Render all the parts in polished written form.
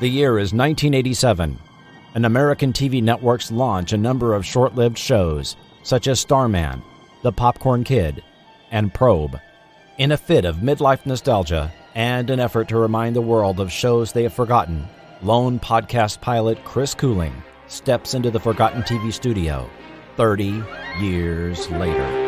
The year is 1987, and American TV networks launch a number of short-lived shows, such as Starman, The Popcorn Kid, and Probe. In a fit of midlife nostalgia and an effort to remind the world of shows they have forgotten, lone podcast pilot Chris Cooling steps into the Forgotten TV studio 30 years later.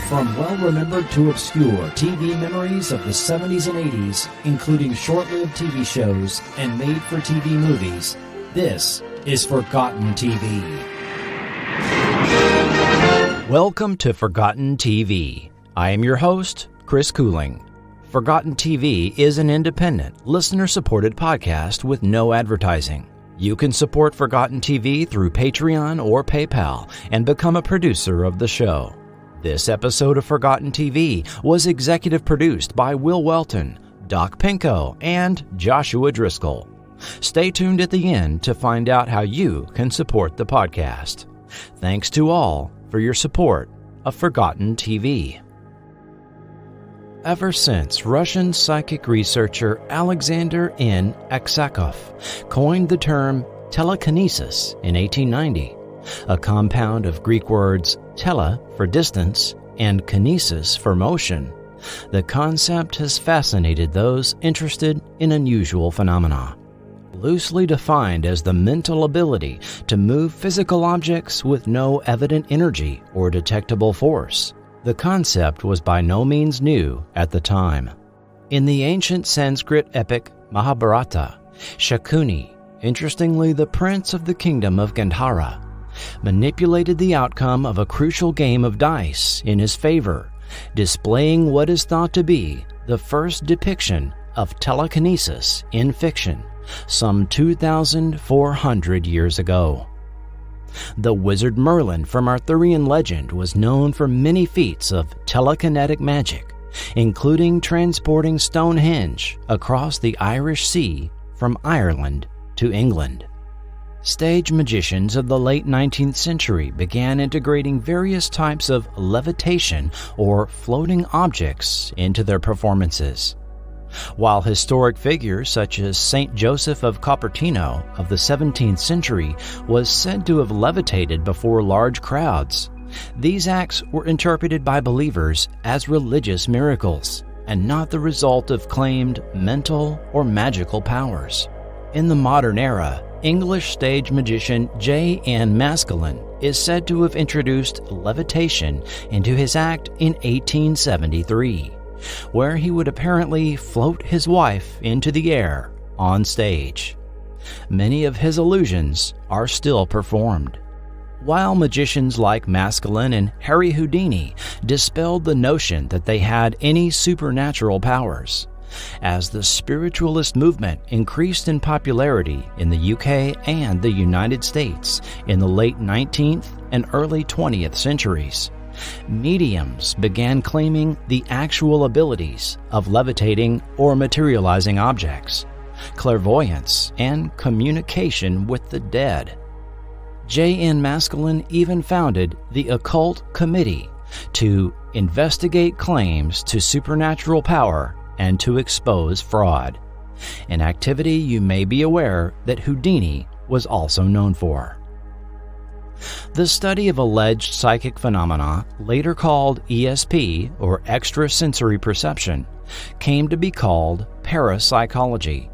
From well-remembered to obscure TV memories of the 70s and 80s, including short-lived TV shows and made-for-TV movies, this is Forgotten TV. Welcome to Forgotten TV. I am your host, Chris Cooling. Forgotten TV is an independent, listener-supported podcast with no advertising. You can support Forgotten TV through Patreon or PayPal and become a producer of the show. This episode of Forgotten TV was executive produced by Will Welton, Doc Pinko, and Joshua Driscoll. Stay tuned at the end to find out how you can support the podcast. Thanks to all for your support of Forgotten TV. Ever since Russian psychic researcher Alexander N. Aksakov coined the term telekinesis in 1890, a compound of Greek words tele for distance and kinesis for motion, the concept has fascinated those interested in unusual phenomena. Loosely defined as the mental ability to move physical objects with no evident energy or detectable force, the concept was by no means new at the time. In the ancient Sanskrit epic Mahabharata, Shakuni, interestingly the prince of the kingdom of Gandhara, manipulated the outcome of a crucial game of dice in his favor, displaying what is thought to be the first depiction of telekinesis in fiction some 2,400 years ago. The wizard Merlin from Arthurian legend was known for many feats of telekinetic magic, including transporting Stonehenge across the Irish Sea from Ireland to England. Stage magicians of the late 19th century began integrating various types of levitation or floating objects into their performances. While historic figures such as Saint Joseph of Cupertino of the 17th century was said to have levitated before large crowds, these acts were interpreted by believers as religious miracles and not the result of claimed mental or magical powers. In the modern era, English stage magician J.N. Maskelyne is said to have introduced levitation into his act in 1873, where he would apparently float his wife into the air on stage. Many of his illusions are still performed. While magicians like Maskelyne and Harry Houdini dispelled the notion that they had any supernatural powers, as the spiritualist movement increased in popularity in the UK and the United States in the late 19th and early 20th centuries, mediums began claiming the actual abilities of levitating or materializing objects, clairvoyance, and communication with the dead. J.N. Maskelyne even founded the Occult Committee to investigate claims to supernatural power and to expose fraud, an activity you may be aware that Houdini was also known for. The study of alleged psychic phenomena, later called ESP or extrasensory perception, came to be called parapsychology.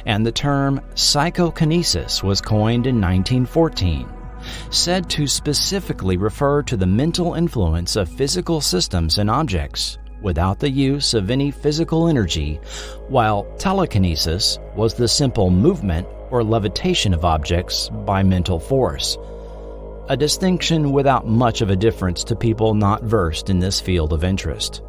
and the term psychokinesis was coined in 1914, said to specifically refer to the mental influence of physical systems and objects without the use of any physical energy, while telekinesis was the simple movement or levitation of objects by mental force, a distinction without much of a difference to people not versed in this field of interest.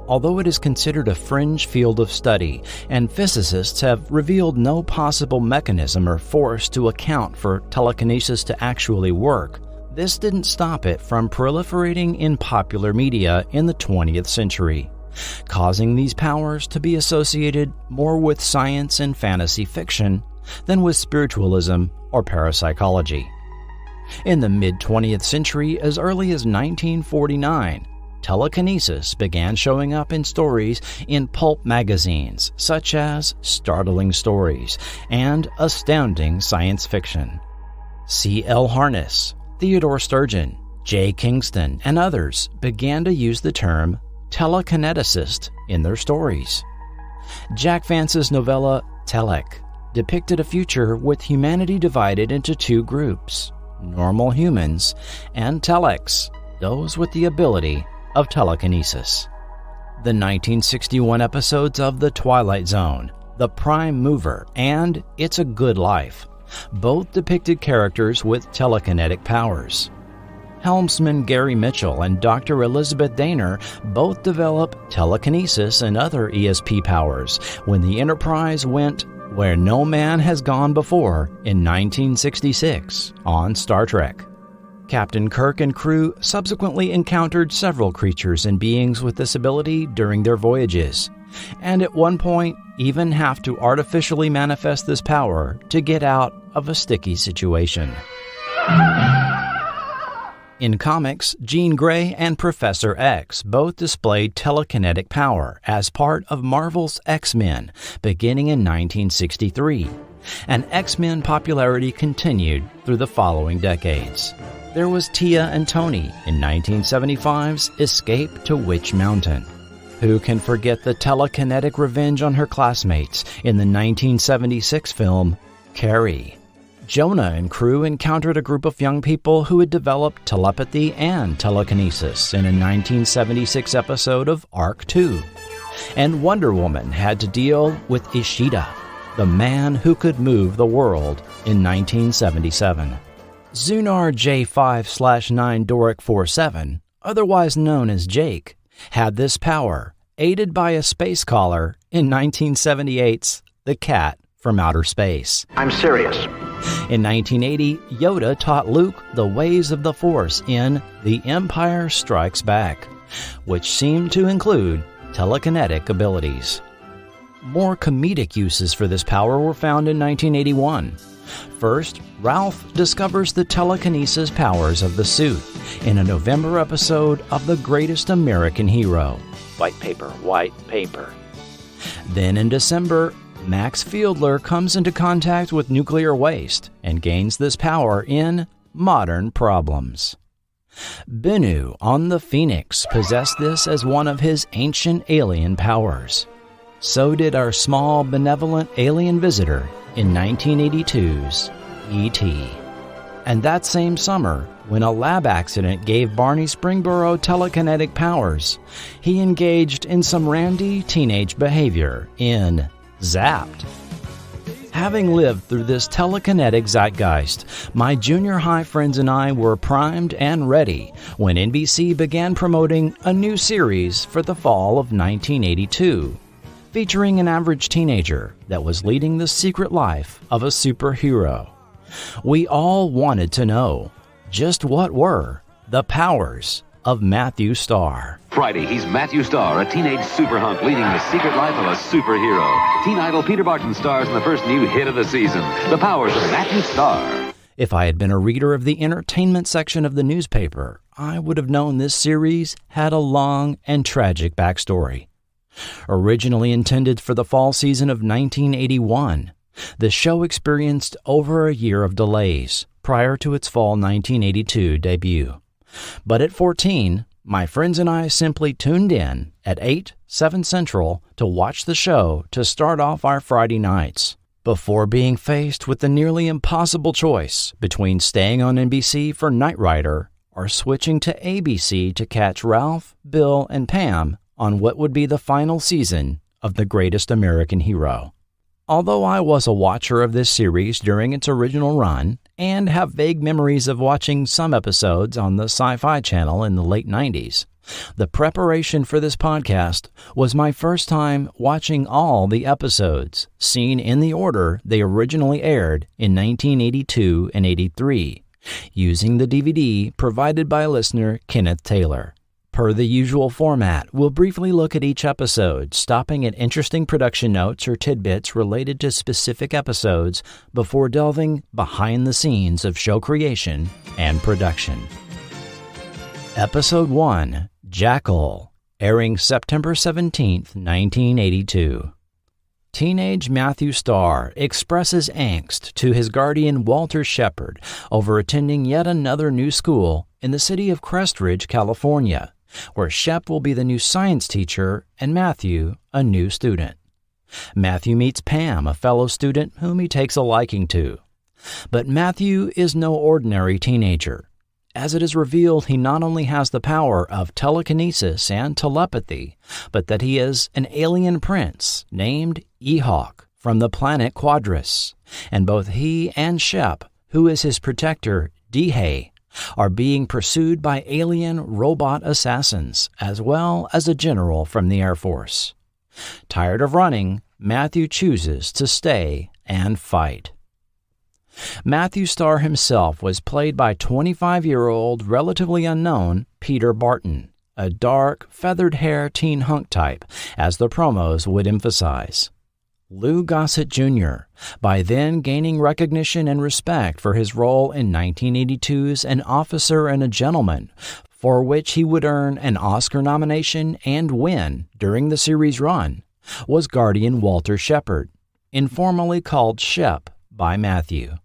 Although it is considered a fringe field of study, and physicists have revealed no possible mechanism or force to account for telekinesis to actually work, this didn't stop it from proliferating in popular media in the 20th century, causing these powers to be associated more with science and fantasy fiction than with spiritualism or parapsychology. In the mid-20th century, as early as 1949, telekinesis began showing up in stories in pulp magazines such as Startling Stories and Astounding Science Fiction. C. L. Harness, Theodore Sturgeon, J. Kingston, and others began to use the term telekineticist in their stories. Jack Vance's novella Telek depicted a future with humanity divided into two groups, normal humans and Teleks, those with the ability of telekinesis. The 1961 episodes of The Twilight Zone, The Prime Mover, and It's a Good Life both depicted characters with telekinetic powers. Helmsman Gary Mitchell and Dr. Elizabeth Daner both developed telekinesis and other ESP powers when the Enterprise went where no man has gone before in 1966 on Star Trek. Captain Kirk and crew subsequently encountered several creatures and beings with this ability during their voyages, and at one point even have to artificially manifest this power to get out of a sticky situation. In comics, Jean Grey and Professor X both displayed telekinetic power as part of Marvel's X-Men beginning in 1963, and X-Men popularity continued through the following decades. There was Tia and Tony in 1975's Escape to Witch Mountain. Who can forget the telekinetic revenge on her classmates in the 1976 film Carrie? Jonah and crew encountered a group of young people who had developed telepathy and telekinesis in a 1976 episode of Arc 2. And Wonder Woman had to deal with Ishida, the man who could move the world, in 1977. Zunar J5/9 Doric 47, otherwise known as Jake, had this power, aided by a space caller in 1978's The Cat from Outer Space. I'm serious. In 1980, Yoda taught Luke the ways of the Force in The Empire Strikes Back, which seemed to include telekinetic abilities. More comedic uses for this power were found in 1981. First, Ralph discovers the telekinesis powers of the suit in a November episode of The Greatest American Hero, White Paper, White Paper. Then in December, Max Fieldler comes into contact with nuclear waste and gains this power in Modern Problems. Bennu on the Phoenix possessed this as one of his ancient alien powers. So did our small, benevolent alien visitor in 1982's E.T. And that same summer, when a lab accident gave Barney Springboro telekinetic powers, he engaged in some randy teenage behavior in Zapped. Having lived through this telekinetic zeitgeist, my junior high friends and I were primed and ready when NBC began promoting a new series for the fall of 1982, featuring an average teenager that was leading the secret life of a superhero. We all wanted to know just what were the powers of Matthew Starr. Friday, he's Matthew Starr, a teenage super hunk leading the secret life of a superhero. Teen idol Peter Barton stars in the first new hit of the season, The Powers of Matthew Starr. If I had been a reader of the entertainment section of the newspaper, I would have known this series had a long and tragic backstory. Originally intended for the fall season of 1981, the show experienced over a year of delays prior to its fall 1982 debut. But at 14, my friends and I simply tuned in at 8, 7 Central to watch the show to start off our Friday nights, Before being faced with the nearly impossible choice between staying on NBC for Knight Rider or switching to ABC to catch Ralph, Bill, and Pam on what would be the final season of The Greatest American Hero. Although I was a watcher of this series during its original run and have vague memories of watching some episodes on the Sci-Fi Channel in the late 90s, the preparation for this podcast was my first time watching all the episodes, seen in the order they originally aired in 1982 and 83, using the DVD provided by listener Kenneth Taylor. Per the usual format, we'll briefly look at each episode, stopping at interesting production notes or tidbits related to specific episodes before delving behind the scenes of show creation and production. Episode 1, Jackal, airing September 17, 1982. Teenage Matthew Starr expresses angst to his guardian Walter Shepard over attending yet another new school in the city of Crestridge, California, where Shep will be the new science teacher and Matthew a new student. Matthew meets Pam, a fellow student whom he takes a liking to. But Matthew is no ordinary teenager. As it is revealed, he not only has the power of telekinesis and telepathy, but that he is an alien prince named Ehawk from the planet Quadris, and both he and Shep, who is his protector, Dihei, are being pursued by alien robot assassins, as well as a general from the Air Force. Tired of running, Matthew chooses to stay and fight. Matthew Starr himself was played by 25-year-old, relatively unknown Peter Barton, a dark, feathered hair teen hunk type, as the promos would emphasize. Lou Gossett Jr., by then gaining recognition and respect for his role in 1982's An Officer and a Gentleman, for which he would earn an Oscar nomination and win during the series run, was guardian Walter Shepard, informally called Shep by Matthew.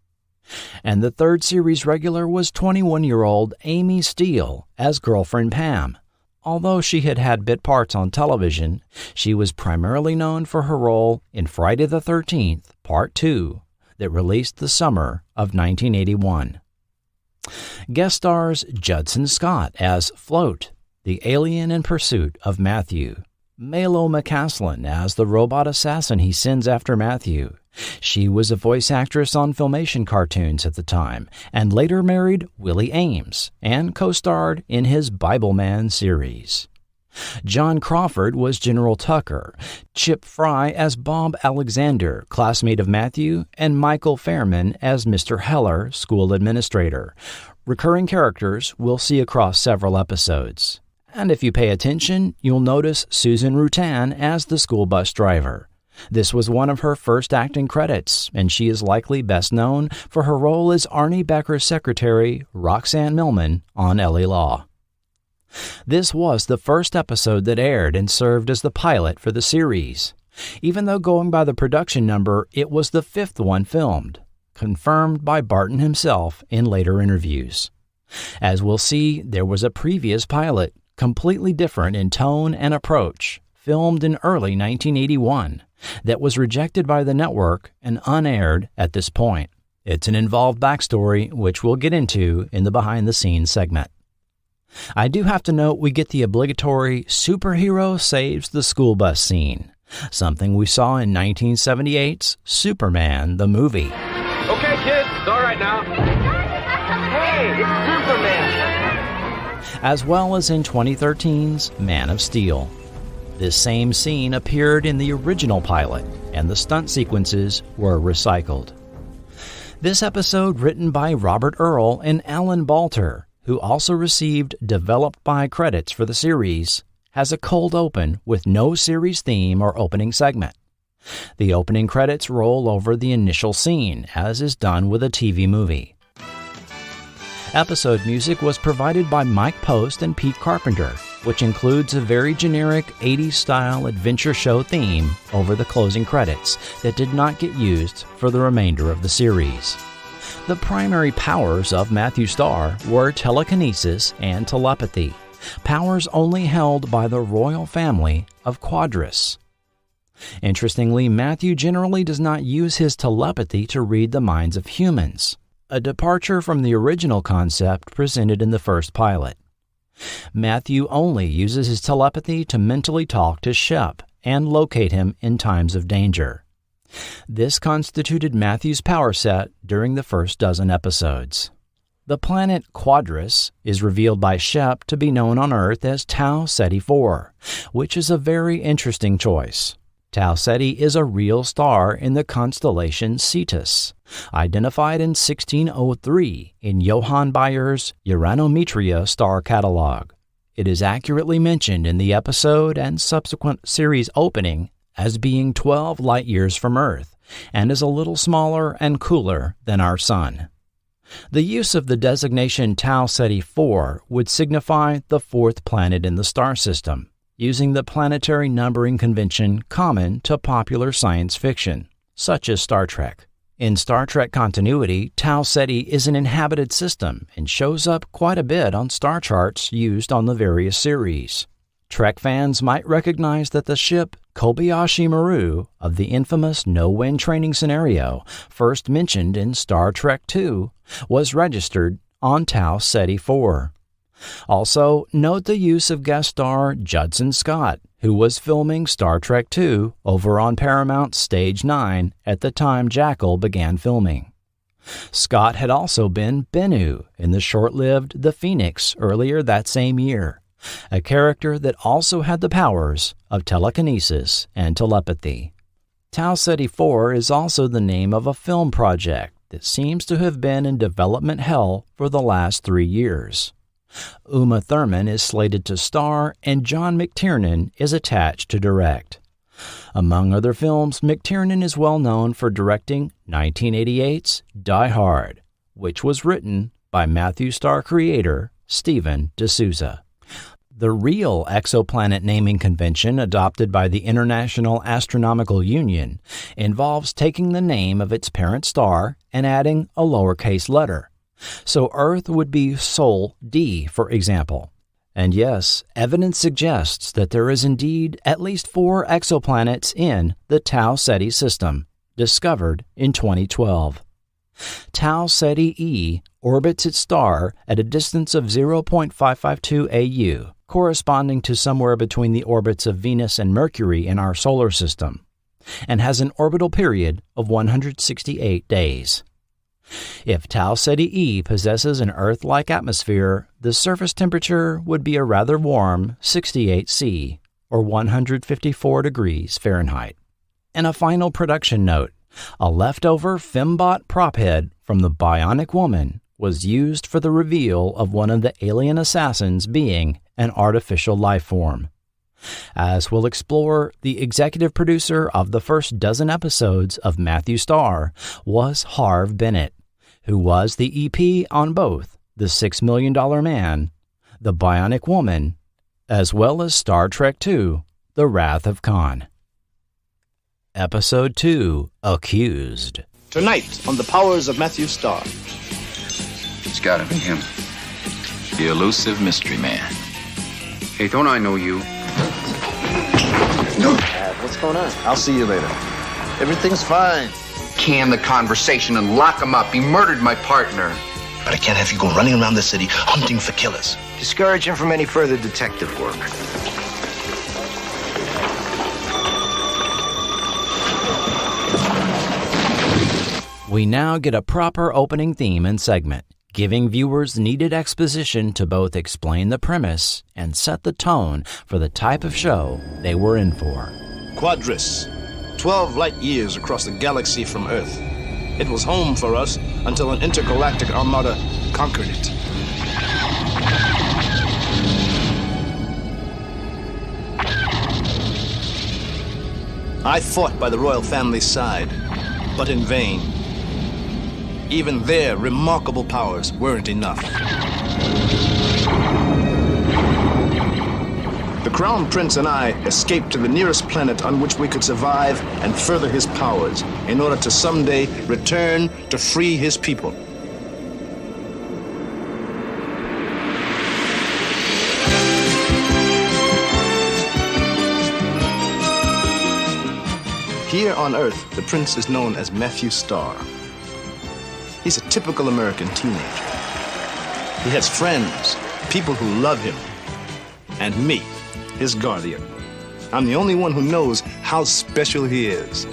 And the third series regular was 21-year-old Amy Steele as girlfriend Pam. Although she had had bit parts on television, she was primarily known for her role in Friday the 13th, Part 2, that released the summer of 1981. Guest stars Judson Scott as Float, the alien in pursuit of Matthew. Malo McCaslin as the robot assassin he sends after Matthew. She was a voice actress on Filmation cartoons at the time, and later married Willie Ames, and co-starred in his Bible Man series. John Crawford was General Tucker, Chip Fry as Bob Alexander, classmate of Matthew, and Michael Fairman as Mr. Heller, school administrator. Recurring characters we'll see across several episodes. And if you pay attention, you'll notice Susan Rutan as the school bus driver. This was one of her first acting credits, and she is likely best known for her role as Arnie Becker's secretary, Roxanne Millman, on L.A. Law. This was the first episode that aired and served as the pilot for the series. Even though going by the production number, it was the fifth one filmed, confirmed by Barton himself in later interviews. As we'll see, there was a previous pilot, completely different in tone and approach, filmed in early 1981, that was rejected by the network and unaired at this point. It's an involved backstory, which we'll get into in the behind-the-scenes segment. I do have to note we get the obligatory superhero saves the school bus scene, something we saw in 1978's Superman the movie. Okay, kids, it's all right now. Hey, it's Superman! As well as in 2013's Man of Steel. This same scene appeared in the original pilot, and the stunt sequences were recycled. This episode, written by Robert Earl and Alan Balter, who also received developed by credits for the series, has a cold open with no series theme or opening segment. The opening credits roll over the initial scene, as is done with a TV movie. Episode music was provided by Mike Post and Pete Carpenter, which includes a very generic 80s-style adventure show theme over the closing credits that did not get used for the remainder of the series. The primary powers of Matthew Starr were telekinesis and telepathy, powers only held by the royal family of Quadris. Interestingly, Matthew generally does not use his telepathy to read the minds of humans, a departure from the original concept presented in the first pilot. Matthew only uses his telepathy to mentally talk to Shep and locate him in times of danger. This constituted Matthew's power set during the first dozen episodes. The planet Quadris is revealed by Shep to be known on Earth as Tau Ceti IV, which is a very interesting choice. Tau Ceti is a real star in the constellation Cetus, identified in 1603 in Johann Bayer's Uranometria star catalog. It is accurately mentioned in the episode and subsequent series opening as being 12 light-years from Earth and is a little smaller and cooler than our Sun. The use of the designation Tau Ceti IV would signify the fourth planet in the star system, using the planetary numbering convention common to popular science fiction, such as Star Trek. In Star Trek continuity, Tau Ceti is an inhabited system and shows up quite a bit on star charts used on the various series. Trek fans might recognize that the ship Kobayashi Maru of the infamous no-win training scenario first mentioned in Star Trek II was registered on Tau Ceti IV. Also, note the use of guest star Judson Scott, who was filming Star Trek II over on Paramount Stage 9 at the time Jackal began filming. Scott had also been Bennu in the short-lived The Phoenix earlier that same year, a character that also had the powers of telekinesis and telepathy. Tau Ceti IV is also the name of a film project that seems to have been in development hell for the last 3 years. Uma Thurman is slated to star, and John McTiernan is attached to direct. Among other films, McTiernan is well known for directing 1988's Die Hard, which was written by Matthew Star creator Steven D'Souza. The real exoplanet naming convention adopted by the International Astronomical Union involves taking the name of its parent star and adding a lowercase letter. So Earth would be Sol D, for example. And yes, evidence suggests that there is indeed at least 4 exoplanets in the Tau Ceti system, discovered in 2012. Tau Ceti E orbits its star at a distance of 0.552 AU, corresponding to somewhere between the orbits of Venus and Mercury in our solar system, and has an orbital period of 168 days. If Tau Ceti E possesses an Earth-like atmosphere, the surface temperature would be a rather warm 68 C, or 154 degrees Fahrenheit. And a final production note, a leftover Fembot prop head from the Bionic Woman was used for the reveal of one of the alien assassins being an artificial life form. As we'll explore, the executive producer of the first dozen episodes of Matthew Star was Harve Bennett, who was the EP on both The $6 Million Man, The Bionic Woman, as well as Star Trek II, The Wrath of Khan. Episode 2, Accused. Tonight, on the powers of Matthew Star. It's gotta be him. The elusive mystery man. Hey, don't I know you? What's going on? I'll see you later. Everything's fine. Can the conversation and lock him up. He murdered my partner. But I can't have you go running around the city hunting for killers. Discourage him from any further detective work. We now get a proper opening theme and segment, giving viewers needed exposition to both explain the premise and set the tone for the type of show they were in for. Quadris, 12 light years across the galaxy from Earth. It was home for us until an intergalactic armada conquered it. I fought by the royal family's side, but in vain. Even their remarkable powers weren't enough. The Crown Prince and I escaped to the nearest planet on which we could survive and further his powers in order to someday return to free his people. Here on Earth, the prince is known as Matthew Starr. He's a typical American teenager. He has friends, people who love him, and me, his guardian. I'm the only one who knows how special he is.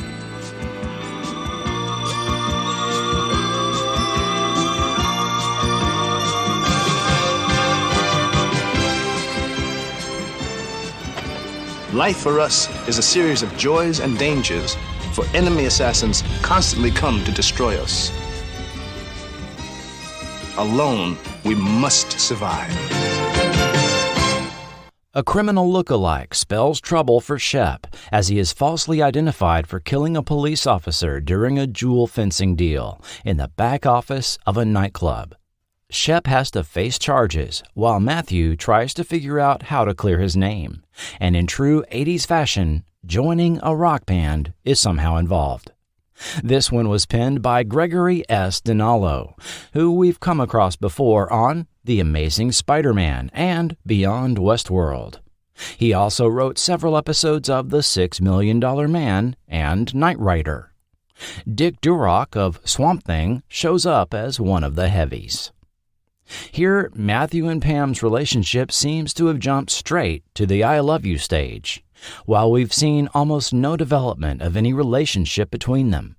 Life for us is a series of joys and dangers, for enemy assassins constantly come to destroy us. Alone, we must survive. A criminal look-alike spells trouble for Shep as he is falsely identified for killing a police officer during a jewel fencing deal in the back office of a nightclub. Shep has to face charges while Matthew tries to figure out how to clear his name. And in true 80s fashion, joining a rock band is somehow involved. This one was penned by Gregory S. Dinallo, who we've come across before on The Amazing Spider-Man and Beyond Westworld. He also wrote several episodes of The $6 Million Man and Knight Rider. Dick Durock of Swamp Thing shows up as one of the heavies. Here, Matthew and Pam's relationship seems to have jumped straight to the I love you stage, while we've seen almost no development of any relationship between them.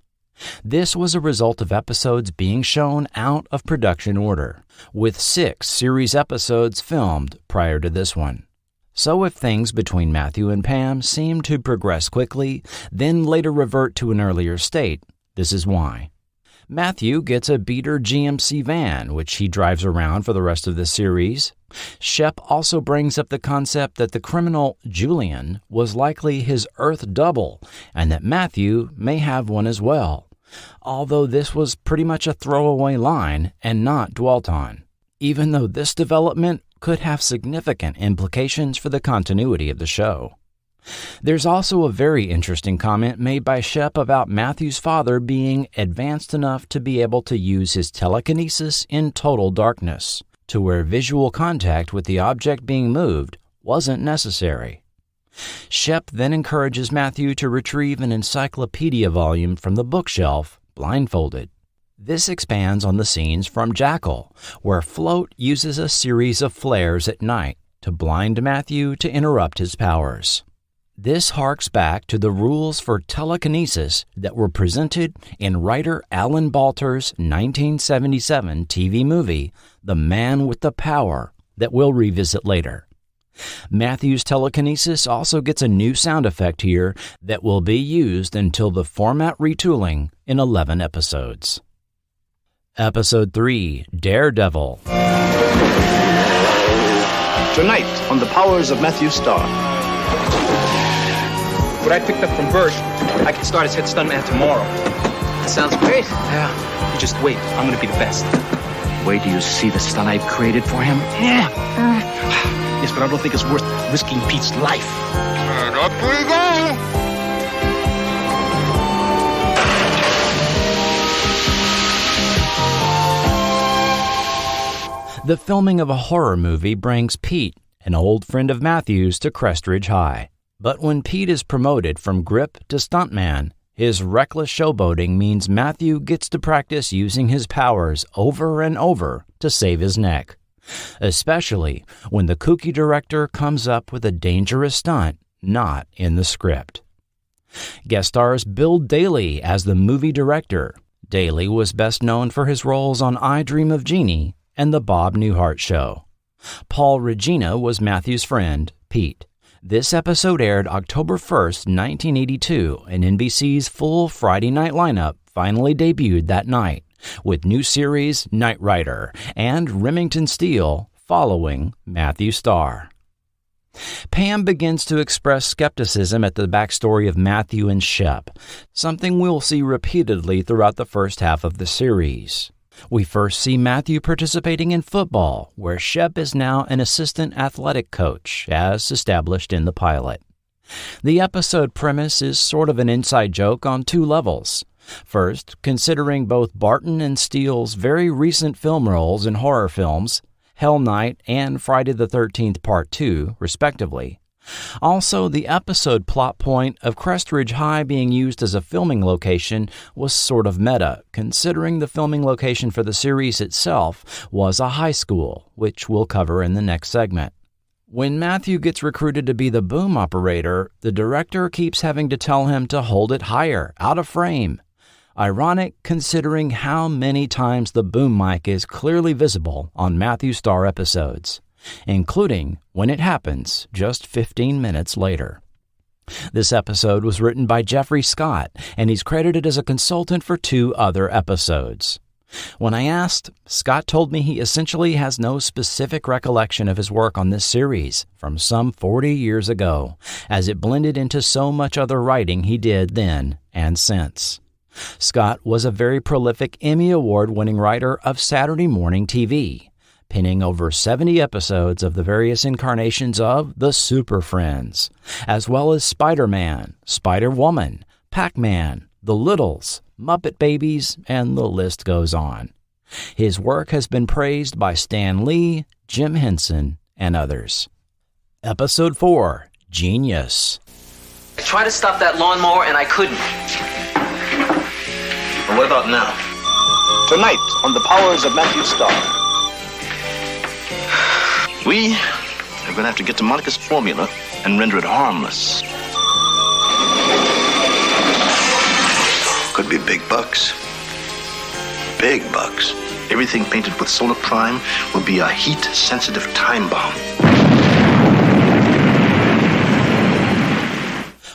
This was a result of episodes being shown out of production order, with 6 series episodes filmed prior to this one. So if things between Matthew and Pam seem to progress quickly, then later revert to an earlier state, this is why. Matthew gets a beater GMC van, which he drives around for the rest of the series. Shep also brings up the concept that the criminal Julian was likely his Earth double, and that Matthew may have one as well, although this was pretty much a throwaway line and not dwelt on, even though this development could have significant implications for the continuity of the show. There's also a very interesting comment made by Shep about Matthew's father being advanced enough to be able to use his telekinesis in total darkness, to where visual contact with the object being moved wasn't necessary. Shep then encourages Matthew to retrieve an encyclopedia volume from the bookshelf, blindfolded. This expands on the scenes from Jackal, where Float uses a series of flares at night to blind Matthew to interrupt his powers. This harks back to the rules for telekinesis that were presented in writer Alan Balter's 1977 TV movie, The Man with the Power, that we'll revisit later. Matthew's telekinesis also gets a new sound effect here that will be used until the format retooling in 11 episodes. Episode 3, Daredevil. Tonight, on the powers of Matthew Starr. What I picked up from Birch, I can start as head stuntman tomorrow. That sounds great. Yeah. You just wait. I'm gonna be the best. Wait till you see the stunt I've created for him. Yeah. Yes, but I don't think it's worth risking Pete's life. Up we go. The filming of a horror movie brings Pete, an old friend of Matthew's, to Crestridge High. But when Pete is promoted from grip to stuntman, his reckless showboating means Matthew gets to practice using his powers over and over to save his neck, especially when the kooky director comes up with a dangerous stunt not in the script. Guest stars Bill Daly as the movie director. Daly was best known for his roles on I Dream of Jeannie and The Bob Newhart Show. Paul Regina was Matthew's friend, Pete. This episode aired October 1st, 1982, and NBC's full Friday night lineup finally debuted that night, with new series Knight Rider and Remington Steele following Matthew Starr. Pam begins to express skepticism at the backstory of Matthew and Shep, something we'll see repeatedly throughout the first half of the series. We first see Matthew participating in football, where Shep is now an assistant athletic coach, as established in the pilot. The episode premise is sort of an inside joke on 2 levels. First, considering both Barton and Steele's very recent film roles in horror films, Hell Night and Friday the 13th Part 2, respectively, Also, the episode plot point of Crestridge High being used as a filming location was sort of meta, considering the filming location for the series itself was a high school, which we'll cover in the next segment. When Matthew gets recruited to be the boom operator, the director keeps having to tell him to hold it higher, out of frame. Ironic considering how many times the boom mic is clearly visible on Matthew Starr episodes, including when it happens just 15 minutes later. This episode was written by Jeffrey Scott, and he's credited as a consultant for 2 other episodes. When I asked, Scott told me he essentially has no specific recollection of his work on this series from some 40 years ago, as it blended into so much other writing he did then and since. Scott was a very prolific Emmy Award-winning writer of Saturday morning TV, penning over 70 episodes of the various incarnations of the Super Friends, as well as Spider-Man, Spider-Woman, Pac-Man, The Littles, Muppet Babies, and the list goes on. His work has been praised by Stan Lee, Jim Henson, and others. Episode 4, Genius. I tried to stop that lawnmower and I couldn't. Well, what about now? Tonight, on The Powers of Matthew Starr. We are going to have to get to Monica's formula and render it harmless. Could be big bucks. Big bucks. Everything painted with solar prime will be a heat-sensitive time bomb.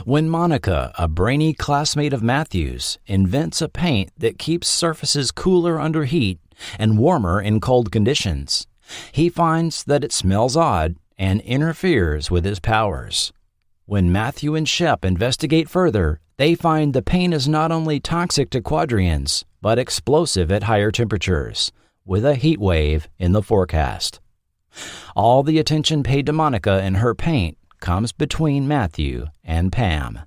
When Monica, a brainy classmate of Matthew's, invents a paint that keeps surfaces cooler under heat and warmer in cold conditions, he finds that it smells odd and interferes with his powers. When Matthew and Shep investigate further, they find the paint is not only toxic to quadrians, but explosive at higher temperatures, with a heat wave in the forecast. All the attention paid to Monica and her paint comes between Matthew and Pam.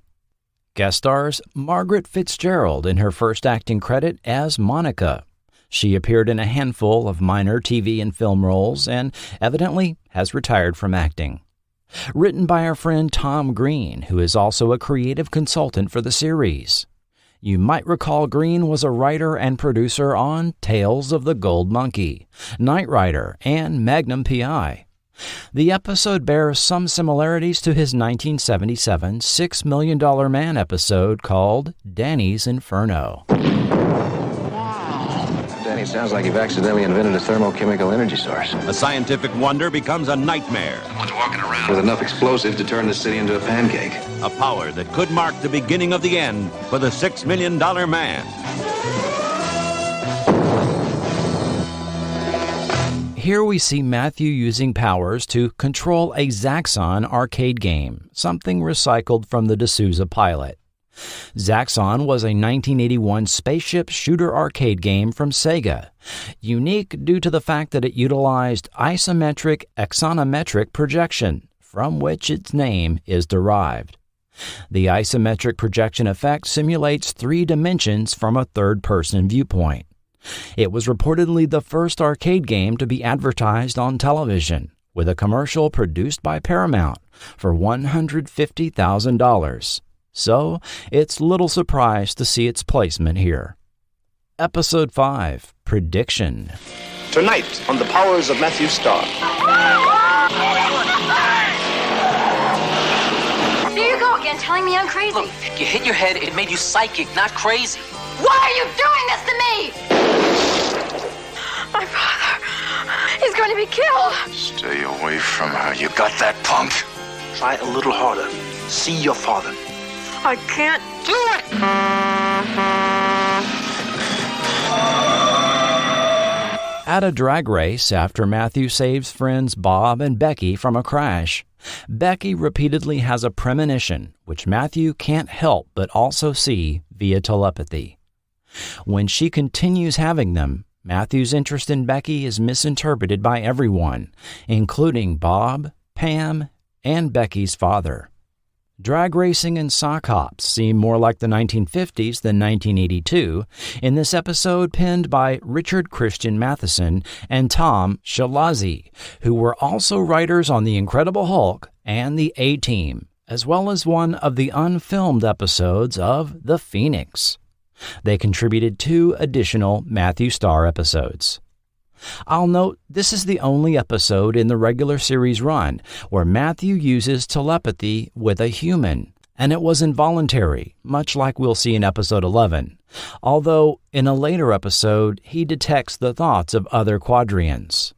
Guest stars Margaret Fitzgerald in her first acting credit as Monica. She appeared in a handful of minor TV and film roles and evidently has retired from acting. Written by our friend Tom Green, who is also a creative consultant for the series. You might recall Green was a writer and producer on Tales of the Gold Monkey, Knight Rider, and Magnum P.I. The episode bears some similarities to his 1977 $6 Million Man episode called Danny's Inferno. Danny sounds like you've accidentally invented a thermochemical energy source. A scientific wonder becomes a nightmare. Someone's walking around with enough explosive to turn the city into a pancake. A power that could mark the beginning of the end for the $6 Million Man. Here we see Matthew using powers to control a Zaxxon arcade game, something recycled from the D'Souza pilot. Zaxxon was a 1981 spaceship shooter arcade game from Sega, unique due to the fact that it utilized isometric axonometric projection, from which its name is derived. The isometric projection effect simulates 3 dimensions from a third-person viewpoint. It was reportedly the first arcade game to be advertised on television, with a commercial produced by Paramount for $150,000. So, it's little surprise to see its placement here. Episode 5, Prediction. Tonight, on The Powers of Matthew Starr. There you go again, telling me I'm crazy. Look, you hit your head, it made you psychic, not crazy. Why are you doing this to me? My father is going to be killed. Stay away from her. You got that, punk? Try a little harder. See your father. I can't do it. At a drag race after Matthew saves friends Bob and Becky from a crash, Becky repeatedly has a premonition which Matthew can't help but also see via telepathy. When she continues having them, Matthew's interest in Becky is misinterpreted by everyone, including Bob, Pam, and Becky's father. Drag racing and sock hops seem more like the 1950s than 1982 in this episode penned by Richard Christian Matheson and Tom Shalazi, who were also writers on The Incredible Hulk and the A-Team, as well as one of the unfilmed episodes of The Phoenix. They contributed 2 additional Matthew Starr episodes. I'll note this is the only episode in the regular series run where Matthew uses telepathy with a human, and it was involuntary, much like we'll see in episode 11, although in a later episode he detects the thoughts of other Quadrians.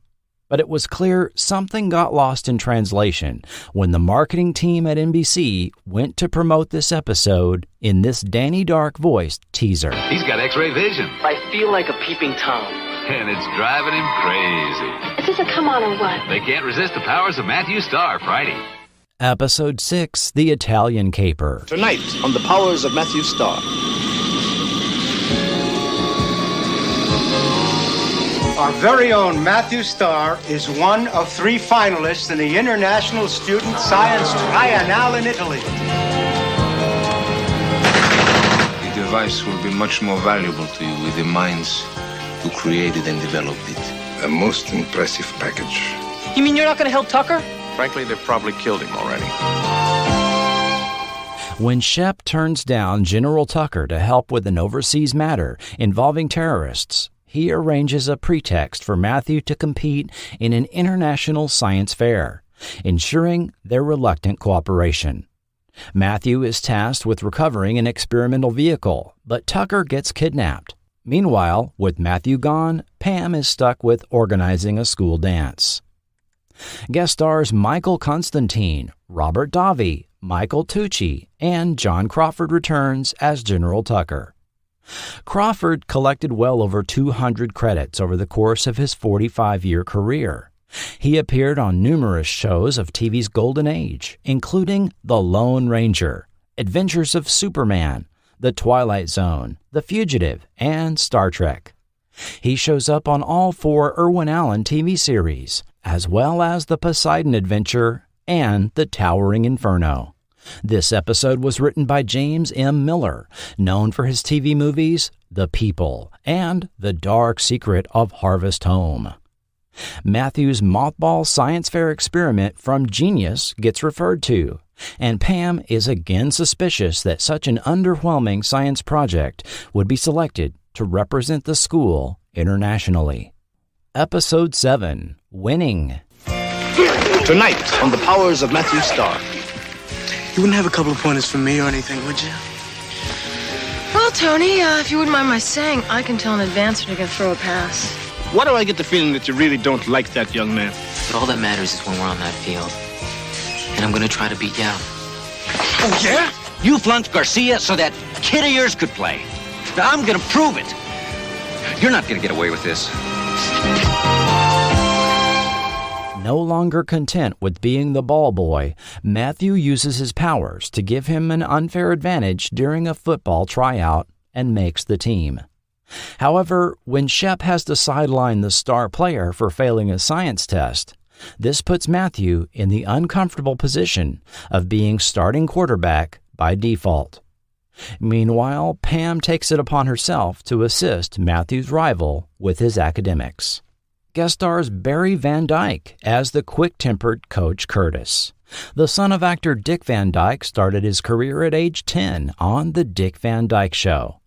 But it was clear something got lost in translation when the marketing team at NBC went to promote this episode in this Danny Dark-voiced teaser. He's got X-ray vision. I feel like a peeping Tom. And it's driving him crazy. Is this a come on or what? They can't resist the powers of Matthew Starr Friday. Episode 6, The Italian Caper. Tonight on The Powers of Matthew Starr. Our very own Matthew Starr is one of 3 finalists in the International Student Science Triennale in Italy. The device will be much more valuable to you with the minds who created and developed it. A most impressive package. You mean you're not going to help Tucker? Frankly, they've probably killed him already. When Shep turns down General Tucker to help with an overseas matter involving terrorists, he arranges a pretext for Matthew to compete in an international science fair, ensuring their reluctant cooperation. Matthew is tasked with recovering an experimental vehicle, but Tucker gets kidnapped. Meanwhile, with Matthew gone, Pam is stuck with organizing a school dance. Guest stars Michael Constantine, Robert Davi, Michael Tucci, and John Crawford returns as General Tucker. Crawford collected well over 200 credits over the course of his 45-year career. He appeared on numerous shows of TV's golden age, including The Lone Ranger, Adventures of Superman, The Twilight Zone, The Fugitive, and Star Trek. He shows up on all 4 Irwin Allen TV series, as well as The Poseidon Adventure and The Towering Inferno. This episode was written by James M. Miller, known for his TV movies The People and The Dark Secret of Harvest Home. Matthew's mothball science fair experiment from Genius gets referred to, and Pam is again suspicious that such an underwhelming science project would be selected to represent the school internationally. Episode 7, Winning. Tonight on The Powers of Matthew Starr. You wouldn't have a couple of pointers for me or anything, would you? Well, Tony, if you wouldn't mind my saying, I can tell in advance when you can throw a pass. Why do I get the feeling that you really don't like that young man? But all that matters is when we're on that field. And I'm going to try to beat you out. Oh, yeah? You flunked Garcia so that kid of yours could play. Now I'm going to prove it. You're not going to get away with this. No longer content with being the ball boy, Matthew uses his powers to give him an unfair advantage during a football tryout and makes the team. However, when Shep has to sideline the star player for failing a science test, this puts Matthew in the uncomfortable position of being starting quarterback by default. Meanwhile, Pam takes it upon herself to assist Matthew's rival with his academics. Guest stars Barry Van Dyke as the quick-tempered Coach Curtis. The son of actor Dick Van Dyke started his career at age 10 on The Dick Van Dyke Show.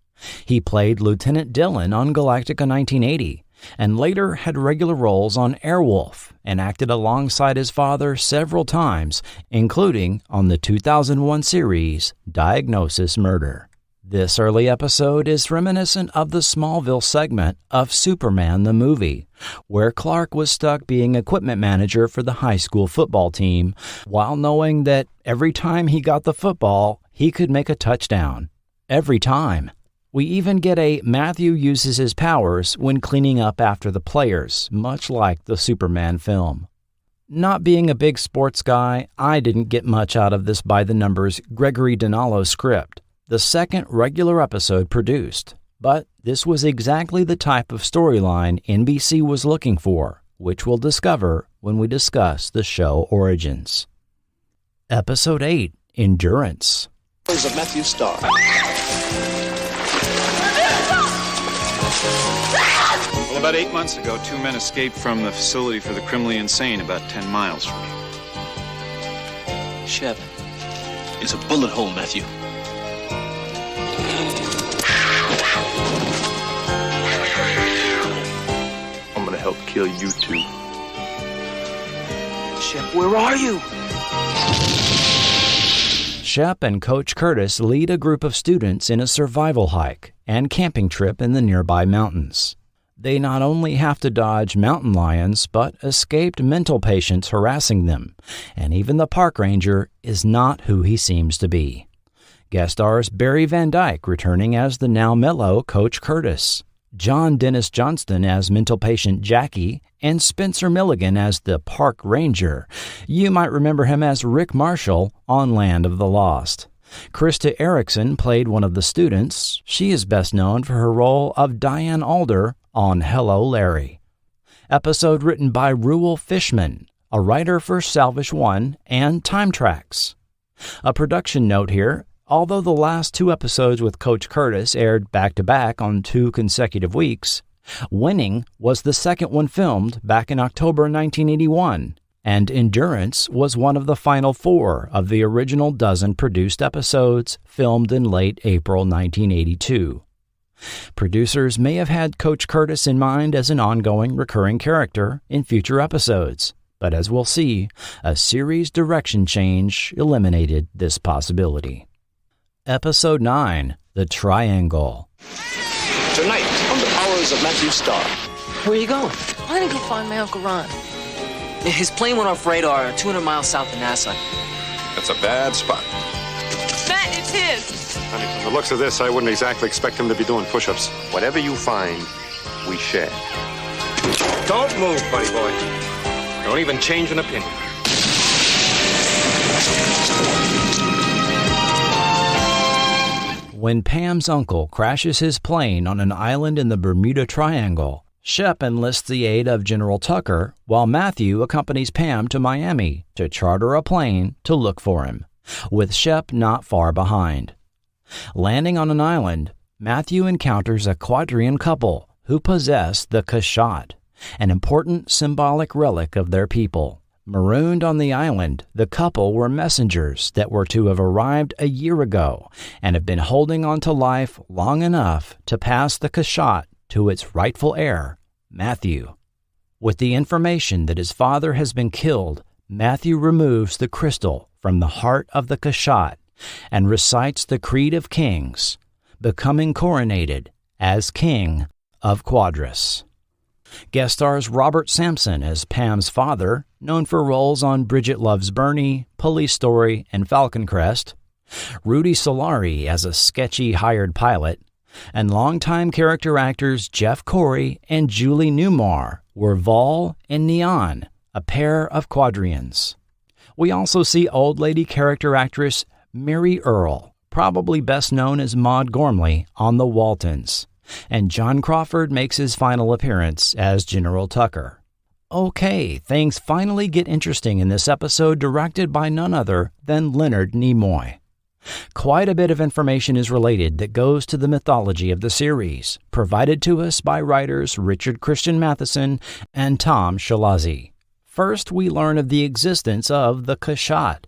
He played Lieutenant Dillon on Galactica 1980, and later had regular roles on Airwolf and acted alongside his father several times, including on the 2001 series Diagnosis Murder. This early episode is reminiscent of the Smallville segment of Superman the movie, where Clark was stuck being equipment manager for the high school football team, while knowing that every time he got the football, he could make a touchdown. Every time. We even get a Matthew uses his powers when cleaning up after the players, much like the Superman film. Not being a big sports guy, I didn't get much out of this by-the-numbers Gregory Dinallo script, the second regular episode produced. But this was exactly the type of storyline NBC was looking for, which we'll discover when we discuss the show origins. Episode 8, Endurance. Of Matthew Starr. Well, about 8 months ago, 2 men escaped from the facility for the criminally insane about 10 miles from here. Shep. It's a bullet hole, Matthew. I'm gonna help kill you two. Shep, where are you? Shep and Coach Curtis lead a group of students in a survival hike and camping trip in the nearby mountains. They not only have to dodge mountain lions, but escaped mental patients harassing them, and even the park ranger is not who he seems to be. Guest stars Barry Van Dyke returning as the now mellow Coach Curtis, John Dennis Johnston as mental patient Jackie, and Spencer Milligan as the park ranger. You might remember him as Rick Marshall on Land of the Lost. Krista Erickson played one of the students. She is best known for her role of Diane Alder on Hello, Larry. Episode written by Ruel Fishman, a writer for Salvage One and Time Tracks. A production note here: although the last 2 episodes with Coach Curtis aired back-to-back on 2 consecutive weeks, Winning was the second one filmed back in October 1981, and Endurance was one of the final 4 of the original dozen produced episodes filmed in late April 1982. Producers may have had Coach Curtis in mind as an ongoing recurring character in future episodes, but as we'll see, a series direction change eliminated this possibility. Episode 9, The Triangle. Tonight, on the powers of Matthew Starr. Where are you going? I'm gonna go find my Uncle Ron. His plane went off radar 200 miles south of NASA. That's a bad spot. Matt, it's his. Honey, from the looks of this, I wouldn't exactly expect him to be doing push-ups. Whatever you find, we share. Don't move, buddy boy. Don't even change an opinion. When Pam's uncle crashes his plane on an island in the Bermuda Triangle, Shep enlists the aid of General Tucker, while Matthew accompanies Pam to Miami to charter a plane to look for him, with Shep not far behind. Landing on an island, Matthew encounters a Quadrian couple who possess the Gossett, an important symbolic relic of their people. Marooned on the island, the couple were messengers that were to have arrived a year ago and have been holding on to life long enough to pass the Gossett to its rightful heir, Matthew. With the information that his father has been killed, Matthew removes the crystal from the heart of the Gossett and recites the Creed of Kings, becoming coronated as King of Quadris. Guest stars Robert Sampson as Pam's father, known for roles on Bridget Loves Bernie, Police Story, and Falcon Crest, Rudy Solari as a sketchy hired pilot, and longtime character actors Jeff Corey and Julie Newmar were Vol and Neon, a pair of Quadrians. We also see old lady character actress Mary Earle, probably best known as Maud Gormley on The Waltons, and John Crawford makes his final appearance as General Tucker. Okay, things finally get interesting in this episode directed by none other than Leonard Nimoy. Quite a bit of information is related that goes to the mythology of the series, provided to us by writers Richard Christian Matheson and Tom Shalazi. First, we learn of the existence of the Gossett,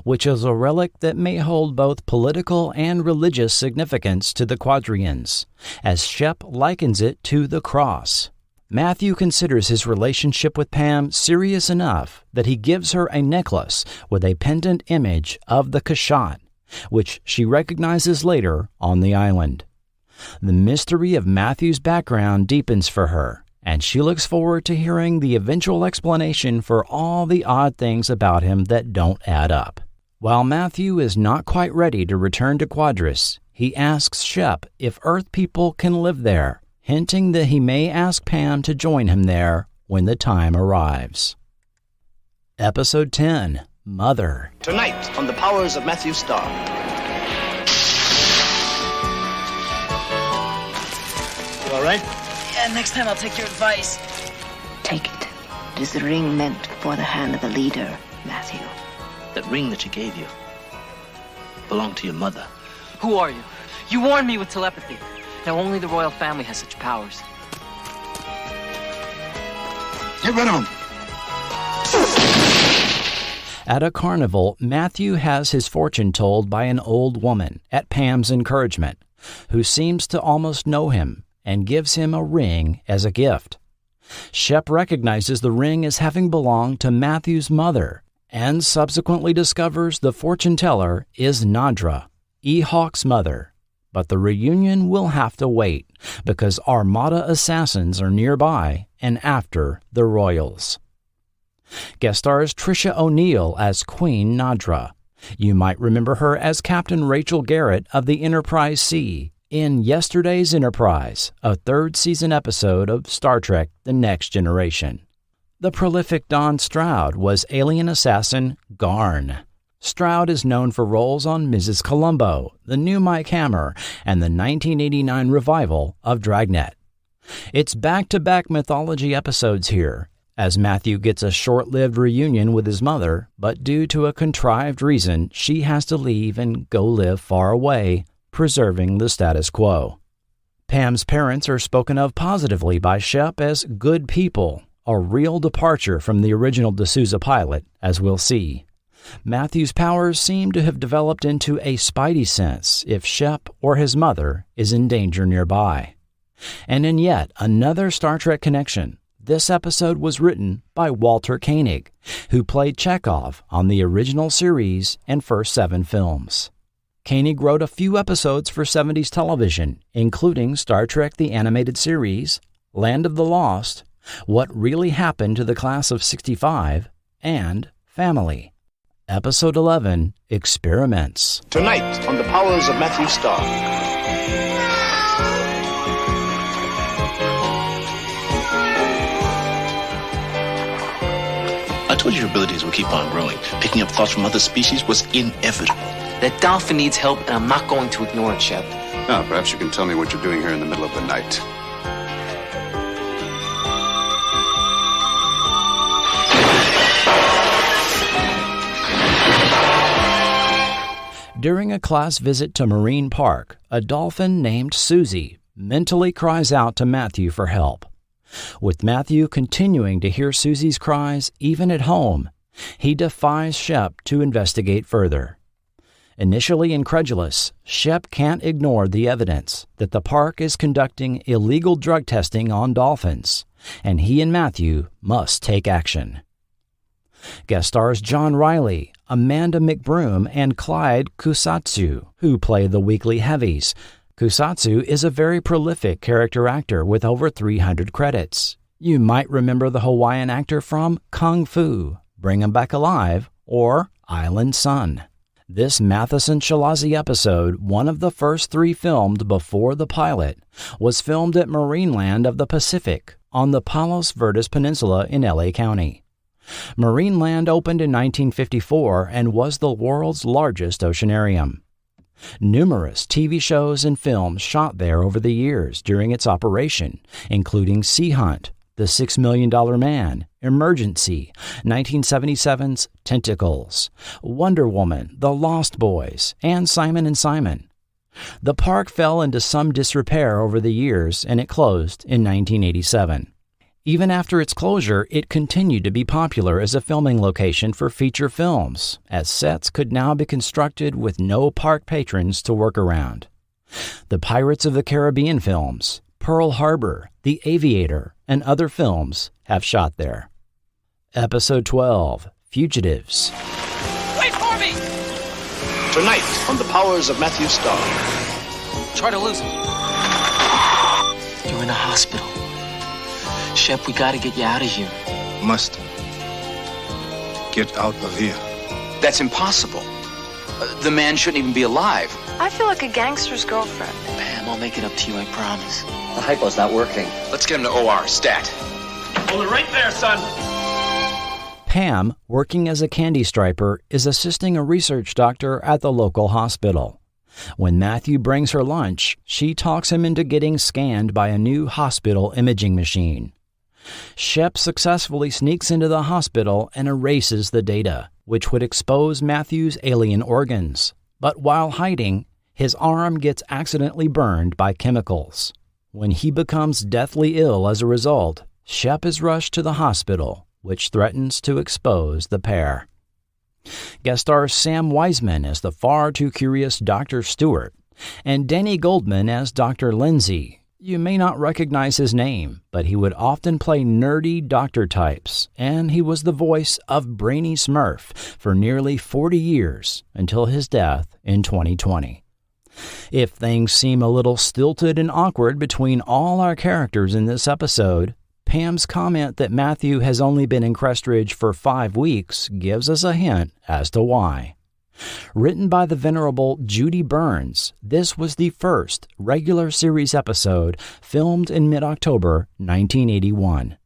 which is a relic that may hold both political and religious significance to the Quadrians, as Shep likens it to the cross. Matthew considers his relationship with Pam serious enough that he gives her a necklace with a pendant image of the Gossett, which she recognizes later on the island. The mystery of Matthew's background deepens for her, and she looks forward to hearing the eventual explanation for all the odd things about him that don't add up. While Matthew is not quite ready to return to Quadris, he asks Shep if Earth people can live there, hinting that he may ask Pam to join him there when the time arrives. Episode 10, Mother. Tonight, on the powers of Matthew Starr. You all right? Yeah, next time I'll take your advice. Take it. It is the ring meant for the hand of the leader, Matthew. That ring that she gave you belonged to your mother. Who are you? You warned me with telepathy. Now only the royal family has such powers. Get rid of him. At a carnival, Matthew has his fortune told by an old woman, at Pam's encouragement, who seems to almost know him and gives him a ring as a gift. Shep recognizes the ring as having belonged to Matthew's mother and subsequently discovers the fortune teller is Nadra, E. Hawk's mother. But the reunion will have to wait because Armada assassins are nearby and after the royals. Guest stars Trisha O'Neill as Queen Nadra. You might remember her as Captain Rachel Garrett of the Enterprise C in Yesterday's Enterprise, a third-season episode of Star Trek The Next Generation. The prolific Don Stroud was alien assassin Garn. Stroud is known for roles on Mrs. Columbo, The New Mike Hammer, and the 1989 revival of Dragnet. It's back-to-back mythology episodes here, as Matthew gets a short-lived reunion with his mother, but due to a contrived reason, she has to leave and go live far away, preserving the status quo. Pam's parents are spoken of positively by Shep as good people, a real departure from the original D'Souza pilot, as we'll see. Matthew's powers seem to have developed into a spidey sense if Shep or his mother is in danger nearby. And in yet another Star Trek connection, this episode was written by Walter Koenig, who played Chekhov on the original series and first 7 films. Koenig wrote a few episodes for 70s television, including Star Trek the Animated Series, Land of the Lost, What Really Happened to the Class of '65, and Family. Episode 11, Experiments. Tonight on The Powers of Matthew Starr. I told you your abilities will keep on growing. Picking up thoughts from other species was inevitable. That dolphin needs help, and I'm not going to ignore it, Shep. Now, perhaps you can tell me what you're doing here in the middle of the night. During a class visit to Marine Park, a dolphin named Susie mentally cries out to Matthew for help. With Matthew continuing to hear Susie's cries even at home, he defies Shep to investigate further. Initially incredulous, Shep can't ignore the evidence that the park is conducting illegal drug testing on dolphins, and he and Matthew must take action. Guest stars John Riley, Amanda McBroom, and Clyde Kusatsu, who play the weekly heavies. Kusatsu is a very prolific character actor with over 300 credits. You might remember the Hawaiian actor from Kung Fu, Bring 'Em Back Alive, or Island Sun. This Matheson Shalazi episode, one of the first 3 filmed before the pilot, was filmed at Marineland of the Pacific on the Palos Verdes Peninsula in LA County. Marineland opened in 1954 and was the world's largest oceanarium. Numerous TV shows and films shot there over the years during its operation, including Sea Hunt, The $6 Million Man, Emergency, 1977's Tentacles, Wonder Woman, The Lost Boys, and Simon & Simon. The park fell into some disrepair over the years and it closed in 1987. Even after its closure, it continued to be popular as a filming location for feature films, as sets could now be constructed with no park patrons to work around. The Pirates of the Caribbean films, Pearl Harbor, The Aviator, and other films have shot there. Episode 12, Fugitives. Wait for me! Tonight on The Powers of Matthew Starr. Try to lose him. You're in a hospital. Shep, we gotta get you out of here. Must get out of here. That's impossible. The man shouldn't even be alive. I feel like a gangster's girlfriend. Pam, I'll make it up to you, I promise. The hypo's not working. Let's get him to OR. Stat. Hold it right there, son. Pam, working as a candy striper, is assisting a research doctor at the local hospital. When Matthew brings her lunch, she talks him into getting scanned by a new hospital imaging machine. Shep successfully sneaks into the hospital and erases the data, which would expose Matthew's alien organs. But while hiding, his arm gets accidentally burned by chemicals. When he becomes deathly ill as a result, Shep is rushed to the hospital, which threatens to expose the pair. Guest stars Sam Wiseman as the far too curious Dr. Stewart, and Danny Goldman as Dr. Lindsay. You may not recognize his name, but he would often play nerdy doctor types, and he was the voice of Brainy Smurf for nearly 40 years until his death in 2020. If things seem a little stilted and awkward between all our characters in this episode, Pam's comment that Matthew has only been in Crestridge for 5 weeks gives us a hint as to why. Written by the venerable Judy Burns, this was the first regular series episode filmed in mid-October 1981.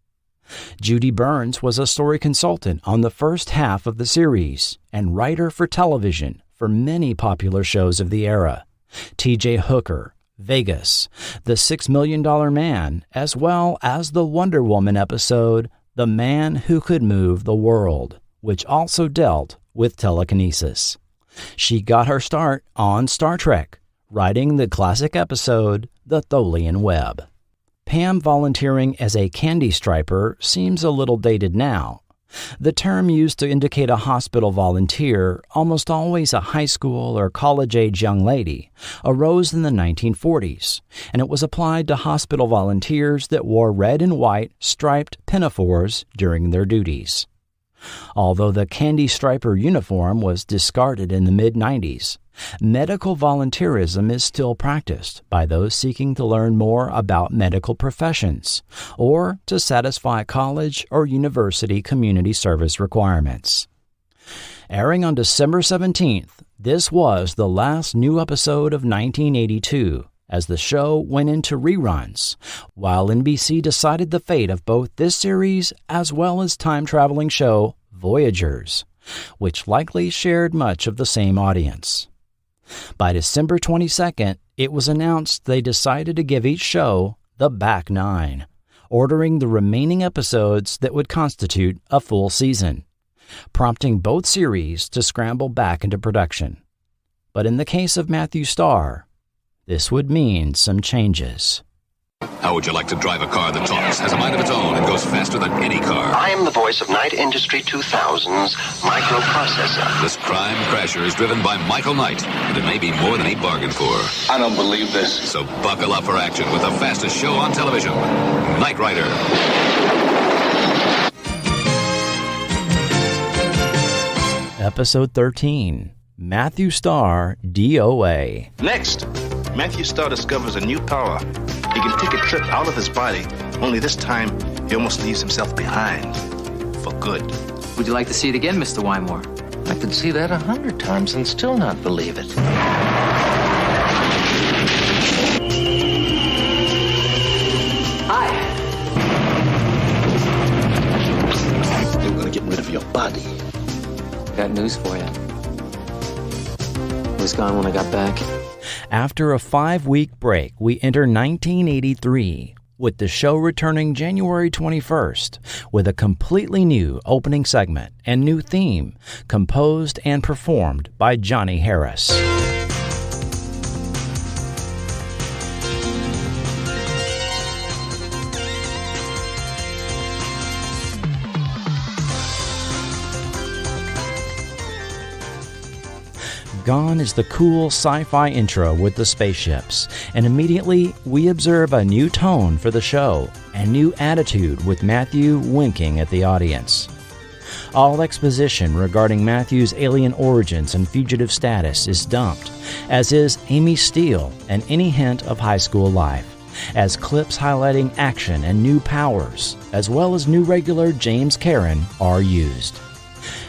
Judy Burns was a story consultant on the first half of the series and writer for television for many popular shows of the era: T.J. Hooker, Vegas, The $6 Million Man, as well as the Wonder Woman episode The Man Who Could Move the World, which also dealt with telekinesis. She got her start on Star Trek, writing the classic episode The Tholian Web. Pam volunteering as a candy striper seems a little dated now. The term used to indicate a hospital volunteer, almost always a high school or college-age young lady, arose in the 1940s, and it was applied to hospital volunteers that wore red and white striped pinafores during their duties. Although the candy striper uniform was discarded in the mid-90s, medical volunteerism is still practiced by those seeking to learn more about medical professions or to satisfy college or university community service requirements. Airing on December 17th, this was the last new episode of 1982, as the show went into reruns, while NBC decided the fate of both this series as well as time-traveling show Voyagers, which likely shared much of the same audience. By December 22nd, it was announced they decided to give each show the back 9, ordering the remaining episodes that would constitute a full season, prompting both series to scramble back into production. But in the case of Matthew Starr, this would mean some changes. How would you like to drive a car that talks, has a mind of its own, and goes faster than any car? I am the voice of Knight Industry 2000's microprocessor. This crime crasher is driven by Michael Knight, and it may be more than he bargained for. I don't believe this. So buckle up for action with the fastest show on television, Knight Rider. Episode 13, Matthew Starr, DOA. Next, Matthew Starr discovers a new power. He can take a trip out of his body, only this time he almost leaves himself behind. For good. Would you like to see it again, Mr. Wymore? I could see that 100 times and still not believe it. Hi. They were going to get rid of your body. Got news for you. He was gone when I got back. After a 5-week break, we enter 1983, with the show returning January 21st, with a completely new opening segment and new theme, composed and performed by Johnny Harris. Gone is the cool sci-fi intro with the spaceships, and immediately we observe a new tone for the show and new attitude with Matthew winking at the audience. All exposition regarding Matthew's alien origins and fugitive status is dumped, as is Amy Steele and any hint of high school life, as clips highlighting action and new powers, as well as new regular James Karen, are used.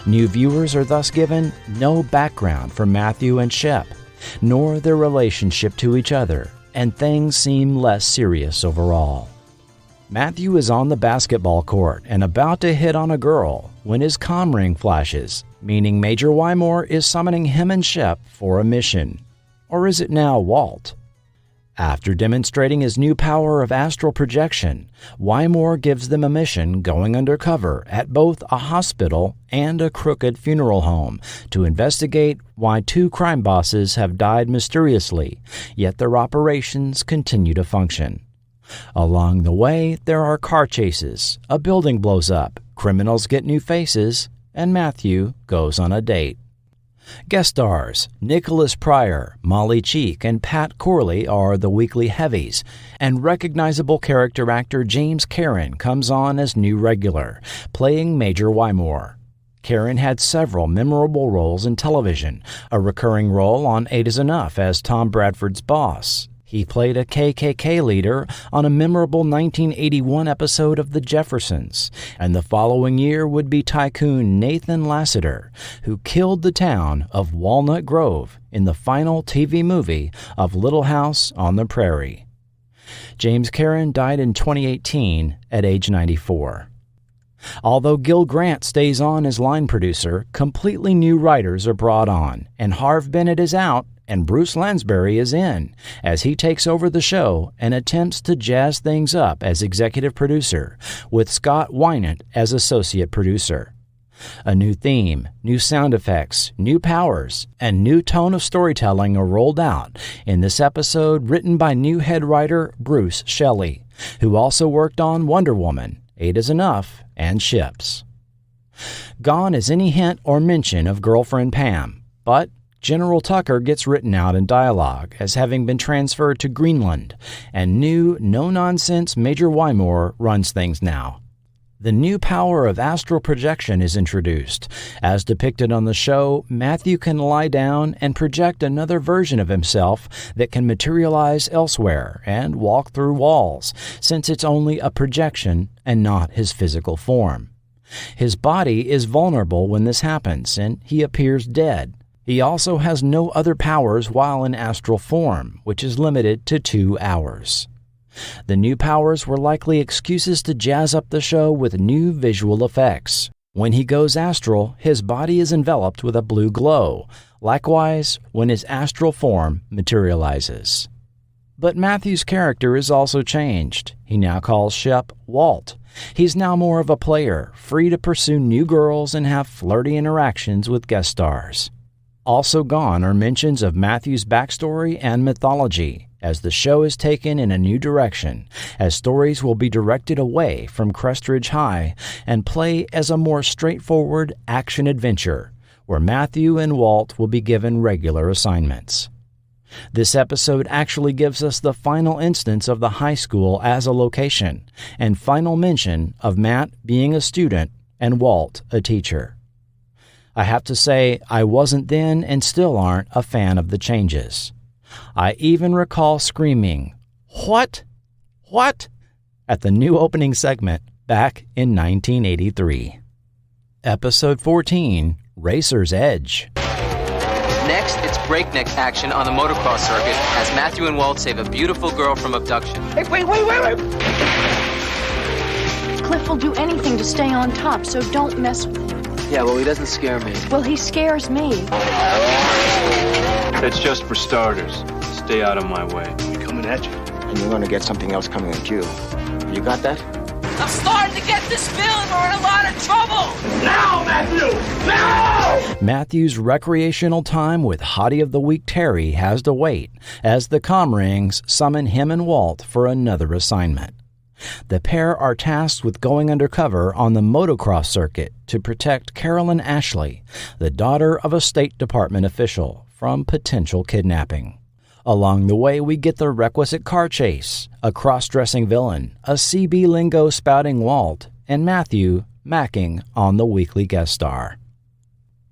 New viewers are thus given no background for Matthew and Shep, nor their relationship to each other, and things seem less serious overall. Matthew is on the basketball court and about to hit on a girl when his comm ring flashes, meaning Major Wymore is summoning him and Shep for a mission. Or is it now Walt? After demonstrating his new power of astral projection, Wymore gives them a mission going undercover at both a hospital and a crooked funeral home to investigate why 2 crime bosses have died mysteriously, yet their operations continue to function. Along the way, there are car chases, a building blows up, criminals get new faces, and Matthew goes on a date. Guest stars Nicholas Pryor, Molly Cheek, and Pat Corley are the weekly heavies, and recognizable character actor James Karen comes on as new regular, playing Major Wymore. Karen had several memorable roles in television, a recurring role on 8 is Enough as Tom Bradford's boss. He played a KKK leader on a memorable 1981 episode of The Jeffersons, and the following year would be tycoon Nathan Lassiter, who killed the town of Walnut Grove in the final TV movie of Little House on the Prairie. James Karen died in 2018 at age 94. Although Gil Grant stays on as line producer, completely new writers are brought on, and Harve Bennett is out and Bruce Lansbury is in, as he takes over the show and attempts to jazz things up as executive producer, with Scott Wynant as associate producer. A new theme, new sound effects, new powers, and new tone of storytelling are rolled out in this episode, written by new head writer Bruce Shelley, who also worked on Wonder Woman, 8 is Enough, and Ships. Gone is any hint or mention of Girlfriend Pam, but General Tucker gets written out in dialogue as having been transferred to Greenland, and new, no-nonsense Major Wymore runs things now. The new power of astral projection is introduced. As depicted on the show, Matthew can lie down and project another version of himself that can materialize elsewhere and walk through walls, since it's only a projection and not his physical form. His body is vulnerable when this happens, and he appears dead. He also has no other powers while in astral form, which is limited to 2 hours. The new powers were likely excuses to jazz up the show with new visual effects. When he goes astral, his body is enveloped with a blue glow. Likewise, when his astral form materializes. But Matthew's character is also changed. He now calls Shep Walt. He's now more of a player, free to pursue new girls and have flirty interactions with guest stars. Also gone are mentions of Matthew's backstory and mythology, as the show is taken in a new direction, as stories will be directed away from Crestridge High and play as a more straightforward action-adventure, where Matthew and Walt will be given regular assignments. This episode actually gives us the final instance of the high school as a location, and final mention of Matt being a student and Walt a teacher. I have to say, I wasn't then and still aren't a fan of the changes. I even recall screaming, "What? What?" at the new opening segment back in 1983. Episode 14, Racer's Edge. Next, it's breakneck action on the motocross circuit as Matthew and Walt save a beautiful girl from abduction. Hey, wait! Cliff will do anything to stay on top, so don't mess with him. Yeah, well, he doesn't scare me. Well, he scares me. That's just for starters. Stay out of my way. We're coming at you. And you're gonna get something else coming at you. You got that? I'm starting to get this feeling we're in a lot of trouble! Now, Matthew! Now! Matthew's recreational time with Hottie of the Week Terry has to wait, as the comm rings summon him and Walt for another assignment. The pair are tasked with going undercover on the motocross circuit to protect Carolyn Ashley, the daughter of a State Department official, from potential kidnapping. Along the way, we get the requisite car chase, a cross-dressing villain, a CB lingo spouting Walt, and Matthew macking on the weekly guest star.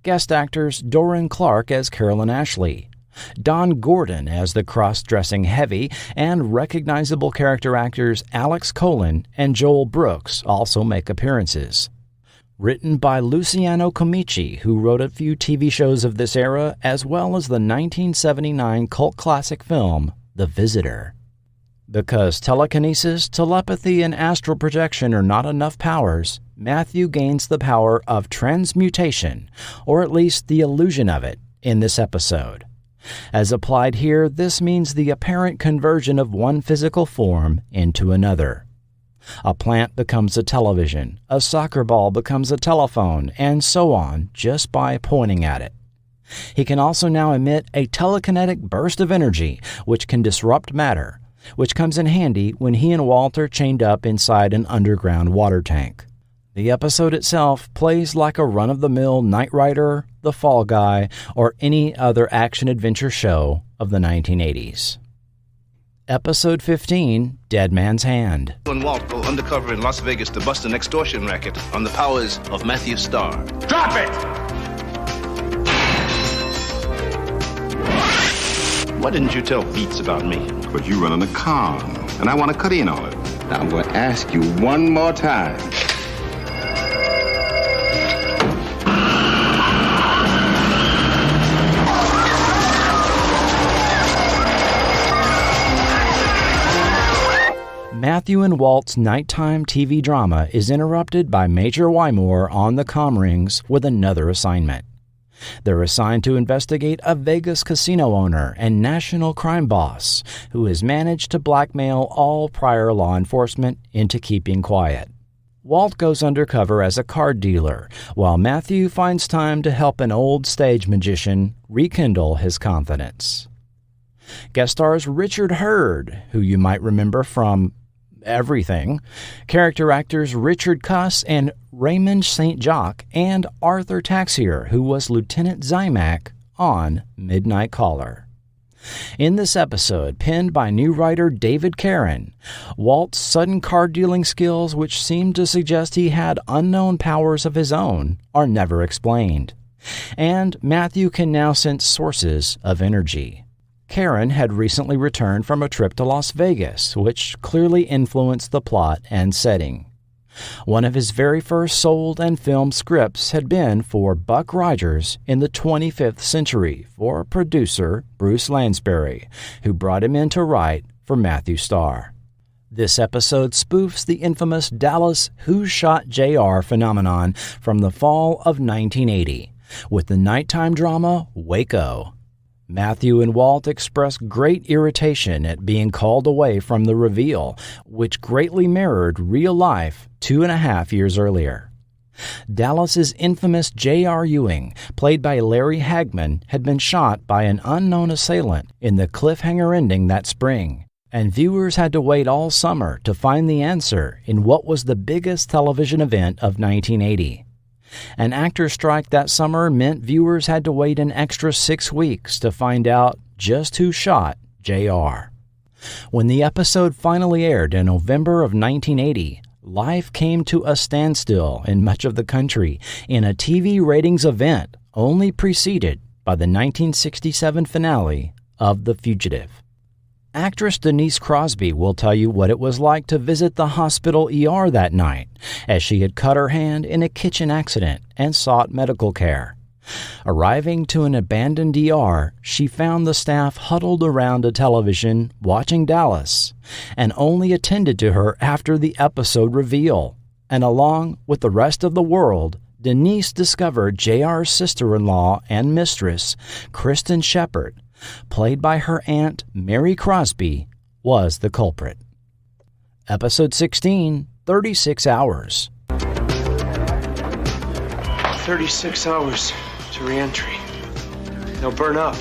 Guest actors Doran Clark as Carolyn Ashley, Don Gordon as the cross-dressing heavy, and recognizable character actors Alex Colin and Joel Brooks also make appearances. Written by Luciano Comici, who wrote a few TV shows of this era, as well as the 1979 cult classic film, The Visitor. Because telekinesis, telepathy, and astral projection are not enough powers, Matthew gains the power of transmutation, or at least the illusion of it, in this episode. As applied here, this means the apparent conversion of one physical form into another. A plant becomes a television, a soccer ball becomes a telephone, and so on, just by pointing at it. He can also now emit a telekinetic burst of energy, which can disrupt matter, which comes in handy when he and Walt are chained up inside an underground water tank. The episode itself plays like a run-of-the-mill Knight Rider, The Fall Guy, or any other action-adventure show of the 1980s. Episode 15, Dead Man's Hand. And Walt go undercover in Las Vegas to bust an extortion racket on the powers of Matthew Starr. Drop it! Why didn't you tell Beats about me? But you running a con, and I want to cut in on it. Now, I'm going to ask you one more time. Matthew and Walt's nighttime TV drama is interrupted by Major Wymore on the comm rings with another assignment. They're assigned to investigate a Vegas casino owner and national crime boss who has managed to blackmail all prior law enforcement into keeping quiet. Walt goes undercover as a card dealer, while Matthew finds time to help an old stage magician rekindle his confidence. Guest stars Richard Hurd, who you might remember from everything, character actors Richard Cuss and Raymond St. Jacques, and Arthur Taxier, who was Lieutenant Zymak on Midnight Caller. In this episode, penned by new writer David Caron, Walt's sudden card-dealing skills, which seemed to suggest he had unknown powers of his own, are never explained. And Matthew can now sense sources of energy. Caron had recently returned from a trip to Las Vegas, which clearly influenced the plot and setting. One of his very first sold and filmed scripts had been for Buck Rogers in the 25th Century for producer Bruce Lansbury, who brought him in to write for Matthew Starr. This episode spoofs the infamous Dallas Who Shot JR phenomenon from the fall of 1980, with the nighttime drama Waco. Matthew and Walt express great irritation at being called away from the reveal, which greatly mirrored real life 2.5 years earlier. Dallas's infamous J.R. Ewing, played by Larry Hagman, had been shot by an unknown assailant in the cliffhanger ending that spring, and viewers had to wait all summer to find the answer in what was the biggest television event of 1980. An actor's strike that summer meant viewers had to wait an extra 6 weeks to find out just who shot J.R. When the episode finally aired in November of 1980, life came to a standstill in much of the country in a TV ratings event only preceded by the 1967 finale of The Fugitive. Actress Denise Crosby will tell you what it was like to visit the hospital ER that night, as she had cut her hand in a kitchen accident and sought medical care. Arriving to an abandoned ER, she found the staff huddled around a television watching Dallas, and only attended to her after the episode reveal. And along with the rest of the world, Denise discovered JR's sister-in-law and mistress, Kristen Shepard, played by her aunt Mary Crosby, was the culprit. Episode 16, 36 Hours. 36 hours to re-entry. They'll burn up.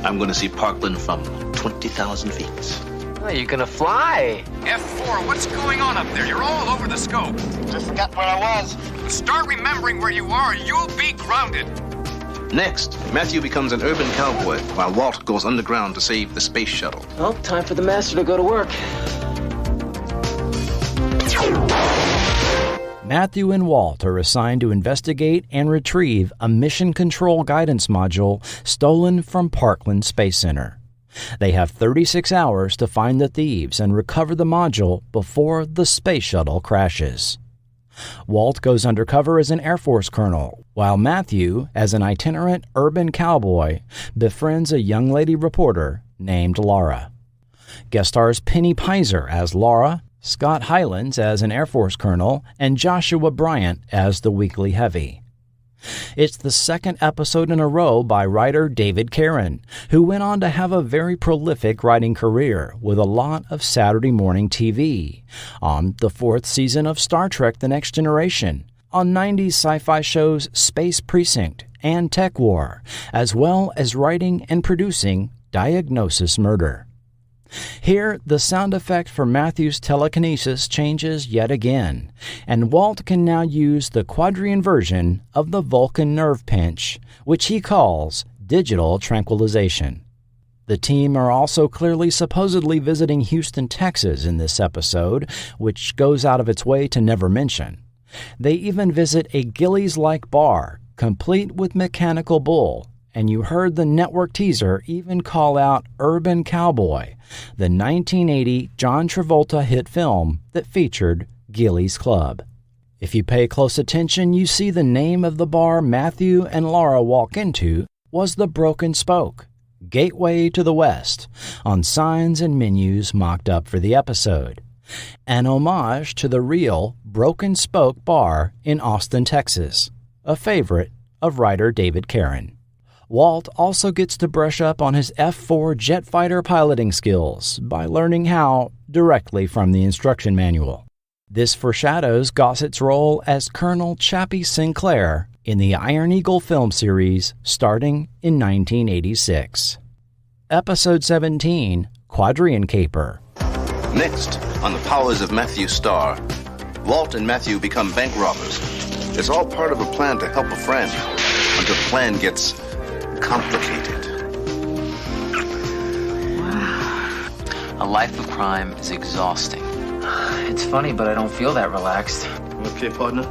I'm going to see Parkland from 20,000 feet. Oh, you're gonna fly. F4, what's going on up there? You're all over the scope. Just forgot where I was. Start remembering where you are, you'll be grounded. Next, Matthew becomes an urban cowboy while Walt goes underground to save the space shuttle. Well, time for the master to go to work. Matthew and Walt are assigned to investigate and retrieve a mission control guidance module stolen from Parkland Space Center. They have 36 hours to find the thieves and recover the module before the space shuttle crashes. Walt goes undercover as an Air Force colonel, while Matthew, as an itinerant urban cowboy, befriends a young lady reporter named Laura. Guest stars Penny Pizer as Laura, Scott Hylands as an Air Force colonel, and Joshua Bryant as the weekly heavy. It's the second episode in a row by writer David Caron, who went on to have a very prolific writing career with a lot of Saturday morning TV, on the 4th season of Star Trek The Next Generation, on 90s sci-fi shows Space Precinct and Tech War, as well as writing and producing Diagnosis Murder. Here, the sound effect for Matthew's telekinesis changes yet again, and Walt can now use the Quadrian version of the Vulcan nerve pinch, which he calls digital tranquilization. The team are also clearly supposedly visiting Houston, Texas in this episode, which goes out of its way to never mention. They even visit a Gillies-like bar, complete with mechanical bull, and you heard the network teaser even call out Urban Cowboy, the 1980 John Travolta hit film that featured Gillies Club. If you pay close attention, you see the name of the bar Matthew and Laura walk into was the Broken Spoke, Gateway to the West, on signs and menus mocked up for the episode. An homage to the real Broken Spoke bar in Austin, Texas, a favorite of writer David Caron. Walt also gets to brush up on his F-4 jet fighter piloting skills by learning how directly from the instruction manual. This foreshadows Gossett's role as Colonel Chappie Sinclair in the Iron Eagle film series starting in 1986. Episode 17, Quadrian Caper. Next, on the powers of Matthew Starr, Walt and Matthew become bank robbers. It's all part of a plan to help a friend until the plan gets complicated. Wow. A life of crime is exhausting. It's funny, but I don't feel that relaxed. Okay, partner.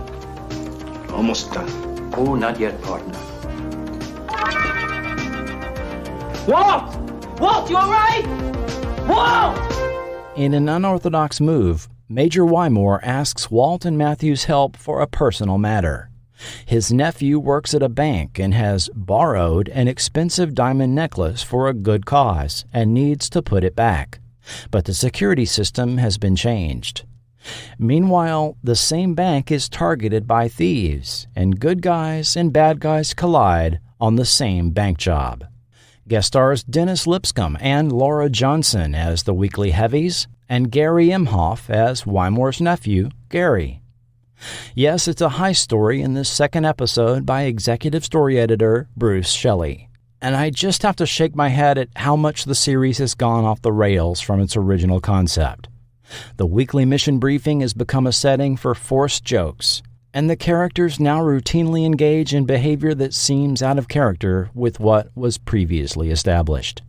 Almost done. Oh, not yet, partner. Walt! Walt, you all right? Walt! In an unorthodox move, Major Wymore asks Walt and Matthew's help for a personal matter. His nephew works at a bank and has borrowed an expensive diamond necklace for a good cause and needs to put it back. But the security system has been changed. Meanwhile, the same bank is targeted by thieves, and good guys and bad guys collide on the same bank job. Guest stars Dennis Lipscomb and Laura Johnson as the weekly heavies, and Gary Imhoff as Wymore's nephew, Gary. Yes, it's a heist story in this second episode by executive story editor Bruce Shelley. And I just have to shake my head at how much the series has gone off the rails from its original concept. The weekly mission briefing has become a setting for forced jokes, and the characters now routinely engage in behavior that seems out of character with what was previously established.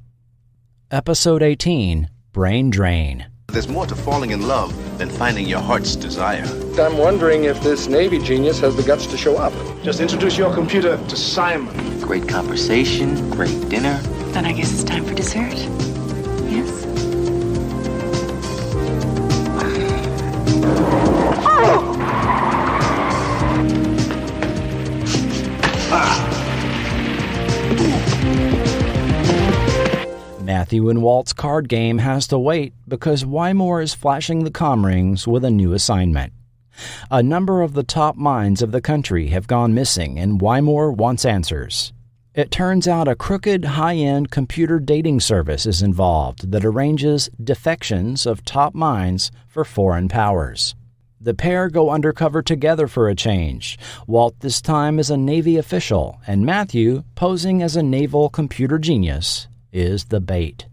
Episode 18, Brain Drain. There's more to falling in love than finding your heart's desire. I'm wondering if this Navy genius has the guts to show up. Just introduce your computer to Simon. Great conversation, great dinner. Then I guess it's time for dessert. Yes? Matthew and Walt's card game has to wait because Wymore is flashing the comm rings with a new assignment. A number of the top minds of the country have gone missing, and Wymore wants answers. It turns out a crooked, high-end computer dating service is involved that arranges defections of top minds for foreign powers. The pair go undercover together for a change. Walt this time is a Navy official, and Matthew, posing as a naval computer genius, is the bait.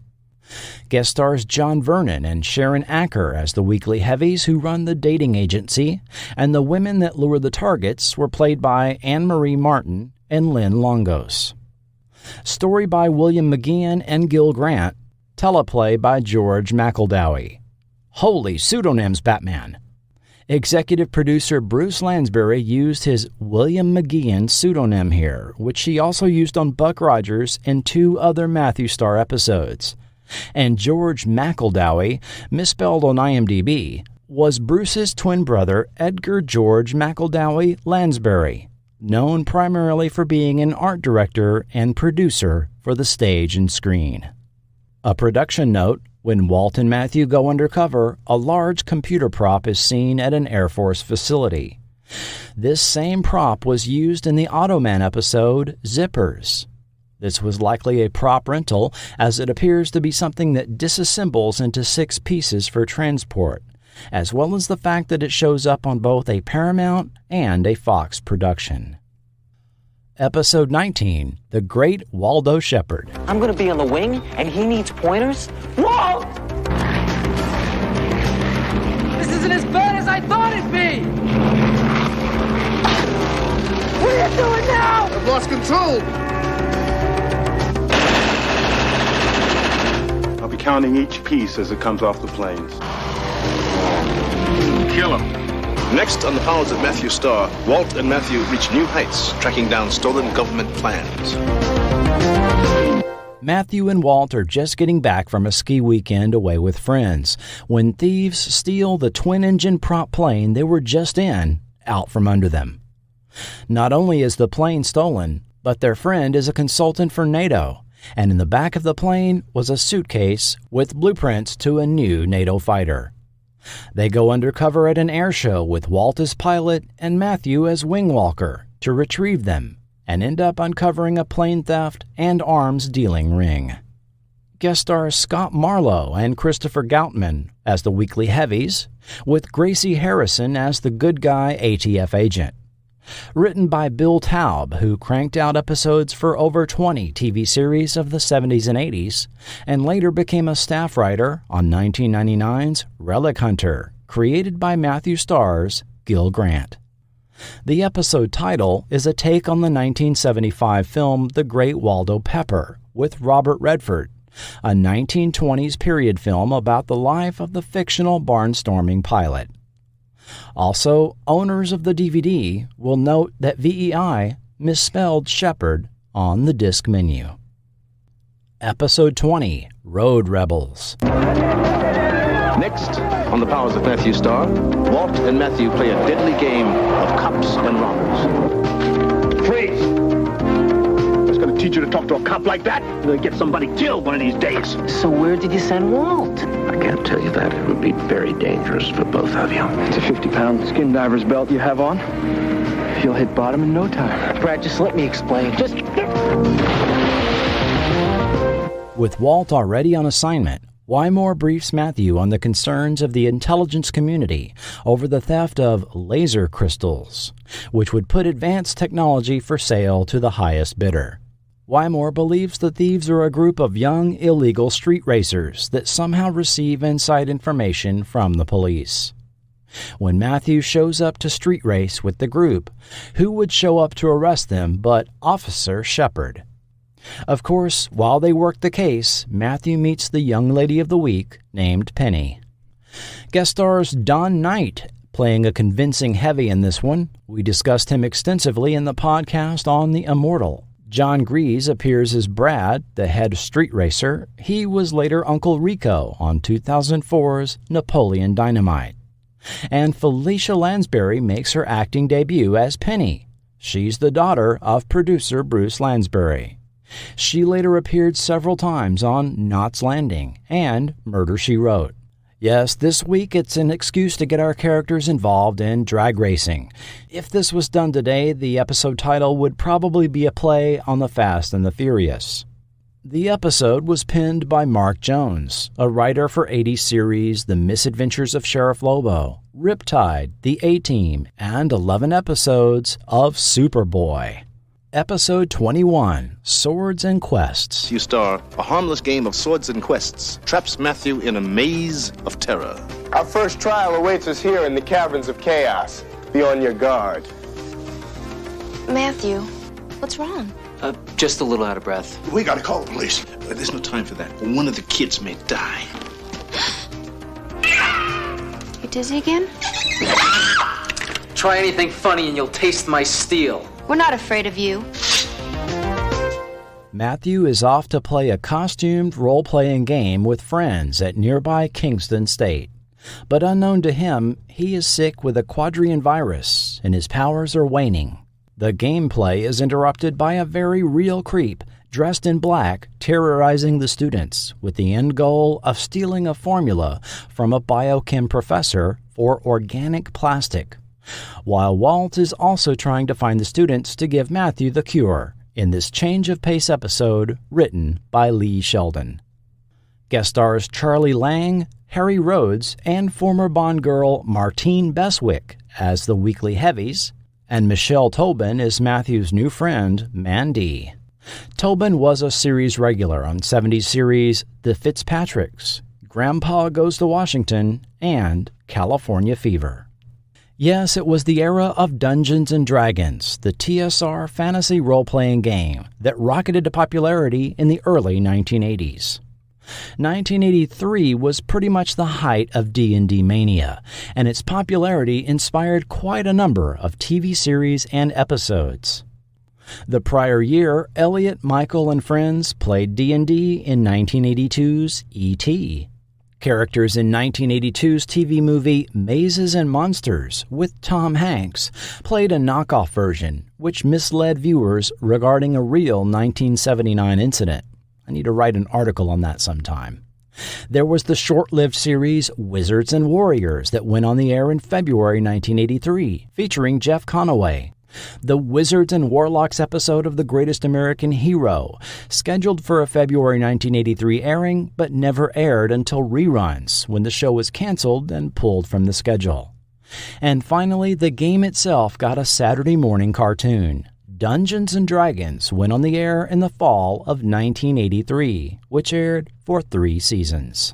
Guest stars John Vernon and Sharon Acker as the weekly heavies who run the dating agency, and the women that lure the targets were played by Anne-Marie Martin and Lynn Longos. Story by William McGeehan and Gil Grant, teleplay by George McEldowie. Holy pseudonyms, Batman! Executive producer Bruce Lansbury used his William McGeehan pseudonym here, which he also used on Buck Rogers and 2 other Matthew Starr episodes. And George McEldowie, misspelled on IMDb, was Bruce's twin brother Edgar George McEldowie Lansbury, known primarily for being an art director and producer for the stage and screen. A production note: when Walt and Matthew go undercover, a large computer prop is seen at an Air Force facility. This same prop was used in the Automan episode Zippers. This was likely a prop rental, as it appears to be something that disassembles into 6 pieces for transport, as well as the fact that it shows up on both a Paramount and a Fox production. Episode 19, The Great Waldo Shepherd. I'm gonna be on the wing, and he needs pointers? Walt! isn't as bad as I thought it'd be! What are you doing now? I've lost control! I'll be counting each piece as it comes off the planes. Kill him. Next, on the powers of Matthew Starr, Walt and Matthew reach new heights, tracking down stolen government plans. Matthew and Walt are just getting back from a ski weekend away with friends when thieves steal the twin-engine prop plane they were just in out from under them. Not only is the plane stolen, but their friend is a consultant for NATO, and in the back of the plane was a suitcase with blueprints to a new NATO fighter. They go undercover at an air show with Walt as pilot and Matthew as wing walker to retrieve them and end up uncovering a plane theft and arms dealing ring. Guest stars Scott Marlowe and Christopher Goutman as the weekly heavies, with Gracie Harrison as the good guy ATF agent. Written by Bill Taub, who cranked out episodes for over 20 TV series of the 70s and 80s, and later became a staff writer on 1999's Relic Hunter, created by Matthew Starr's Gil Grant. The episode title is a take on the 1975 film The Great Waldo Pepper with Robert Redford, a 1920s period film about the life of the fictional barnstorming pilot. Also, owners of the DVD will note that VEI misspelled Shepherd on the disc menu. Episode 20, Road Rebels. Next, on the powers of Matthew Starr, Walt and Matthew play a deadly game of cops and robbers. Freeze! I was going to teach you to talk to a cop like that. You're going to get somebody killed one of these days. So where did you send Walt? I can't tell you that. It would be very dangerous for both of you. It's a 50-pound skin diver's belt you have on. You'll hit bottom in no time. Brad, just let me explain. Just... With Walt already on assignment, Wymore briefs Matthew on the concerns of the intelligence community over the theft of laser crystals, which would put advanced technology for sale to the highest bidder. Wymore believes the thieves are a group of young, illegal street racers that somehow receive inside information from the police. When Matthew shows up to street race with the group, who would show up to arrest them but Officer Shepherd? Of course, while they work the case, Matthew meets the young lady of the week named Penny. Guest stars Don Knight, playing a convincing heavy in this one. We discussed him extensively in the podcast on The Immortal. John Grease appears as Brad, the head street racer. He was later Uncle Rico on 2004's Napoleon Dynamite. And Felicia Lansbury makes her acting debut as Penny. She's the daughter of producer Bruce Lansbury. She later appeared several times on Knots Landing and Murder, She Wrote. Yes, this week it's an excuse to get our characters involved in drag racing. If this was done today, the episode title would probably be a play on The Fast and the Furious. The episode was penned by Mark Jones, a writer for 80 series The Misadventures of Sheriff Lobo, Riptide, The A-Team, and 11 episodes of Superboy. Episode 21, Swords and Quests. Matthew Starr, a harmless game of swords and quests, traps Matthew in a maze of terror. Our first trial awaits us here in the caverns of chaos. Be on your guard. Matthew, what's wrong? Just a little out of breath. We gotta call the police. There's no time for that. One of the kids may die. You dizzy again? Try anything funny and you'll taste my steel. We're not afraid of you. Matthew is off to play a costumed role-playing game with friends at nearby Kingston State. But unknown to him, he is sick with a quadrian virus and his powers are waning. The gameplay is interrupted by a very real creep dressed in black terrorizing the students with the end goal of stealing a formula from a biochem professor for organic plastic. While Walt is also trying to find the students to give Matthew the cure in this change of pace episode written by Lee Sheldon. Guest stars Charlie Lang, Harry Rhodes, and former Bond girl Martine Beswick as the weekly heavies, and Michelle Tobin is Matthew's new friend, Mandy. Tobin was a series regular on 70s series The Fitzpatricks, Grandpa Goes to Washington, and California Fever. Yes, it was the era of Dungeons & Dragons, the TSR fantasy role-playing game that rocketed to popularity in the early 1980s. 1983 was pretty much the height of D&D mania, and its popularity inspired quite a number of TV series and episodes. The prior year, Elliot, Michael, and friends played D&D in 1982's E.T. Characters in 1982's TV movie Mazes and Monsters with Tom Hanks played a knockoff version, which misled viewers regarding a real 1979 incident. I need to write an article on that sometime. There was the short-lived series Wizards and Warriors that went on the air in February 1983, featuring Jeff Conaway. The Wizards and Warlocks episode of The Greatest American Hero, scheduled for a February 1983 airing, but never aired until reruns, when the show was canceled and pulled from the schedule. And finally, the game itself got a Saturday morning cartoon. Dungeons & Dragons went on the air in the fall of 1983, which aired for 3 seasons.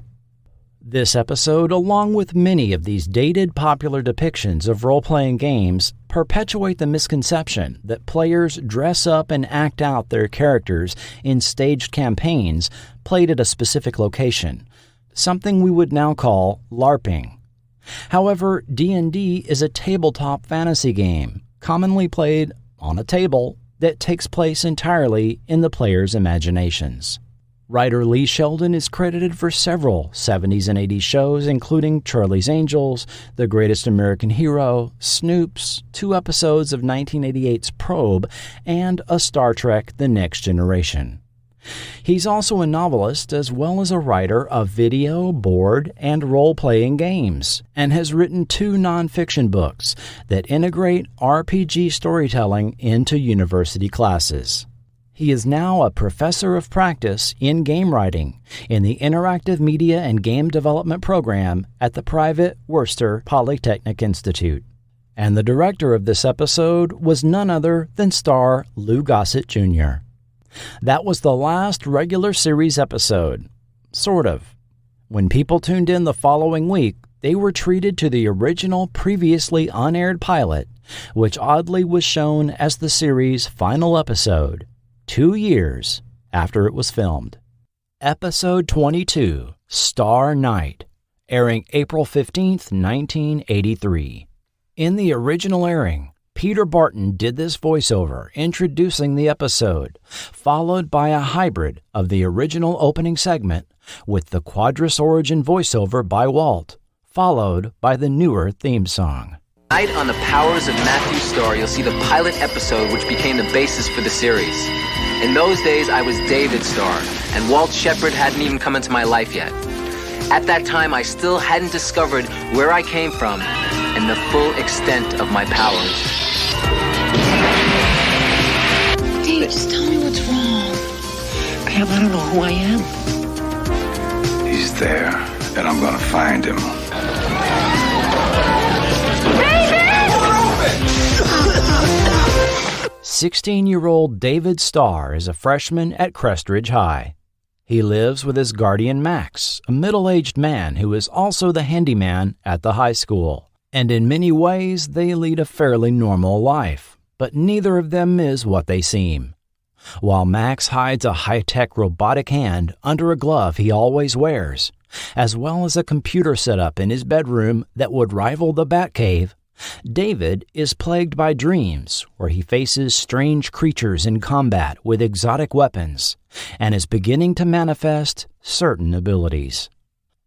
This episode, along with many of these dated popular depictions of role-playing games, perpetuate the misconception that players dress up and act out their characters in staged campaigns played at a specific location, something we would now call LARPing. However, D&D is a tabletop fantasy game, commonly played on a table, that takes place entirely in the player's imaginations. Writer Lee Sheldon is credited for several 70s and 80s shows, including Charlie's Angels, The Greatest American Hero, Snoops, 2 episodes of 1988's Probe, and a Star Trek The Next Generation. He's also a novelist as well as a writer of video, board, and role-playing games, and has written 2 nonfiction books that integrate RPG storytelling into university classes. He is now a professor of practice in game writing in the Interactive Media and Game Development program at the private Worcester Polytechnic Institute. And the director of this episode was none other than star Lou Gossett Jr. That was the last regular series episode. Sort of. When people tuned in the following week, they were treated to the original previously unaired pilot, which oddly was shown as the series' final episode, 2 years after it was filmed. Episode 22, Star Night, airing April 15th, 1983. In the original airing, Peter Barton did this voiceover introducing the episode, followed by a hybrid of the original opening segment with the Quadris Origin voiceover by Walt, followed by the newer theme song. Tonight on The Powers of Matthew Starr, you'll see the pilot episode which became the basis for the series. In those days, I was David Starr, and Walt Shepard hadn't even come into my life yet. At that time, I still hadn't discovered where I came from and the full extent of my powers. Dave, just tell me what's wrong. Pam, I don't know who I am. He's there, and I'm gonna find him. 16-year-old David Starr is a freshman at Crestridge High. He lives with his guardian Max, a middle-aged man who is also the handyman at the high school. And in many ways, they lead a fairly normal life, but neither of them is what they seem. While Max hides a high-tech robotic hand under a glove he always wears, as well as a computer setup in his bedroom that would rival the Batcave, David is plagued by dreams where he faces strange creatures in combat with exotic weapons and is beginning to manifest certain abilities.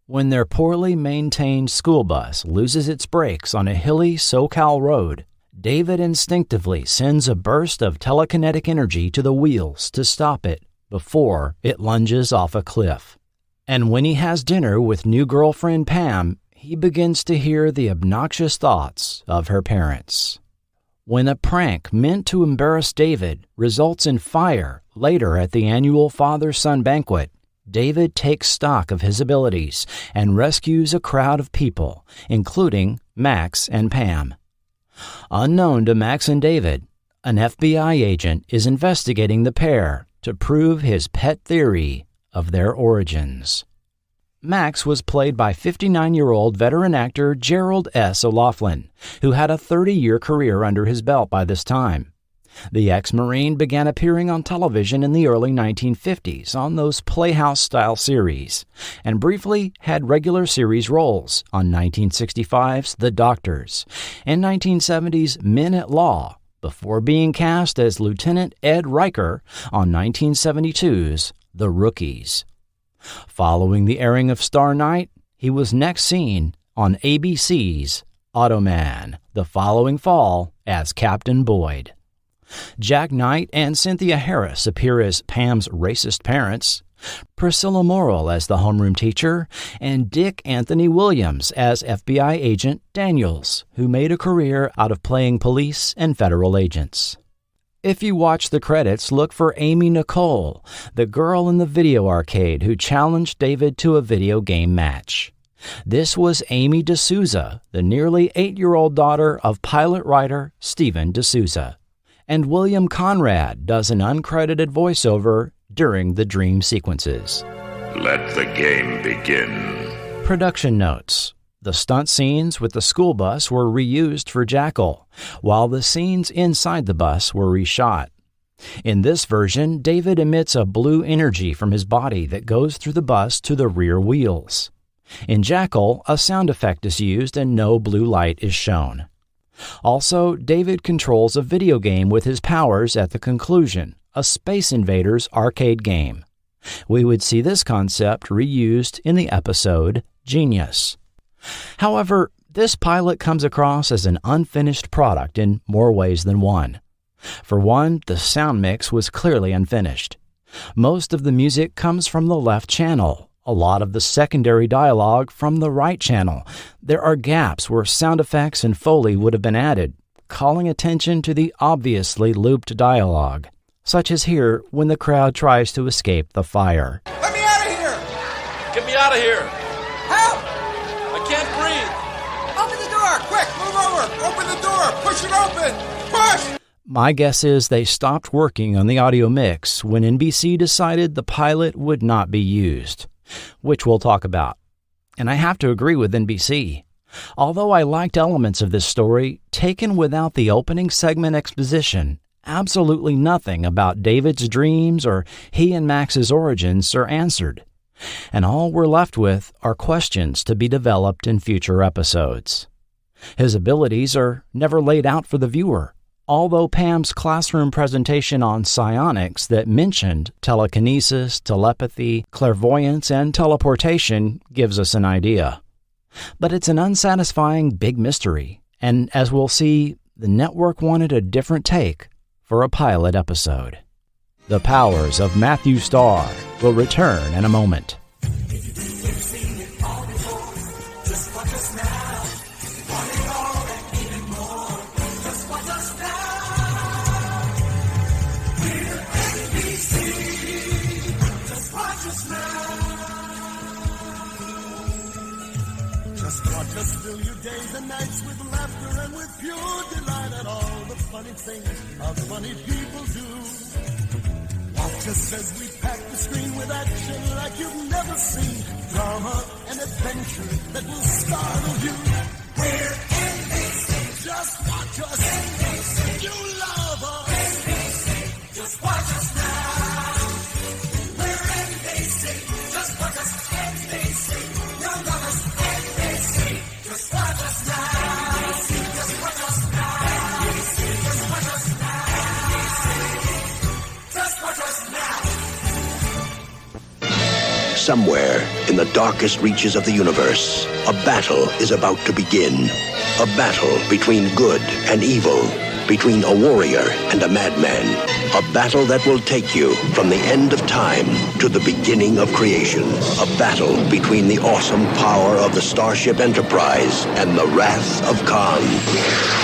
When their poorly maintained school bus loses its brakes on a hilly SoCal road, David instinctively sends a burst of telekinetic energy to the wheels to stop it before it lunges off a cliff. And when he has dinner with new girlfriend Pam, he begins to hear the obnoxious thoughts of her parents. When a prank meant to embarrass David results in fire later at the annual father-son banquet, David takes stock of his abilities and rescues a crowd of people, including Max and Pam. Unknown to Max and David, an FBI agent is investigating the pair to prove his pet theory of their origins. Max was played by 59-year-old veteran actor Gerald S. O'Loughlin, who had a 30-year career under his belt by this time. The ex-Marine began appearing on television in the early 1950s on those Playhouse-style series, and briefly had regular series roles on 1965's The Doctors and 1970's Men at Law, before being cast as Lieutenant Ed Riker on 1972's The Rookies. Following the airing of Star Night, he was next seen on ABC's Automan the following fall as Captain Boyd. Jack Knight and Cynthia Harris appear as Pam's racist parents, Priscilla Morrill as the homeroom teacher, and Dick Anthony Williams as FBI agent Daniels, who made a career out of playing police and federal agents. If you watch the credits, look for Amy Nicole, the girl in the video arcade who challenged David to a video game match. This was Amy D'Souza, the nearly 8-year-old daughter of pilot writer Stephen D'Souza. And William Conrad does an uncredited voiceover during the dream sequences. Let the game begin. Production notes. The stunt scenes with the school bus were reused for Jackal, while the scenes inside the bus were reshot. In this version, David emits a blue energy from his body that goes through the bus to the rear wheels. In Jackal, a sound effect is used and no blue light is shown. Also, David controls a video game with his powers at the conclusion, a Space Invaders arcade game. We would see this concept reused in the episode Genius. However, this pilot comes across as an unfinished product in more ways than one. For one, the sound mix was clearly unfinished. Most of the music comes from the left channel, a lot of the secondary dialogue from the right channel. There are gaps where sound effects and Foley would have been added, calling attention to the obviously looped dialogue, such as here when the crowd tries to escape the fire. Let me out of here! Get me out of here! Help! I can't breathe! Open the door! Quick, move over! Open the door! Push it open! Push! My guess is they stopped working on the audio mix when NBC decided the pilot would not be used, which we'll talk about. And I have to agree with NBC. Although I liked elements of this story, taken without the opening segment exposition, absolutely nothing about David's dreams or he and Max's origins are answered. And all we're left with are questions to be developed in future episodes. His abilities are never laid out for the viewer, although Pam's classroom presentation on psionics that mentioned telekinesis, telepathy, clairvoyance, and teleportation gives us an idea. But it's an unsatisfying big mystery, and as we'll see, the network wanted a different take for a pilot episode. The Powers of Matthew Starr will return in a moment. Fill your days and nights with laughter and with pure delight at all the funny things our funny people do. Watch us as we pack the screen with action like you've never seen. Drama and adventure that will startle you. We're NBC. Just watch us. NBC. You love us. NBC. Just watch us now. We're NBC. Just watch us. NBC. You love us. NBC. Just watch us now. Just watch us now. Just watch us now. Just watch us now. Somewhere in the darkest reaches of the universe, a battle is about to begin. A battle between good and evil, between a warrior and a madman. A battle that will take you from the end of time to the beginning of creation. A battle between the awesome power of the Starship Enterprise and the wrath of Khan.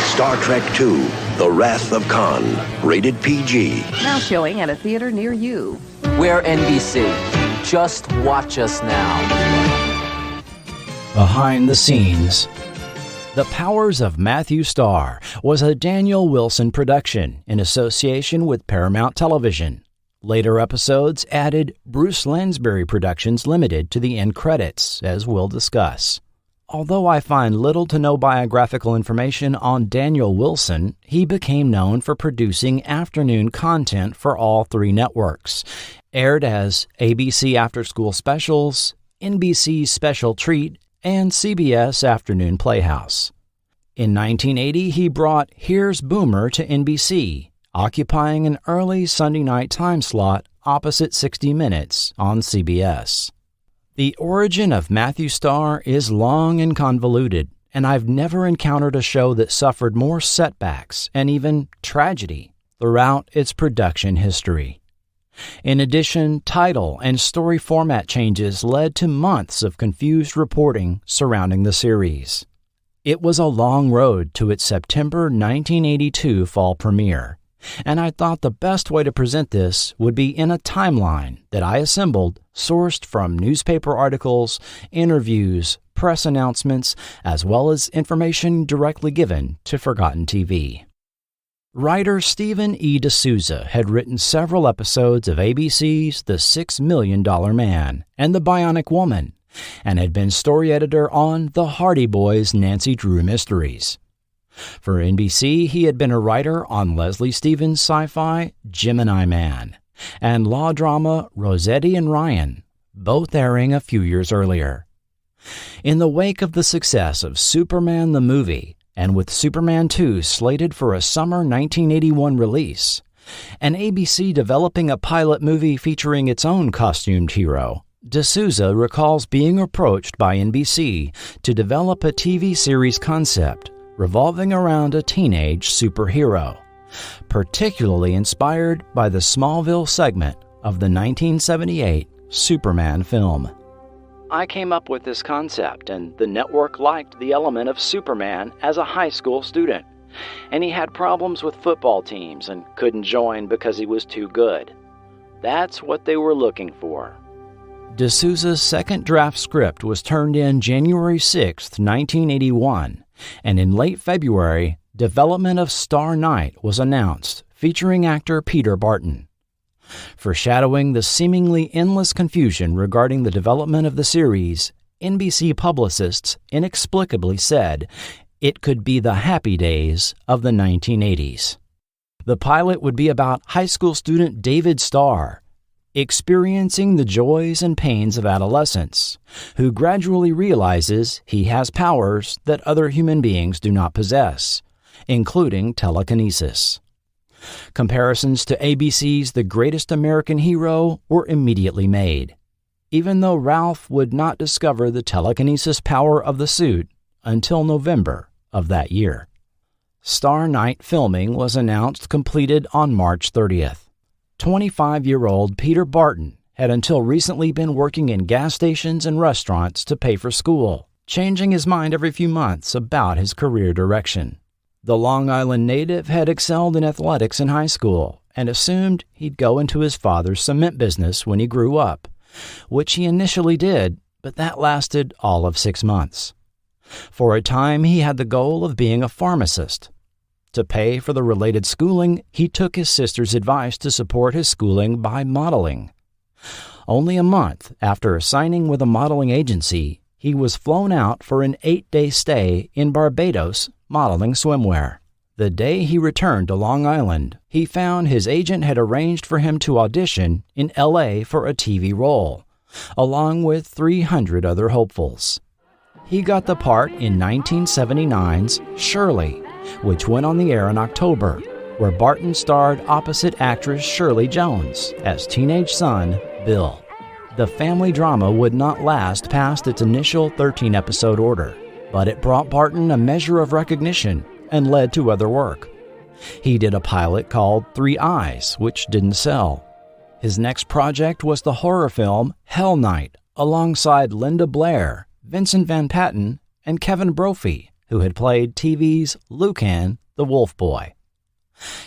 Star Trek II, The Wrath of Khan. Rated PG. Now showing at a theater near you. We're NBC. Just watch us now. Behind the scenes. The Powers of Matthew Starr was a Daniel Wilson production in association with Paramount Television. Later episodes added Bruce Lansbury Productions Limited to the end credits, as we'll discuss. Although I find little to no biographical information on Daniel Wilson, he became known for producing afternoon content for all three networks, aired as ABC After School Specials, NBC's Special Treat, and CBS Afternoon Playhouse. In 1980, he brought Here's Boomer to NBC, occupying an early Sunday night time slot opposite 60 Minutes on CBS. The origin of Matthew Starr is long and convoluted, and I've never encountered a show that suffered more setbacks and even tragedy throughout its production history. In addition, title and story format changes led to months of confused reporting surrounding the series. It was a long road to its September 1982 fall premiere, and I thought the best way to present this would be in a timeline that I assembled, sourced from newspaper articles, interviews, press announcements, as well as information directly given to Forgotten TV. Writer Stephen E. D'Souza had written several episodes of ABC's The $6 Million Man and The Bionic Woman, and had been story editor on The Hardy Boys' Nancy Drew Mysteries. For NBC, he had been a writer on Leslie Stevens' sci-fi Gemini Man and law drama Rossetti and Ryan, both airing a few years earlier. In the wake of the success of Superman the movie, and with Superman 2 slated for a summer 1981 release, and ABC developing a pilot movie featuring its own costumed hero, D'Souza recalls being approached by NBC to develop a TV series concept revolving around a teenage superhero, particularly inspired by the Smallville segment of the 1978 Superman film. I came up with this concept, and the network liked the element of Superman as a high school student, and he had problems with football teams and couldn't join because he was too good. That's what they were looking for. D'Souza's second draft script was turned in January 6, 1981, and in late February, development of Star Night was announced, featuring actor Peter Barton. Foreshadowing the seemingly endless confusion regarding the development of the series, NBC publicists inexplicably said it could be the happy days of the 1980s. The pilot would be about high school student David Starr, experiencing the joys and pains of adolescence, who gradually realizes he has powers that other human beings do not possess, including telekinesis. Comparisons to ABC's The Greatest American Hero were immediately made, even though Ralph would not discover the telekinesis power of the suit until November of that year. Star Night filming was announced completed on March 30th. 25-year-old Peter Barton had until recently been working in gas stations and restaurants to pay for school, changing his mind every few months about his career direction. The Long Island native had excelled in athletics in high school and assumed he'd go into his father's cement business when he grew up, which he initially did, but that lasted all of 6 months. For a time, he had the goal of being a pharmacist. To pay for the related schooling, he took his sister's advice to support his schooling by modeling. Only a month after signing with a modeling agency, he was flown out for an 8-day stay in Barbados modeling swimwear. The day he returned to Long Island, he found his agent had arranged for him to audition in L.A. for a TV role, along with 300 other hopefuls. He got the part in 1979's Shirley, which went on the air in October, where Barton starred opposite actress Shirley Jones as teenage son Bill. The family drama would not last past its initial 13-episode order, but it brought Barton a measure of recognition and led to other work. He did a pilot called 3 Eyes, which didn't sell. His next project was the horror film Hell Night, alongside Linda Blair, Vincent Van Patten, and Kevin Brophy, who had played TV's Lucan the Wolf Boy.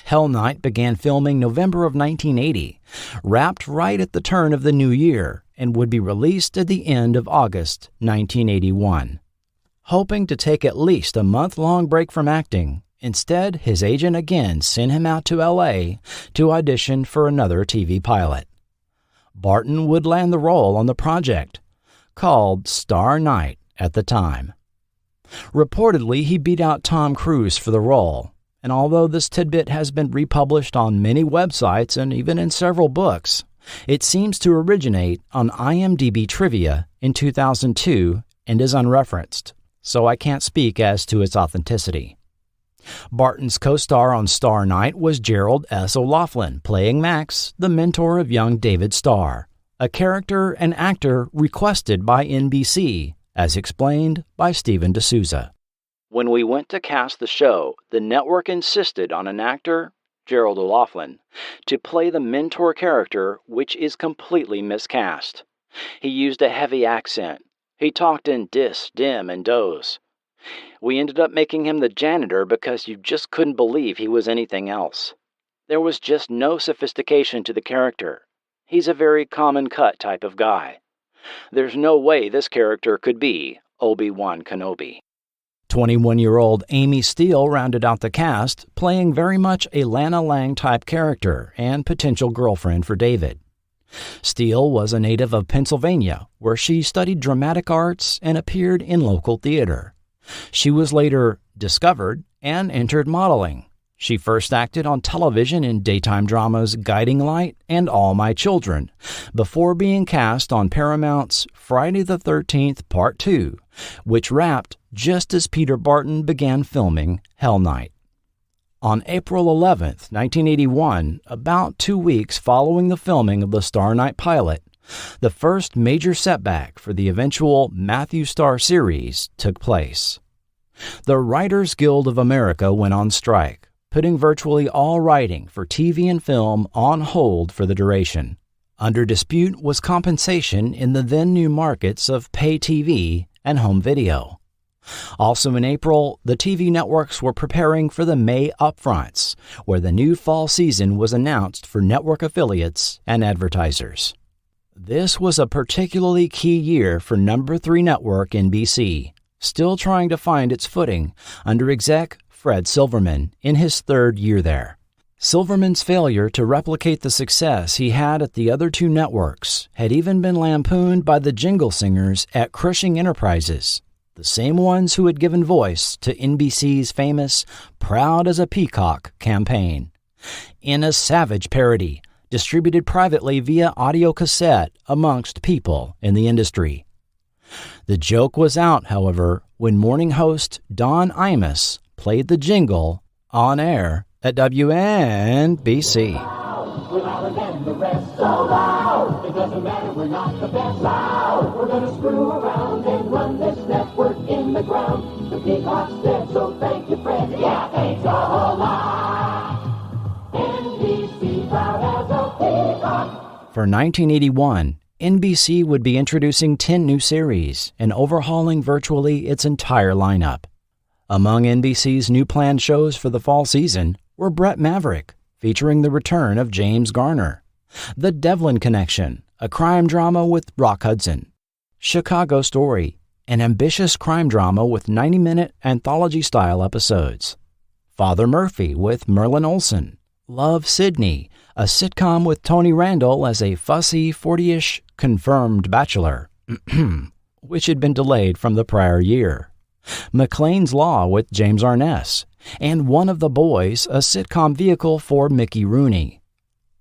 Hell Night began filming November of 1980, wrapped right at the turn of the new year, and would be released at the end of August 1981. Hoping to take at least a month-long break from acting, Instead, his agent again sent him out to L.A. to audition for another TV pilot. Barton would land the role on the project, called Star Night at the time. Reportedly, he beat out Tom Cruise for the role, and although this tidbit has been republished on many websites and even in several books, it seems to originate on IMDb Trivia in 2002 and is unreferenced, so I can't speak as to its authenticity. Barton's co-star on Star Night was Gerald S. O'Loughlin, playing Max, the mentor of young David Starr, a character and actor requested by NBC, as explained by Stephen D'Souza. When we went to cast the show, the network insisted on an actor, Gerald O'Loughlin, to play the mentor character, which is completely miscast. He used a heavy accent. He talked in dis, dim, and does. We ended up making him the janitor because you just couldn't believe he was anything else. There was just no sophistication to the character. He's a very common-cut type of guy. There's no way this character could be Obi-Wan Kenobi. 21-year-old Amy Steele rounded out the cast, playing very much a Lana Lang-type character and potential girlfriend for David. Steele was a native of Pennsylvania, where she studied dramatic arts and appeared in local theater. She was later discovered and entered modeling. She first acted on television in daytime dramas Guiding Light and All My Children, before being cast on Paramount's Friday the 13th Part 2, which wrapped just as Peter Barton began filming Hell Night. On April 11, 1981, about 2 weeks following the filming of the Star Night pilot, the first major setback for the eventual Matthew Starr series took place. The Writers Guild of America went on strike, putting virtually all writing for TV and film on hold for the duration. Under dispute was compensation in the then-new markets of pay TV and home video. Also in April, the TV networks were preparing for the May upfronts, where the new fall season was announced for network affiliates and advertisers. This was a particularly key year for number 3 network NBC, still trying to find its footing under exec Fred Silverman in his 3rd year there. Silverman's failure to replicate the success he had at the other 2 networks had even been lampooned by the jingle singers at Cushing Enterprises, the same ones who had given voice to NBC's famous Proud as a Peacock campaign. In a savage parody, distributed privately via audio cassette amongst people in the industry. The joke was out, however, when morning host Don Imus played the jingle on air at WNBC. We're louder than the rest, so loud. It doesn't matter, we're not the best. Loud. We're gonna screw around and run this network in the ground. The peacock's dead, so thank you, Fred. Yeah, thanks a whole lot. NBC proud as a peacock. For 1981, NBC would be introducing 10 new series and overhauling virtually its entire lineup. Among NBC's new planned shows for the fall season were Brett Maverick, featuring the return of James Garner, The Devlin Connection, a crime drama with Rock Hudson, Chicago Story, an ambitious crime drama with 90-minute anthology-style episodes, Father Murphy with Merlin Olsen, Love, Sydney, a sitcom with Tony Randall as a fussy 40-ish confirmed bachelor, which had been delayed from the prior year, McLean's Law with James Arness, and One of the Boys, a sitcom vehicle for Mickey Rooney.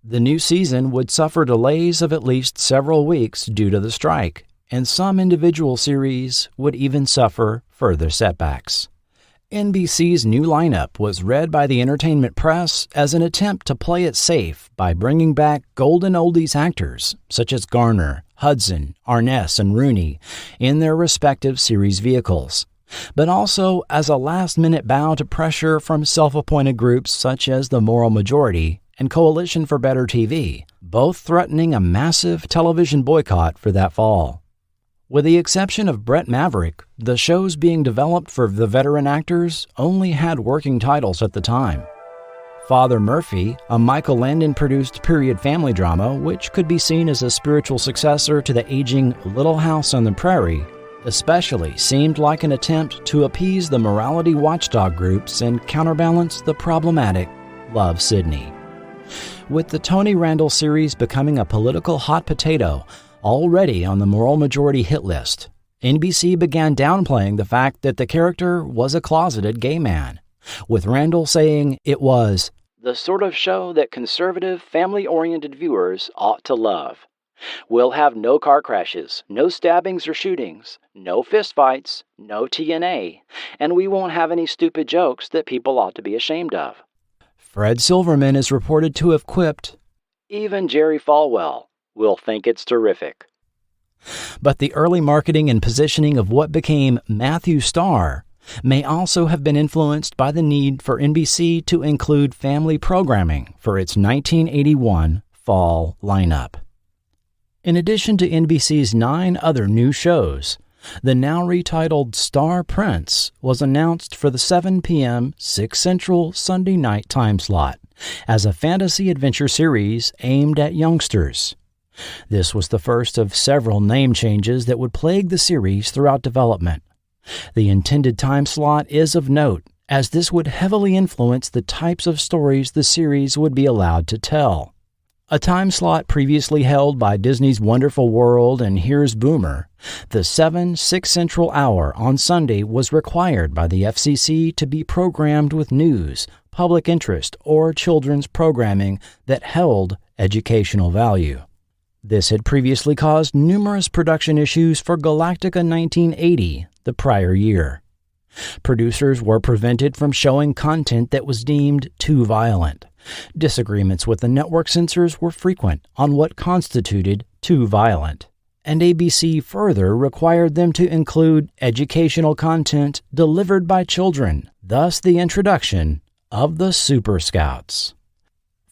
The new season would suffer delays of at least several weeks due to the strike, and some individual series would even suffer further setbacks. NBC's new lineup was read by the entertainment press as an attempt to play it safe by bringing back golden oldies actors such as Garner, Hudson, Arness, and Rooney in their respective series vehicles, but also as a last-minute bow to pressure from self-appointed groups such as the Moral Majority and Coalition for Better TV, both threatening a massive television boycott for that fall. With the exception of Brett Maverick, the shows being developed for the veteran actors only had working titles at the time. Father Murphy, a Michael Landon-produced period family drama which could be seen as a spiritual successor to the aging Little House on the Prairie, especially seemed like an attempt to appease the morality watchdog groups and counterbalance the problematic Love, Sidney. With the Tony Randall series becoming a political hot potato already on the moral majority hit list, NBC began downplaying the fact that the character was a closeted gay man, with Randall saying it was the sort of show that conservative, family-oriented viewers ought to love. We'll have no car crashes, no stabbings or shootings, no fistfights, no TNA, and we won't have any stupid jokes that people ought to be ashamed of. Fred Silverman is reported to have quipped, "Even Jerry Falwell will think it's terrific." But the early marketing and positioning of what became Matthew Starr may also have been influenced by the need for NBC to include family programming for its 1981 fall lineup. In addition to NBC's 9 other new shows, the now retitled Star Prince was announced for the 7 p.m. 6 Central Sunday night time slot as a fantasy adventure series aimed at youngsters. This was the first of several name changes that would plague the series throughout development. The intended time slot is of note, as this would heavily influence the types of stories the series would be allowed to tell. A time slot previously held by Disney's Wonderful World and Here's Boomer, the 6 Central hour on Sunday was required by the FCC to be programmed with news, public interest, or children's programming that held educational value. This had previously caused numerous production issues for Galactica 1980, the prior year. Producers were prevented from showing content that was deemed too violent. Disagreements with the network censors were frequent on what constituted too violent, and ABC further required them to include educational content delivered by children, thus the introduction of the Super Scouts.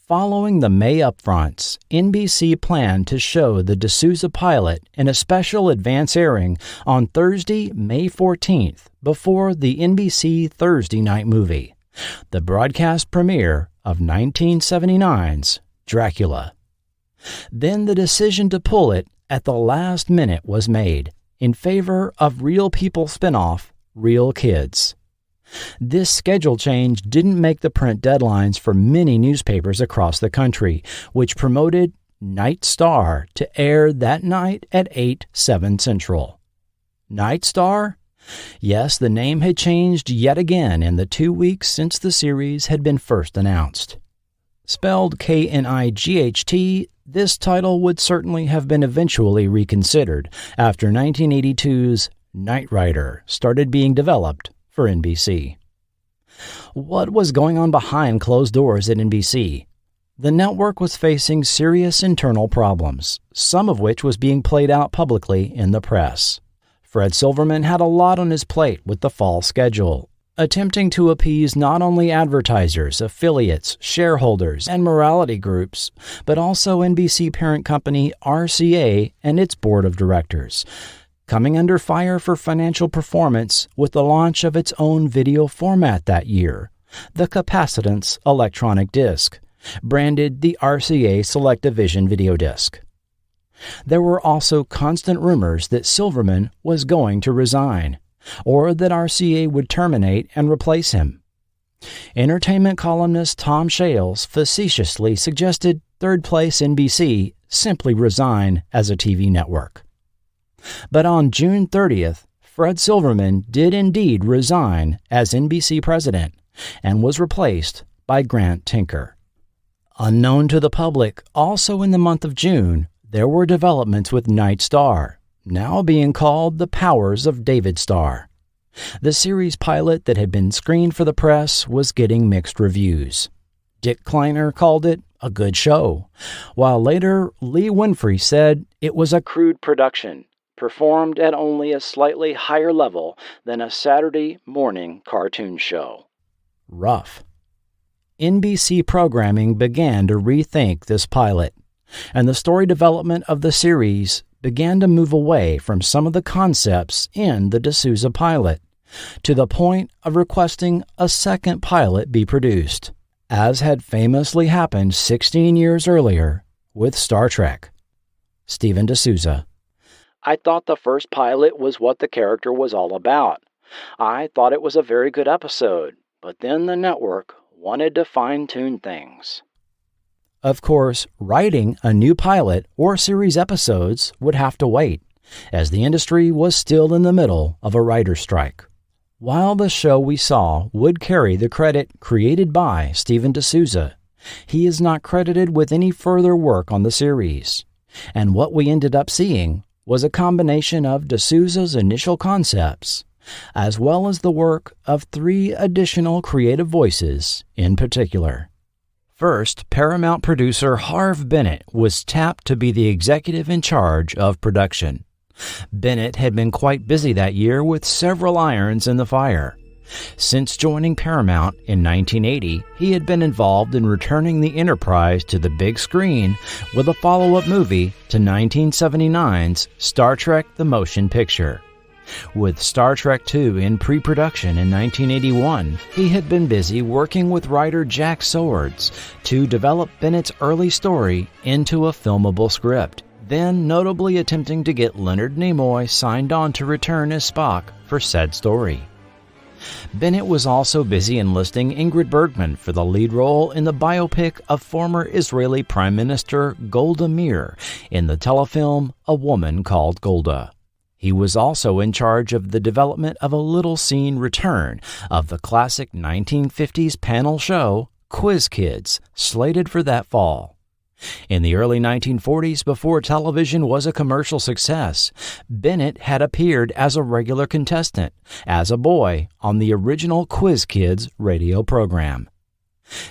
Following the May upfronts, NBC planned to show the D'Souza pilot in a special advance airing on Thursday, May 14th, before the NBC Thursday night movie, the broadcast premiere of 1979's Dracula. Then the decision to pull it at the last minute was made in favor of Real People spinoff, Real Kids. This schedule change didn't make the print deadlines for many newspapers across the country, which promoted Night Star to air that night at 7 Central. Night Star? Yes, the name had changed yet again in the 2 weeks since the series had been first announced. Spelled Knight, this title would certainly have been eventually reconsidered after 1982's Knight Rider started being developed for NBC. What was going on behind closed doors at NBC? The network was facing serious internal problems, some of which was being played out publicly in the press. Fred Silverman had a lot on his plate with the fall schedule, attempting to appease not only advertisers, affiliates, shareholders, and morality groups, but also NBC parent company RCA and its board of directors, coming under fire for financial performance with the launch of its own video format that year, the Capacitance electronic disc, branded the RCA SelectaVision video disc. There were also constant rumors that Silverman was going to resign, or that RCA would terminate and replace him. Entertainment columnist Tom Shales facetiously suggested third place NBC simply resign as a TV network. But on June 30th, Fred Silverman did indeed resign as NBC president and was replaced by Grant Tinker. Unknown to the public, also in the month of June, there were developments with Night Star, now being called The Powers of David Starr. The series pilot that had been screened for the press was getting mixed reviews. Dick Kleiner called it a good show, while later Lee Winfrey said it was a crude production, performed at only a slightly higher level than a Saturday morning cartoon show. Rough. NBC programming began to rethink this pilot, and the story development of the series began to move away from some of the concepts in the D'Souza pilot, to the point of requesting a second pilot be produced, as had famously happened 16 years earlier with Star Trek. Stephen D'Souza. I thought the first pilot was what the character was all about. I thought it was a very good episode, but then the network wanted to fine-tune things. Of course, writing a new pilot or series episodes would have to wait, as the industry was still in the middle of a writer's strike. While the show we saw would carry the credit created by Steven D'Souza, he is not credited with any further work on the series. And what we ended up seeing was a combination of D'Souza's initial concepts, as well as the work of 3 additional creative voices in particular. First, Paramount producer Harve Bennett was tapped to be the executive in charge of production. Bennett had been quite busy that year with several irons in the fire. Since joining Paramount in 1980, he had been involved in returning the enterprise to the big screen with a follow-up movie to 1979's Star Trek: The Motion Picture. With Star Trek II in pre-production in 1981, he had been busy working with writer Jack Swords to develop Bennett's early story into a filmable script, then notably attempting to get Leonard Nimoy signed on to return as Spock for said story. Bennett was also busy enlisting Ingrid Bergman for the lead role in the biopic of former Israeli Prime Minister Golda Meir in the telefilm A Woman Called Golda. He was also in charge of the development of a little-seen return of the classic 1950s panel show Quiz Kids, slated for that fall. In the early 1940s, before television was a commercial success, Bennett had appeared as a regular contestant, as a boy, on the original Quiz Kids radio program.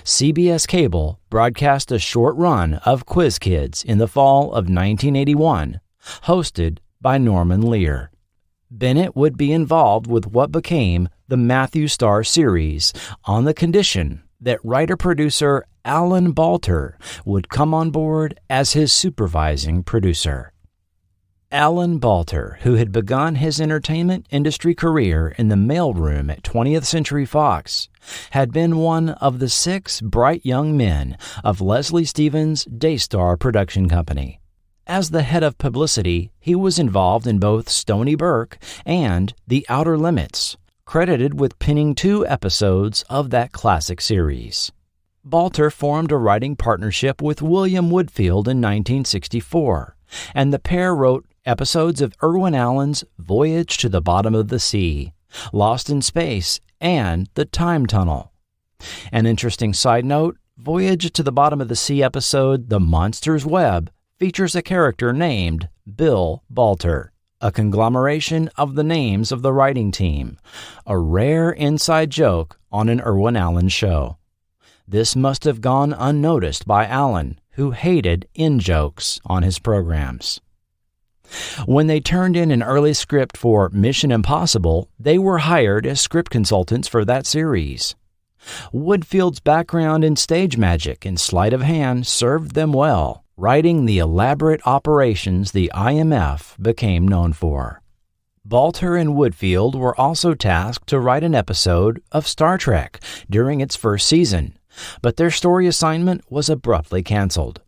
CBS Cable broadcast a short run of Quiz Kids in the fall of 1981, hosted by Norman Lear. Bennett would be involved with what became the Matthew Star series on the condition that writer-producer Alan Balter would come on board as his supervising producer. Alan Balter, who had begun his entertainment industry career in the mailroom at 20th Century Fox, had been one of the 6 bright young men of Leslie Stevens' Daystar production company. As the head of publicity, he was involved in both Stony Burke and The Outer Limits, credited with penning 2 episodes of that classic series. Balter formed a writing partnership with William Woodfield in 1964, and the pair wrote episodes of Irwin Allen's Voyage to the Bottom of the Sea, Lost in Space, and The Time Tunnel. An interesting side note, Voyage to the Bottom of the Sea episode The Monster's Web features a character named Bill Balter, a conglomeration of the names of the writing team, a rare inside joke on an Irwin Allen show. This must have gone unnoticed by Allen, who hated in-jokes on his programs. When they turned in an early script for Mission Impossible, they were hired as script consultants for that series. Woodfield's background in stage magic and sleight of hand served them well, writing the elaborate operations the IMF became known for. Balter and Woodfield were also tasked to write an episode of Star Trek during its first season, but their story assignment was abruptly canceled.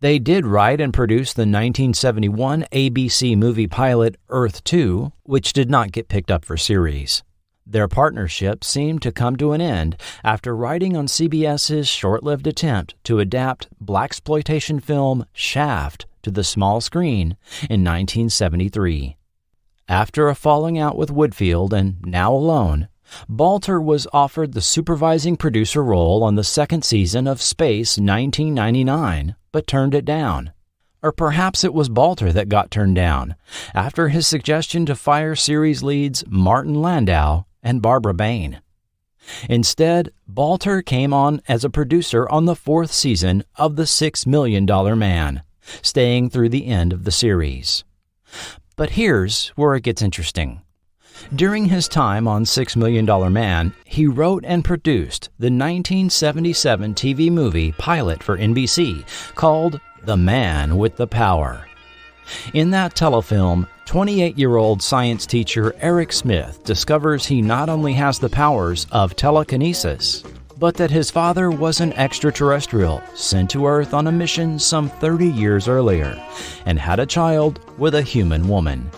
They did write and produce the 1971 ABC movie pilot Earth 2, which did not get picked up for series. Their partnership seemed to come to an end after writing on CBS's short-lived attempt to adapt blaxploitation film Shaft to the small screen in 1973. After a falling out with Woodfield and now alone, Balter was offered the supervising producer role on the second season of Space 1999, but turned it down. Or perhaps it was Balter that got turned down, after his suggestion to fire series leads Martin Landau and Barbara Bain. Instead, Balter came on as a producer on the 4th season of The $6 Million Man, staying through the end of the series. But here's where it gets interesting. During his time on $6 Million Man, he wrote and produced the 1977 TV movie pilot for NBC called The Man with the Power. In that telefilm, 28-year-old science teacher Eric Smith discovers he not only has the powers of telekinesis, but that his father was an extraterrestrial sent to Earth on a mission some 30 years earlier and had a child with a human woman.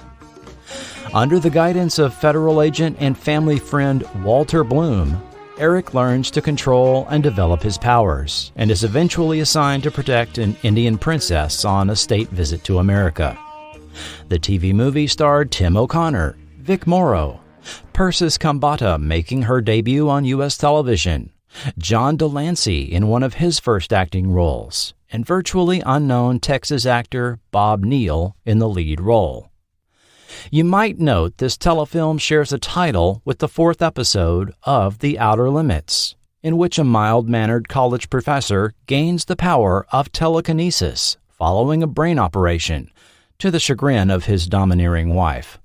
Under the guidance of federal agent and family friend Walter Bloom, Eric learns to control and develop his powers and is eventually assigned to protect an Indian princess on a state visit to America. The TV movie starred Tim O'Connor, Vic Morrow, Persis Khambatta making her debut on U.S. television, John Delancey in one of his first acting roles, and virtually unknown Texas actor Bob Neal in the lead role. You might note this telefilm shares a title with the fourth episode of The Outer Limits, in which a mild-mannered college professor gains the power of telekinesis following a brain operation, to the chagrin of his domineering wife.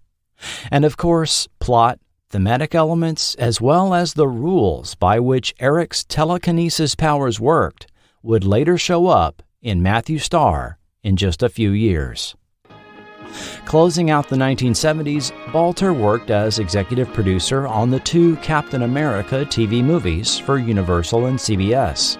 And of course, plot, thematic elements, as well as the rules by which Eric's telekinesis powers worked would later show up in Matthew Starr in just a few years. Closing out the 1970s, Balter worked as executive producer on the two Captain America TV movies for Universal and CBS.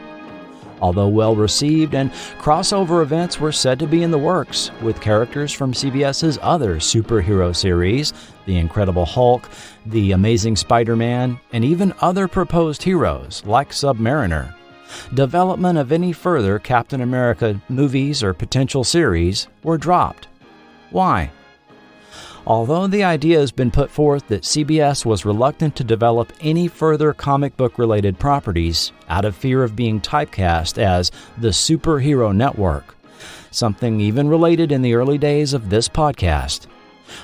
Although well-received, and crossover events were said to be in the works with characters from CBS's other superhero series, The Incredible Hulk, The Amazing Spider-Man, and even other proposed heroes like Submariner. Development of any further Captain America movies or potential series were dropped. Why? Although the idea has been put forth that CBS was reluctant to develop any further comic book-related properties out of fear of being typecast as the superhero network, something even related in the early days of this podcast,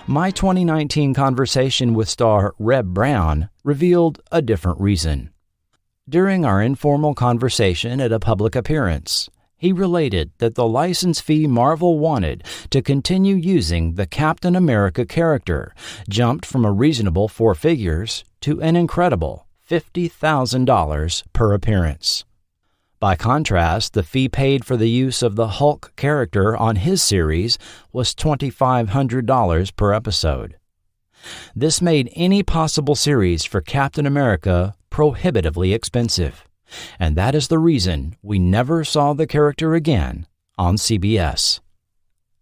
my 2019 conversation with star Reb Brown revealed a different reason. During our informal conversation at a public appearance, he related that the license fee Marvel wanted to continue using the Captain America character jumped from a reasonable 4 figures to an incredible $50,000 per appearance. By contrast, the fee paid for the use of the Hulk character on his series was $2,500 per episode. This made any possible series for Captain America prohibitively expensive. And that is the reason we never saw the character again on CBS.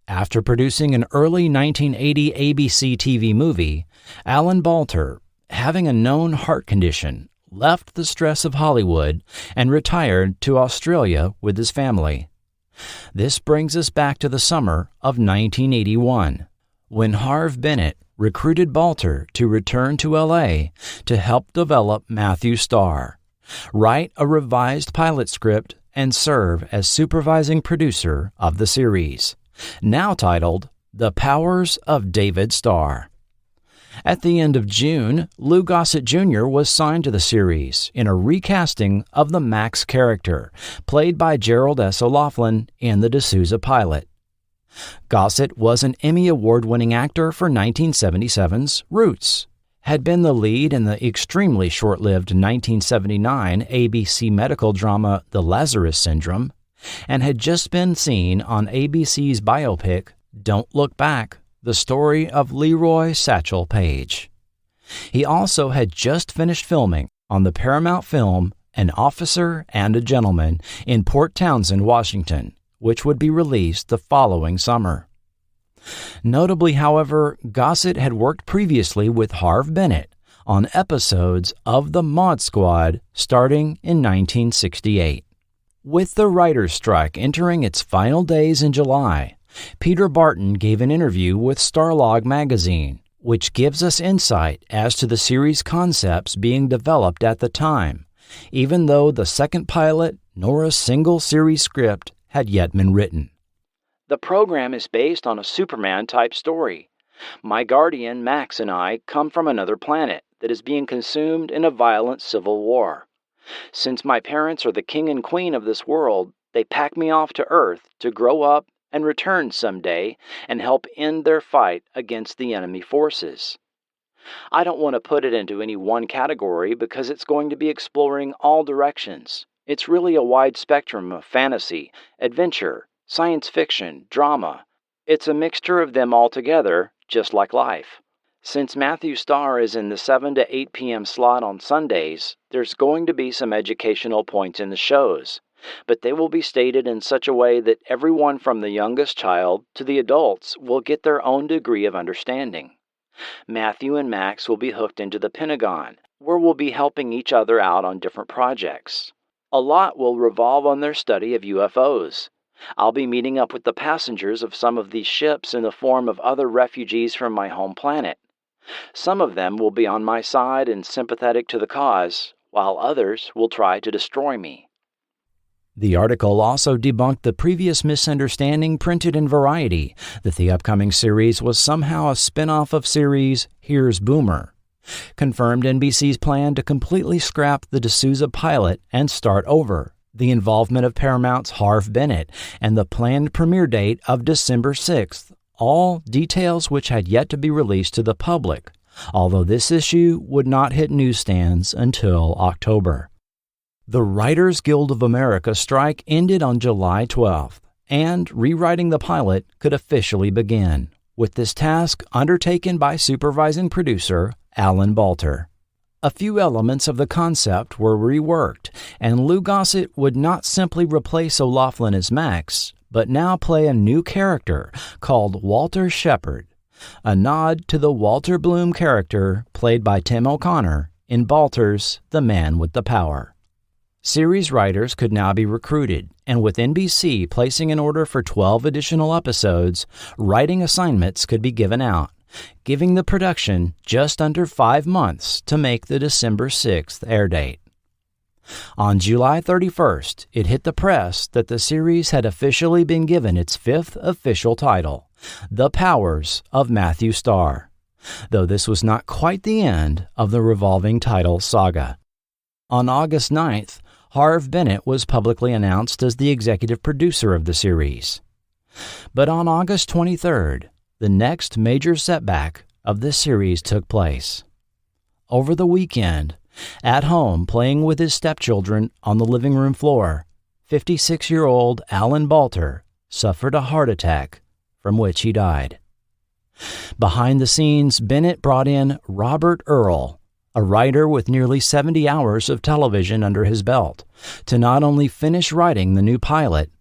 After producing an early 1980 ABC TV movie, Alan Balter, having a known heart condition, left the stress of Hollywood and retired to Australia with his family. This brings us back to the summer of 1981, when Harve Bennett recruited Balter to return to L.A. to help develop Matthew Starr, write a revised pilot script, and serve as supervising producer of the series, now titled The Powers of David Starr. At the end of June, Lou Gossett Jr. was signed to the series in a recasting of the Max character, played by Gerald S. O'Loughlin in the D'Souza pilot. Gossett was an Emmy Award-winning actor for 1977's Roots, had been the lead in the extremely short-lived 1979 ABC medical drama The Lazarus Syndrome, and had just been seen on ABC's biopic Don't Look Back, the story of Leroy Satchel Paige. He also had just finished filming on the Paramount film An Officer and a Gentleman in Port Townsend, Washington, which would be released the following summer. Notably, however, Gossett had worked previously with Harve Bennett on episodes of The Mod Squad starting in 1968. With the writer's strike entering its final days in July, Peter Barton gave an interview with Starlog magazine, which gives us insight as to the series concepts being developed at the time, even though the second pilot nor a single series script had yet been written. The program is based on a Superman-type story. My guardian, Max, and I come from another planet that is being consumed in a violent civil war. Since my parents are the king and queen of this world, they pack me off to Earth to grow up and return someday and help end their fight against the enemy forces. I don't want to put it into any one category because it's going to be exploring all directions. It's really a wide spectrum of fantasy, adventure, science fiction, drama. It's a mixture of them all together, just like life. Since Matthew Starr is in the 7 to 8 p.m. slot on Sundays, there's going to be some educational points in the shows, but they will be stated in such a way that everyone from the youngest child to the adults will get their own degree of understanding. Matthew and Max will be hooked into the Pentagon, where we'll be helping each other out on different projects. A lot will revolve on their study of UFOs. I'll be meeting up with the passengers of some of these ships in the form of other refugees from my home planet. Some of them will be on my side and sympathetic to the cause, while others will try to destroy me. The article also debunked the previous misunderstanding printed in Variety that the upcoming series was somehow a spin-off of series Here's Boomer. Confirmed NBC's plan to completely scrap the D'Souza pilot and start over, the involvement of Paramount's Harve Bennett, and the planned premiere date of December 6th, all details which had yet to be released to the public, although this issue would not hit newsstands until October. The Writers Guild of America strike ended on July 12th, and rewriting the pilot could officially begin, with this task undertaken by supervising producer Alan Balter. A few elements of the concept were reworked, and Lou Gossett would not simply replace O'Loughlin as Max, but now play a new character called Walter Shepard, a nod to the Walter Bloom character played by Tim O'Connor in Balter's The Man with the Power. Series writers could now be recruited, and with NBC placing an order for 12 additional episodes, writing assignments could be given out, giving the production just under 5 months to make the December 6th air date. On July 31st, it hit the press that the series had officially been given its 5th official title, The Powers of Matthew Starr, though this was not quite the end of the revolving title saga. On August 9th, Harve Bennett was publicly announced as the executive producer of the series. But on August 23rd, the next major setback of this series took place. Over the weekend, at home playing with his stepchildren on the living room floor, 56-year-old Alan Balter suffered a heart attack from which he died. Behind the scenes, Bennett brought in Robert Earl, a writer with nearly 70 hours of television under his belt, to not only finish writing the new pilot,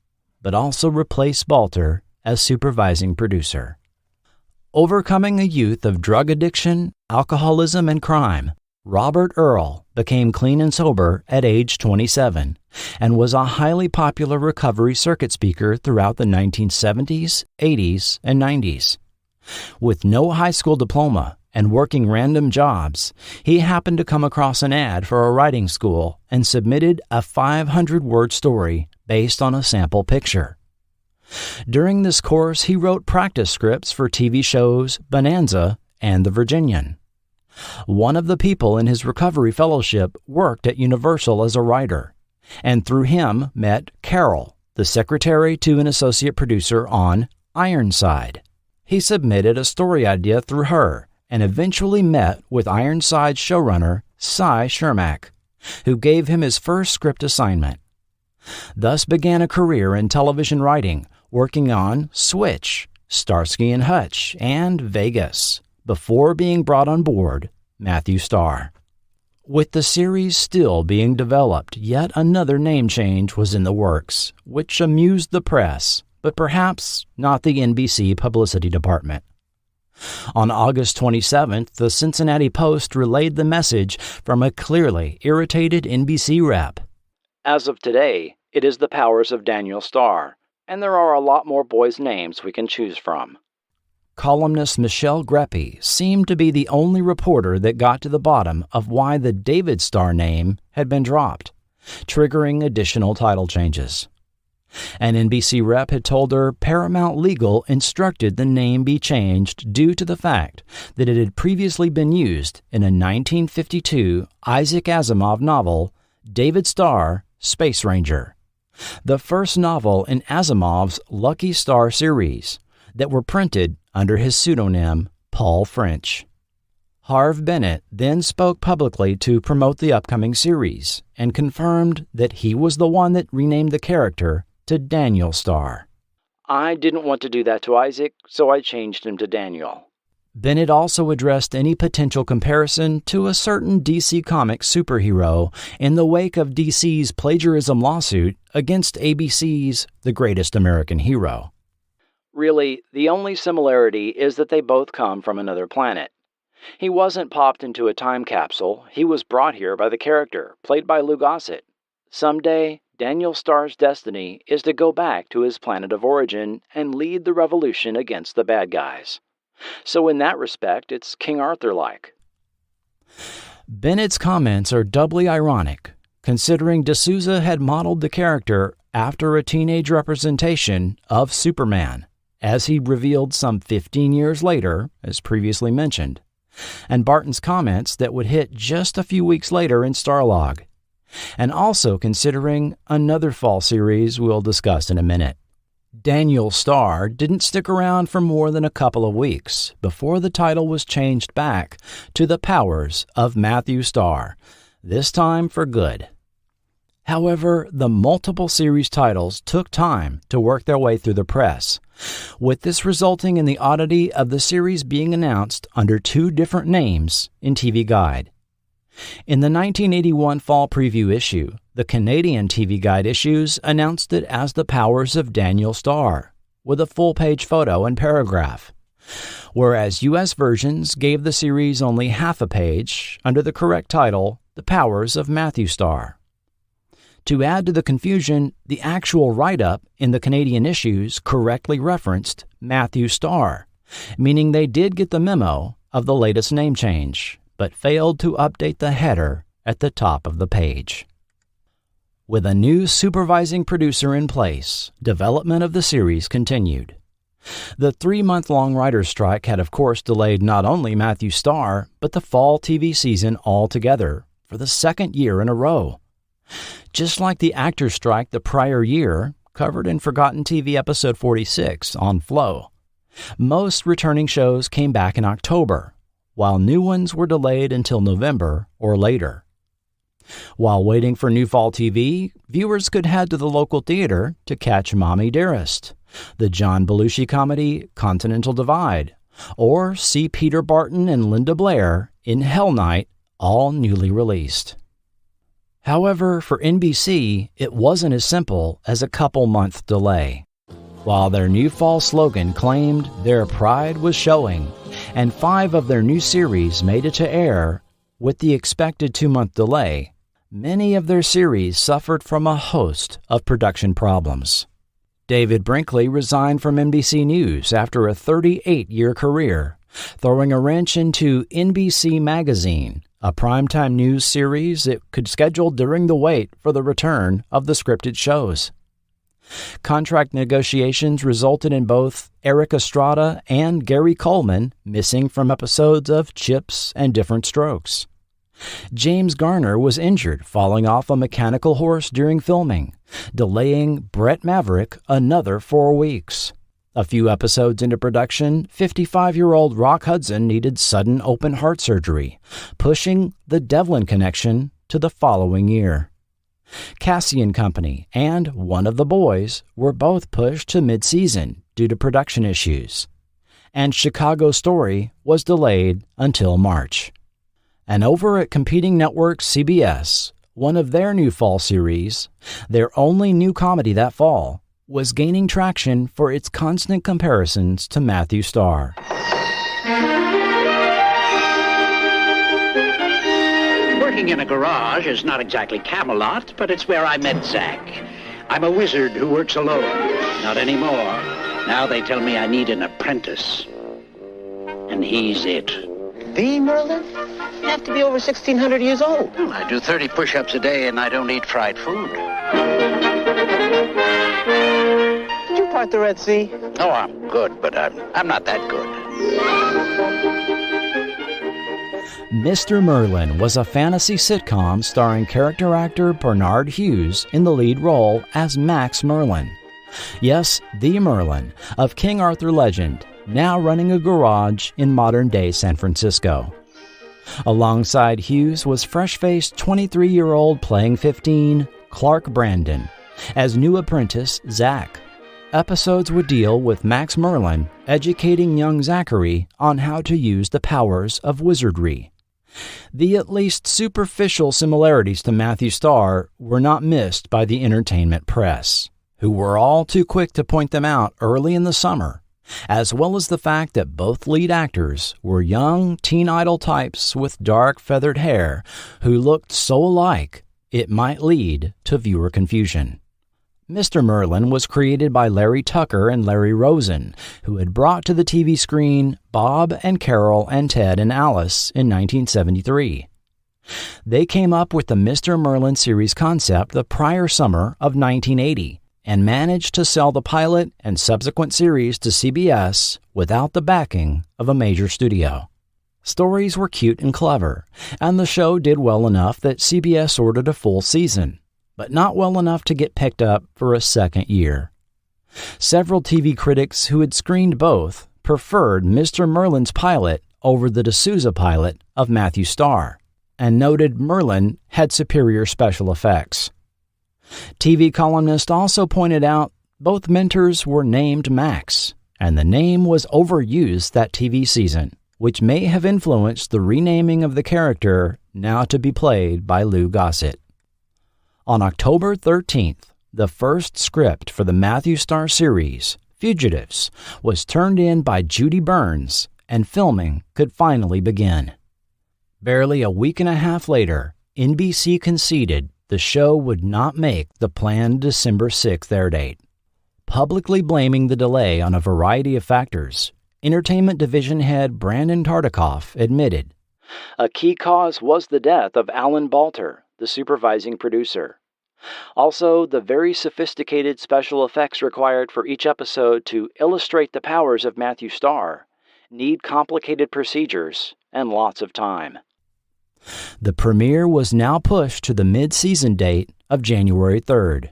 but also replace Balter as supervising producer. Overcoming a youth of drug addiction, alcoholism, and crime, Robert Earl became clean and sober at age 27 and was a highly popular recovery circuit speaker throughout the 1970s, 80s, and 90s. With no high school diploma and working random jobs, he happened to come across an ad for a writing school and submitted a 500-word story based on a sample picture. During this course, he wrote practice scripts for TV shows Bonanza and The Virginian. One of the people in his recovery fellowship worked at Universal as a writer, and through him met Carol, the secretary to an associate producer on Ironside. He submitted a story idea through her and eventually met with Ironside's showrunner, Cy Shermack, who gave him his first script assignment. Thus began a career in television writing, working on Switch, Starsky and Hutch, and Vegas, before being brought on board Matthew Starr. With the series still being developed, yet another name change was in the works, which amused the press, but perhaps not the NBC publicity department. On August 27th, the Cincinnati Post relayed the message from a clearly irritated NBC rep. As of today, it is the powers of Daniel Starr, and there are a lot more boys' names we can choose from. Columnist Michelle Greppy seemed to be the only reporter that got to the bottom of why the David Starr name had been dropped, triggering additional title changes. An NBC rep had told her Paramount Legal instructed the name be changed due to the fact that it had previously been used in a 1952 Isaac Asimov novel, David Starr, Space Ranger, the first novel in Asimov's Lucky Star series that were printed under his pseudonym Paul French. Harve Bennett then spoke publicly to promote the upcoming series and confirmed that he was the one that renamed the character to Daniel Starr. I didn't want to do that to Isaac, so I changed him to Daniel. Bennett also addressed any potential comparison to a certain DC Comics superhero in the wake of DC's plagiarism lawsuit against ABC's The Greatest American Hero. Really, the only similarity is that they both come from another planet. He wasn't popped into a time capsule, he was brought here by the character, played by Lou Gossett. Someday, Daniel Starr's destiny is to go back to his planet of origin and lead the revolution against the bad guys. So in that respect, it's King Arthur-like. Bennett's comments are doubly ironic, considering D'Souza had modeled the character after a teenage representation of Superman, as he revealed some 15 years later, as previously mentioned, and Barton's comments that would hit just a few weeks later in Starlog, and also considering another fall series we'll discuss in a minute. Daniel Starr didn't stick around for more than a couple of weeks before the title was changed back to The Powers of Matthew Starr, this time for good. However, the multiple series titles took time to work their way through the press, with this resulting in the oddity of the series being announced under two different names in TV Guide. In the 1981 fall preview issue, the Canadian TV Guide issues announced it as The Powers of Daniel Starr, with a full-page photo and paragraph, whereas U.S. versions gave the series only half a page under the correct title, The Powers of Matthew Starr. To add to the confusion, the actual write-up in the Canadian issues correctly referenced Matthew Starr, meaning they did get the memo of the latest name change, but failed to update the header at the top of the page. With a new supervising producer in place, development of the series continued. The 3-month-long writer's strike had of course delayed not only Matthew Starr, but the fall TV season altogether for the second year in a row. Just like the actor's strike the prior year, covered in Forgotten TV episode 46 on Flow, most returning shows came back in October, while new ones were delayed until November or later. While waiting for new fall TV, viewers could head to the local theater to catch Mommy Dearest, the John Belushi comedy Continental Divide, or see Peter Barton and Linda Blair in Hell Night, all newly released. However, for NBC, it wasn't as simple as a couple-month delay. While their new fall slogan claimed their pride was showing, and 5 of their new series made it to air with the expected 2-month delay, many of their series suffered from a host of production problems. David Brinkley resigned from NBC News after a 38-year career, throwing a wrench into NBC Magazine, a primetime news series it could schedule during the wait for the return of the scripted shows. Contract negotiations resulted in both Eric Estrada and Gary Coleman missing from episodes of Chips and Different Strokes. James Garner was injured falling off a mechanical horse during filming, delaying Brett Maverick another 4 weeks. A few episodes into production, 55-year-old Rock Hudson needed sudden open heart surgery, pushing The Devlin Connection to the following year. Cassian Company and One of the Boys were both pushed to mid-season due to production issues, and Chicago Story was delayed until March. And over at competing network CBS, one of their new fall series, their only new comedy that fall, was gaining traction for its constant comparisons to Matthew Starr. Working in a garage is not exactly Camelot, but it's where I met Zach. I'm a wizard who works alone. Not anymore. Now they tell me I need an apprentice. And he's it. The Merlin? You have to be over 1,600 years old. Well, I do 30 push-ups a day and I don't eat fried food. Did you part the Red Sea? Oh, I'm good, but I'm not that good. Mr. Merlin was a fantasy sitcom starring character actor Bernard Hughes in the lead role as Max Merlin. Yes, the Merlin of King Arthur legend, now running a garage in modern-day San Francisco. Alongside Hughes was fresh-faced 23-year-old playing 15, Clark Brandon, as new apprentice Zach, Episodes would deal with Max Merlin educating young Zachary on how to use the powers of wizardry. The at least superficial similarities to Matthew Starr were not missed by the entertainment press, who were all too quick to point them out early in the summer, as well as the fact that both lead actors were young teen idol types with dark feathered hair who looked so alike it might lead to viewer confusion. Mr. Merlin was created by Larry Tucker and Larry Rosen, who had brought to the TV screen Bob and Carol and Ted and Alice in 1973. They came up with the Mr. Merlin series concept the prior summer of 1980 and managed to sell the pilot and subsequent series to CBS without the backing of a major studio. Stories were cute and clever, and the show did well enough that CBS ordered a full season, but not well enough to get picked up for a second year. Several TV critics who had screened both preferred Mr. Merlin's pilot over the D'Souza pilot of Matthew Starr, and noted Merlin had superior special effects. TV columnists also pointed out both mentors were named Max, and the name was overused that TV season, which may have influenced the renaming of the character now to be played by Lou Gossett. On October 13th, the first script for the Matthew Starr series, Fugitives, was turned in by Judy Burns, and filming could finally begin. Barely a week and a half later, NBC conceded the show would not make the planned December 6th air date. Publicly blaming the delay on a variety of factors, Entertainment Division head Brandon Tartikoff admitted, "A key cause was the death of Alan Balter, the supervising producer. Also, the very sophisticated special effects required for each episode to illustrate the powers of Matthew Starr need complicated procedures and lots of time." The premiere was now pushed to the mid-season date of January 3rd.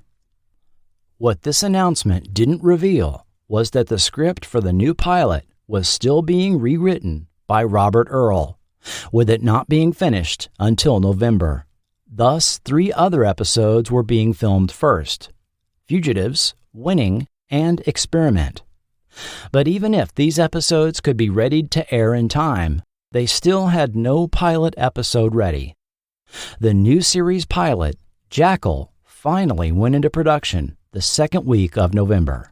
What this announcement didn't reveal was that the script for the new pilot was still being rewritten by Robert Earl, with it not being finished until November. Thus, 3 other episodes were being filmed first: Fugitives, Winning, and Experiment. But even if these episodes could be readied to air in time, they still had no pilot episode ready. The new series pilot, Jackal, finally went into production the second week of November.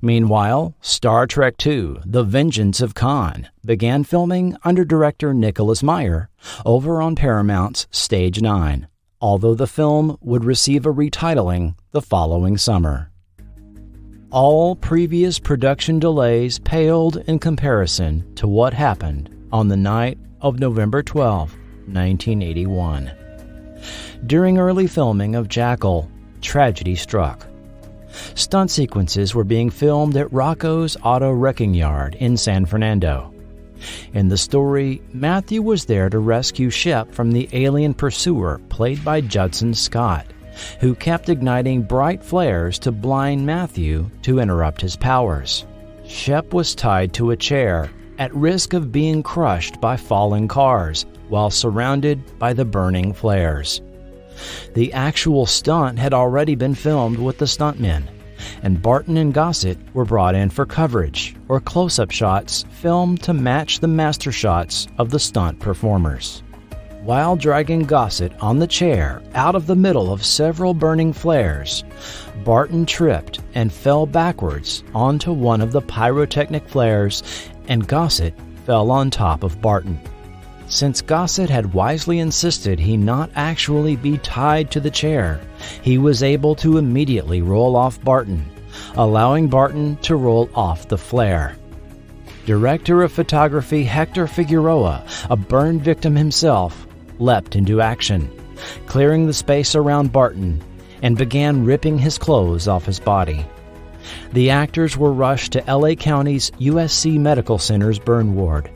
Meanwhile, Star Trek II, The Vengeance of Khan, began filming under director Nicholas Meyer over on Paramount's Stage 9, although the film would receive a retitling the following summer. All previous production delays paled in comparison to what happened on the night of November 12, 1981. During early filming of Jackal, tragedy struck. Stunt sequences were being filmed at Rocco's Auto Wrecking Yard in San Fernando. In the story, Matthew was there to rescue Shep from the alien pursuer played by Judson Scott, who kept igniting bright flares to blind Matthew to interrupt his powers. Shep was tied to a chair, at risk of being crushed by falling cars while surrounded by the burning flares. The actual stunt had already been filmed with the stuntmen, and Barton and Gossett were brought in for coverage or close-up shots filmed to match the master shots of the stunt performers. While dragging Gossett on the chair out of the middle of several burning flares, Barton tripped and fell backwards onto one of the pyrotechnic flares, and Gossett fell on top of Barton. Since Gossett had wisely insisted he not actually be tied to the chair, he was able to immediately roll off Barton, allowing Barton to roll off the flare. Director of photography Hector Figueroa, a burn victim himself, leapt into action, clearing the space around Barton, and began ripping his clothes off his body. The actors were rushed to LA County's USC Medical Center's burn ward.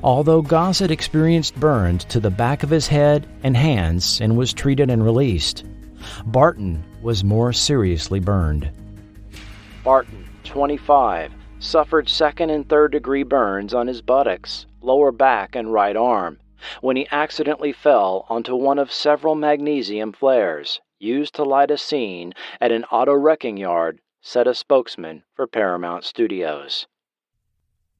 Although Gossett experienced burns to the back of his head and hands and was treated and released, Barton was more seriously burned. Barton, 25, suffered second and third degree burns on his buttocks, lower back, and right arm when he accidentally fell onto one of several magnesium flares used to light a scene at an auto wrecking yard said a spokesman for Paramount Studios.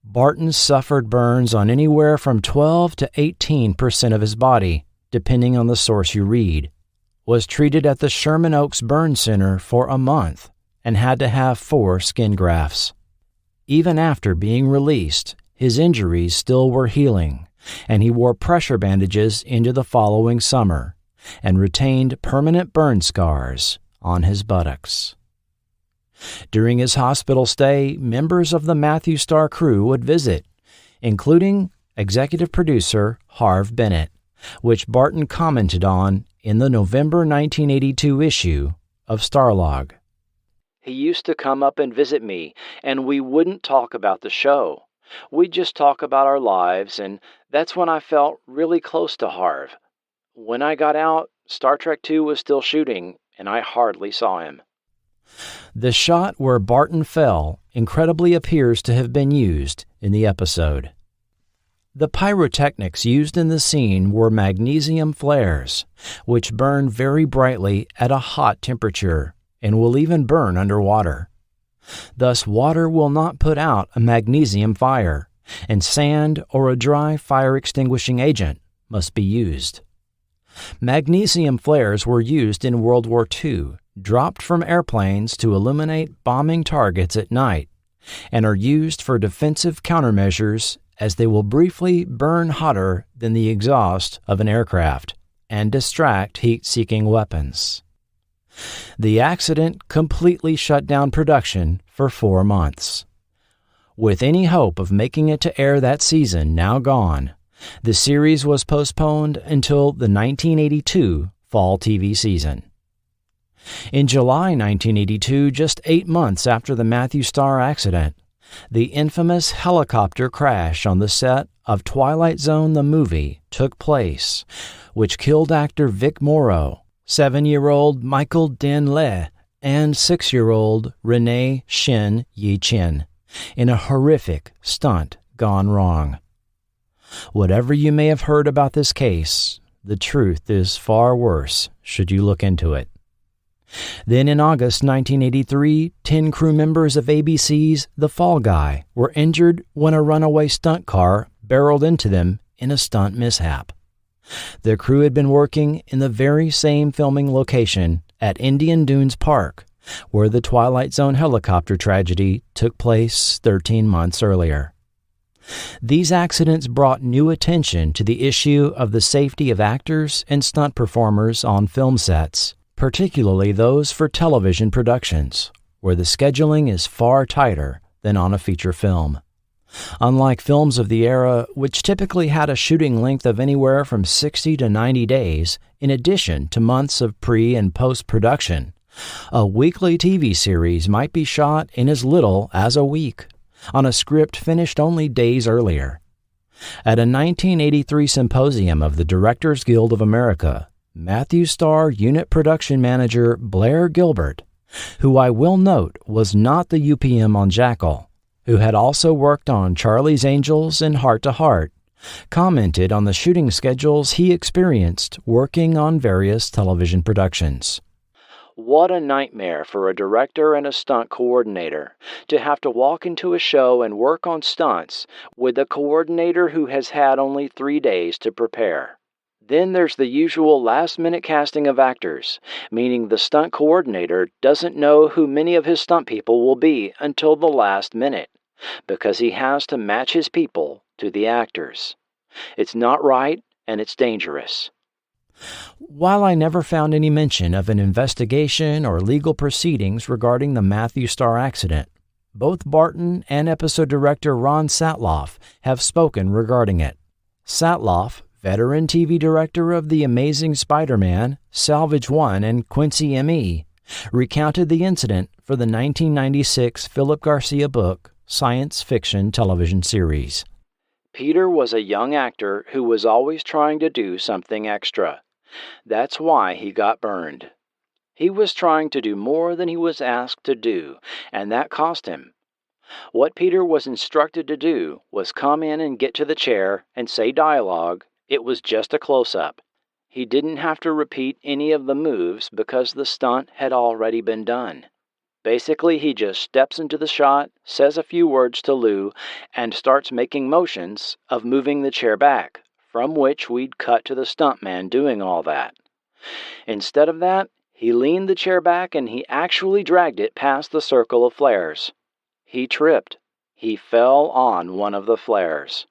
Barton suffered burns on anywhere from 12 to 18% of his body, depending on the source you read, was treated at the Sherman Oaks Burn Center for a month, and had to have 4 skin grafts. Even after being released, his injuries still were healing, and he wore pressure bandages into the following summer and retained permanent burn scars on his buttocks. During his hospital stay, members of the Matthew Star crew would visit, including executive producer Harve Bennett, which Barton commented on in the November 1982 issue of Starlog. He used to come up and visit me, and we wouldn't talk about the show. We'd just talk about our lives, and that's when I felt really close to Harve. When I got out, Star Trek II was still shooting, and I hardly saw him. The shot where Barton fell incredibly appears to have been used in the episode. The pyrotechnics used in the scene were magnesium flares, which burn very brightly at a hot temperature and will even burn underwater. Thus, water will not put out a magnesium fire, and sand or a dry fire-extinguishing agent must be used. Magnesium flares were used in World War II, dropped from airplanes to illuminate bombing targets at night, and are used for defensive countermeasures as they will briefly burn hotter than the exhaust of an aircraft and distract heat-seeking weapons. The accident completely shut down production for 4 months. With any hope of making it to air that season now gone, the series was postponed until the 1982 fall TV season. In July 1982, just 8 months after the Matthew Star accident, the infamous helicopter crash on the set of Twilight Zone the movie took place, which killed actor Vic Morrow, 7-year-old Michael Den Le, and 6-year-old Renee Shin Yi Chin in a horrific stunt gone wrong. Whatever you may have heard about this case, the truth is far worse should you look into it. Then in August 1983, 10 crew members of ABC's The Fall Guy were injured when a runaway stunt car barreled into them in a stunt mishap. The crew had been working in the very same filming location at Indian Dunes Park, where the Twilight Zone helicopter tragedy took place 13 months earlier. These accidents brought new attention to the issue of the safety of actors and stunt performers on film sets, particularly those for television productions, where the scheduling is far tighter than on a feature film. Unlike films of the era, which typically had a shooting length of anywhere from 60 to 90 days, in addition to months of pre- and post-production, a weekly TV series might be shot in as little as a week, on a script finished only days earlier. At a 1983 symposium of the Directors Guild of America, Matthew Star unit production manager Blair Gilbert, who I will note was not the UPM on Jackal, who had also worked on Charlie's Angels and Heart to Heart, commented on the shooting schedules he experienced working on various television productions. What a nightmare for a director and a stunt coordinator to have to walk into a show and work on stunts with a coordinator who has had only 3 days to prepare. Then there's the usual last-minute casting of actors, meaning the stunt coordinator doesn't know who many of his stunt people will be until the last minute, because he has to match his people to the actors. It's not right, and it's dangerous. While I never found any mention of an investigation or legal proceedings regarding the Matthew Star accident, both Barton and episode director Ron Satloff have spoken regarding it. Satloff, veteran TV director of The Amazing Spider-Man, Salvage One, and Quincy M.E., recounted the incident for the 1996 Philip Garcia book, science fiction television series. Peter was a young actor who was always trying to do something extra. That's why he got burned. He was trying to do more than he was asked to do, and that cost him. What Peter was instructed to do was come in and get to the chair and say dialogue. It was just a close-up. He didn't have to repeat any of the moves because the stunt had already been done. Basically, he just steps into the shot, says a few words to Lou, and starts making motions of moving the chair back, from which we'd cut to the stuntman doing all that. Instead of that, he leaned the chair back and he actually dragged it past the circle of flares. He tripped. He fell on one of the flares.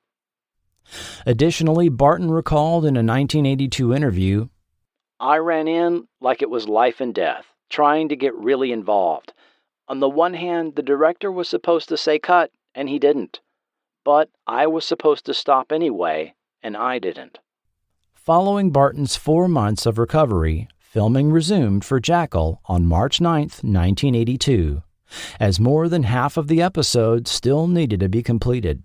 Additionally, Barton recalled in a 1982 interview, "I ran in like it was life and death, trying to get really involved. On the one hand, the director was supposed to say cut, and he didn't. But I was supposed to stop anyway, and I didn't." Following Barton's 4 months of recovery, filming resumed for Jackal on March 9, 1982, as more than half of the episodes still needed to be completed.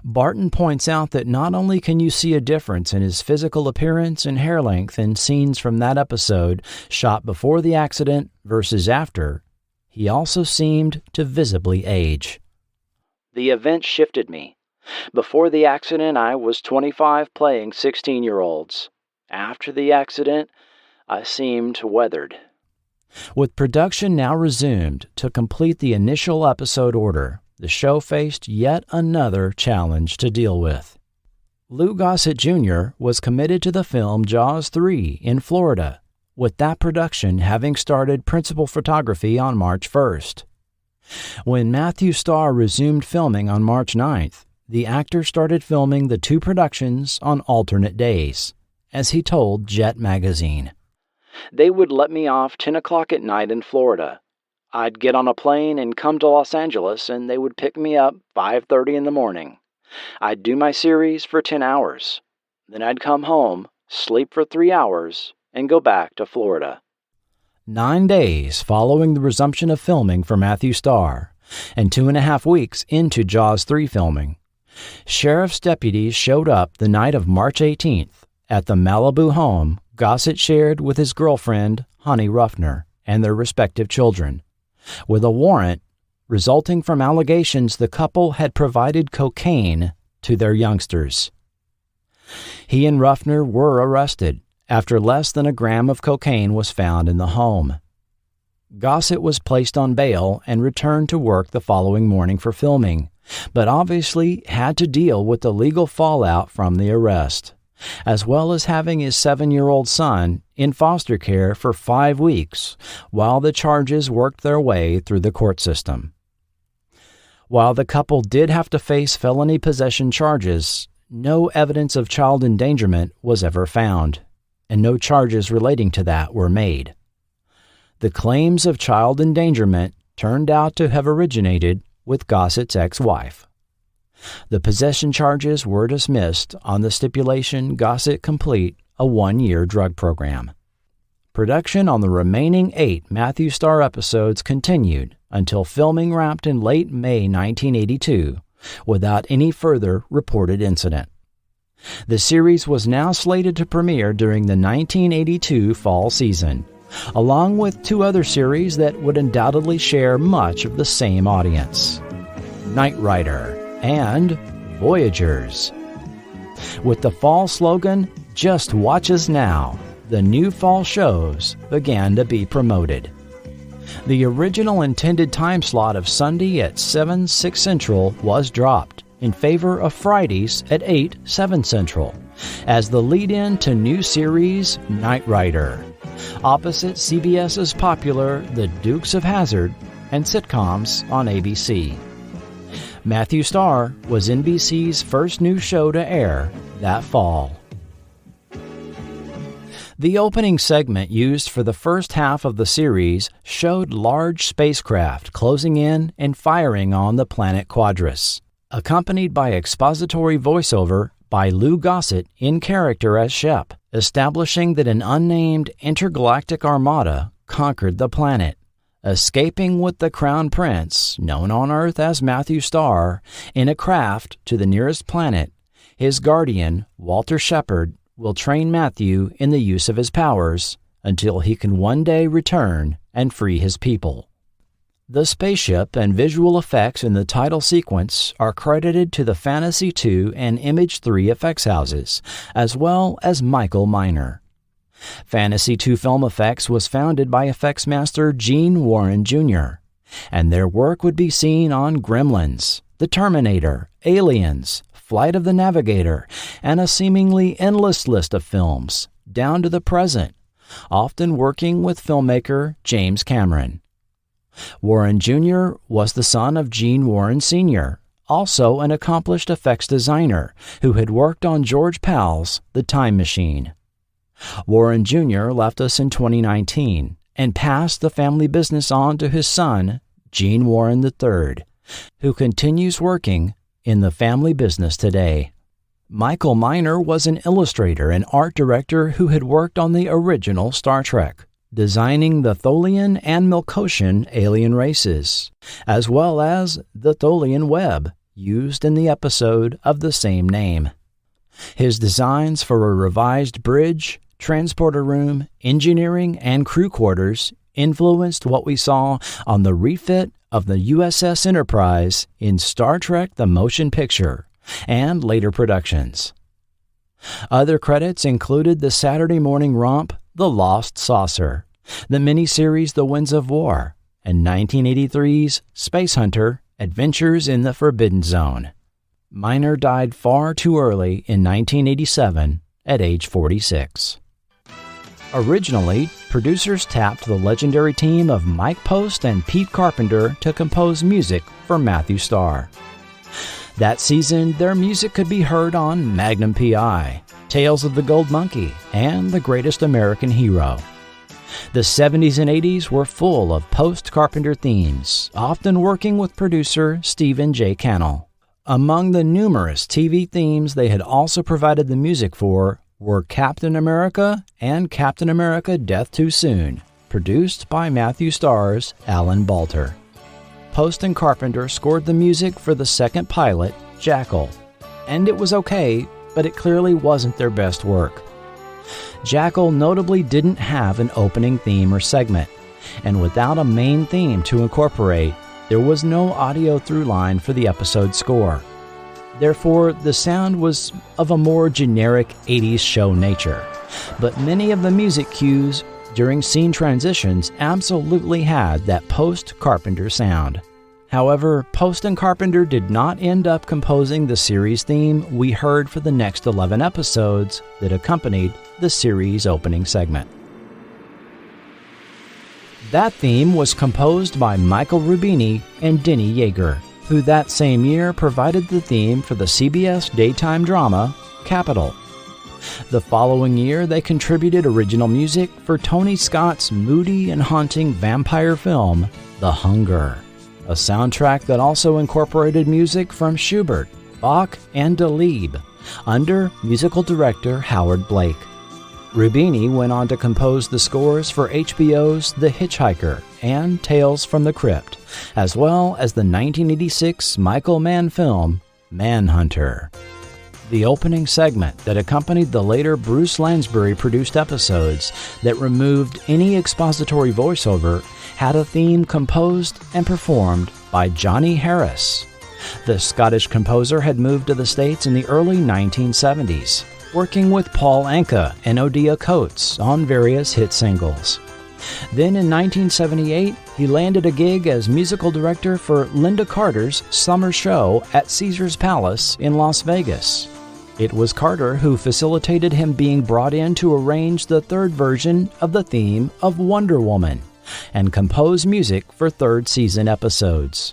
Barton points out that not only can you see a difference in his physical appearance and hair length in scenes from that episode shot before the accident versus after, he also seemed to visibly age. "The event shifted me. Before the accident, I was 25 playing 16-year-olds. After the accident, I seemed weathered." With production now resumed to complete the initial episode order, the show faced yet another challenge to deal with. Lou Gossett Jr. was committed to the film Jaws 3 in Florida, with that production having started principal photography on March 1st. When Matthew Starr resumed filming on March 9th, the actor started filming the two productions on alternate days, as he told Jet magazine. "They would let me off 10 o'clock at night in Florida. I'd get on a plane and come to Los Angeles, and they would pick me up 5:30 in the morning. I'd do my series for 10 hours. Then I'd come home, sleep for 3 hours, and go back to Florida." 9 days following the resumption of filming for Matthew Starr, and 2.5 weeks into Jaws 3 filming, sheriff's deputies showed up the night of March 18th at the Malibu home Gossett shared with his girlfriend, Honey Ruffner, and their respective children, with a warrant resulting from allegations the couple had provided cocaine to their youngsters. He and Ruffner were arrested after less than a gram of cocaine was found in the home. Gossett was placed on bail and returned to work the following morning for filming, but obviously had to deal with the legal fallout from the arrest, as well as having his 7-year-old son in foster care for 5 weeks while the charges worked their way through the court system. While the couple did have to face felony possession charges, no evidence of child endangerment was ever found, and no charges relating to that were made. The claims of child endangerment turned out to have originated with Gossett's ex-wife. The possession charges were dismissed on the stipulation Gossett complete a 1-year drug program. Production on the remaining 8 Matthew Starr episodes continued until filming wrapped in late May 1982 without any further reported incident. The series was now slated to premiere during the 1982 fall season, along with 2 other series that would undoubtedly share much of the same audience: Knight Rider and Voyagers. With the fall slogan, "Just Watch Us Now," the new fall shows began to be promoted. The original intended time slot of Sunday at 7/6 Central was dropped in favor of Fridays at 8/7 Central as the lead-in to new series Knight Rider, opposite CBS's popular The Dukes of Hazzard and sitcoms on ABC. Matthew Starr was NBC's first new show to air that fall. The opening segment used for the first half of the series showed large spacecraft closing in and firing on the planet Quadras, accompanied by expository voiceover by Lou Gossett in character as Shep, establishing that an unnamed intergalactic armada conquered the planet, escaping with the Crown Prince, known on Earth as Matthew Starr, in a craft to the nearest planet. His guardian, Walter Shepard, will train Matthew in the use of his powers until he can one day return and free his people. The spaceship and visual effects in the title sequence are credited to the Fantasy II and Image 3 effects houses, as well as Michael Miner. Fantasy II Film Effects was founded by effects master Gene Warren Jr., and their work would be seen on Gremlins, The Terminator, Aliens, Flight of the Navigator, and a seemingly endless list of films, down to the present, often working with filmmaker James Cameron. Warren Jr. was the son of Gene Warren Sr., also an accomplished effects designer who had worked on George Pal's The Time Machine. Warren Jr. left us in 2019 and passed the family business on to his son, Gene Warren III, who continues working in the family business today. Michael Miner was an illustrator and art director who had worked on the original Star Trek, designing the Tholian and Melkoshian alien races, as well as the Tholian web used in the episode of the same name. His designs for a revised bridge, transporter room, engineering, and crew quarters influenced what we saw on the refit of the USS Enterprise in Star Trek The Motion Picture and later productions. Other credits included the Saturday morning romp The Lost Saucer, the miniseries The Winds of War, and 1983's Space Hunter Adventures in the Forbidden Zone. Miner died far too early in 1987 at age 46. Originally, producers tapped the legendary team of Mike Post and Pete Carpenter to compose music for Matthew Starr. That season, their music could be heard on Magnum P.I., Tales of the Gold Monkey, and The Greatest American Hero. The 70s and 80s were full of post-Carpenter themes, often working with producer Stephen J. Cannell. Among the numerous TV themes they had also provided the music for were Captain America and Captain America Death Too Soon, produced by Matthew Starr's Alan Balter. Post and Carpenter scored the music for the second pilot, Jackal, and it was okay, but it clearly wasn't their best work. Jackal notably didn't have an opening theme or segment, and without a main theme to incorporate, there was no audio through line for the episode score. Therefore, the sound was of a more generic 80s show nature, but many of the music cues during scene transitions absolutely had that post-Carpenter sound. However, Post and Carpenter did not end up composing the series theme we heard for the next 11 episodes that accompanied the series opening segment. That theme was composed by Michael Rubini and Denny Yeager, who that same year provided the theme for the CBS daytime drama, Capital. The following year, they contributed original music for Tony Scott's moody and haunting vampire film, The Hunger, a soundtrack that also incorporated music from Schubert, Bach, and Dalib, under musical director Howard Blake. Rubini went on to compose the scores for HBO's The Hitchhiker and Tales from the Crypt, as well as the 1986 Michael Mann film, Manhunter. The opening segment that accompanied the later Bruce Lansbury-produced episodes that removed any expository voiceover had a theme composed and performed by Johnny Harris. The Scottish composer had moved to the States in the early 1970s, working with Paul Anka and Odia Coates on various hit singles. Then in 1978, he landed a gig as musical director for Linda Carter's summer show at Caesar's Palace in Las Vegas. It was Carter who facilitated him being brought in to arrange the third version of the theme of Wonder Woman and compose music for third season episodes,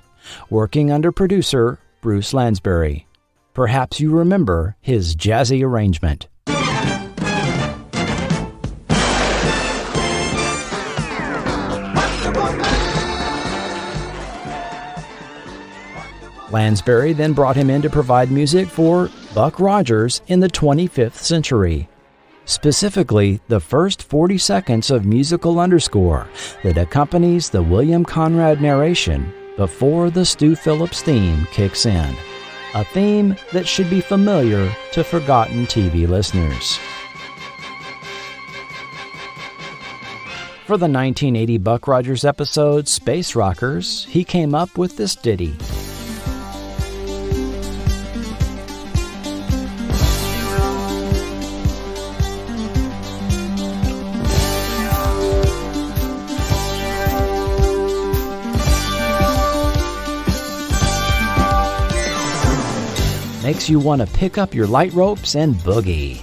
working under producer Bruce Lansbury. Perhaps you remember his jazzy arrangement. Lansbury then brought him in to provide music for Buck Rogers in the 25th Century, specifically the first 40 seconds of musical underscore that accompanies the William Conrad narration before the Stu Phillips theme kicks in, a theme that should be familiar to forgotten TV listeners. For the 1980 Buck Rogers episode Space Rockers, he came up with this ditty. makes you want to pick up your light ropes and boogie.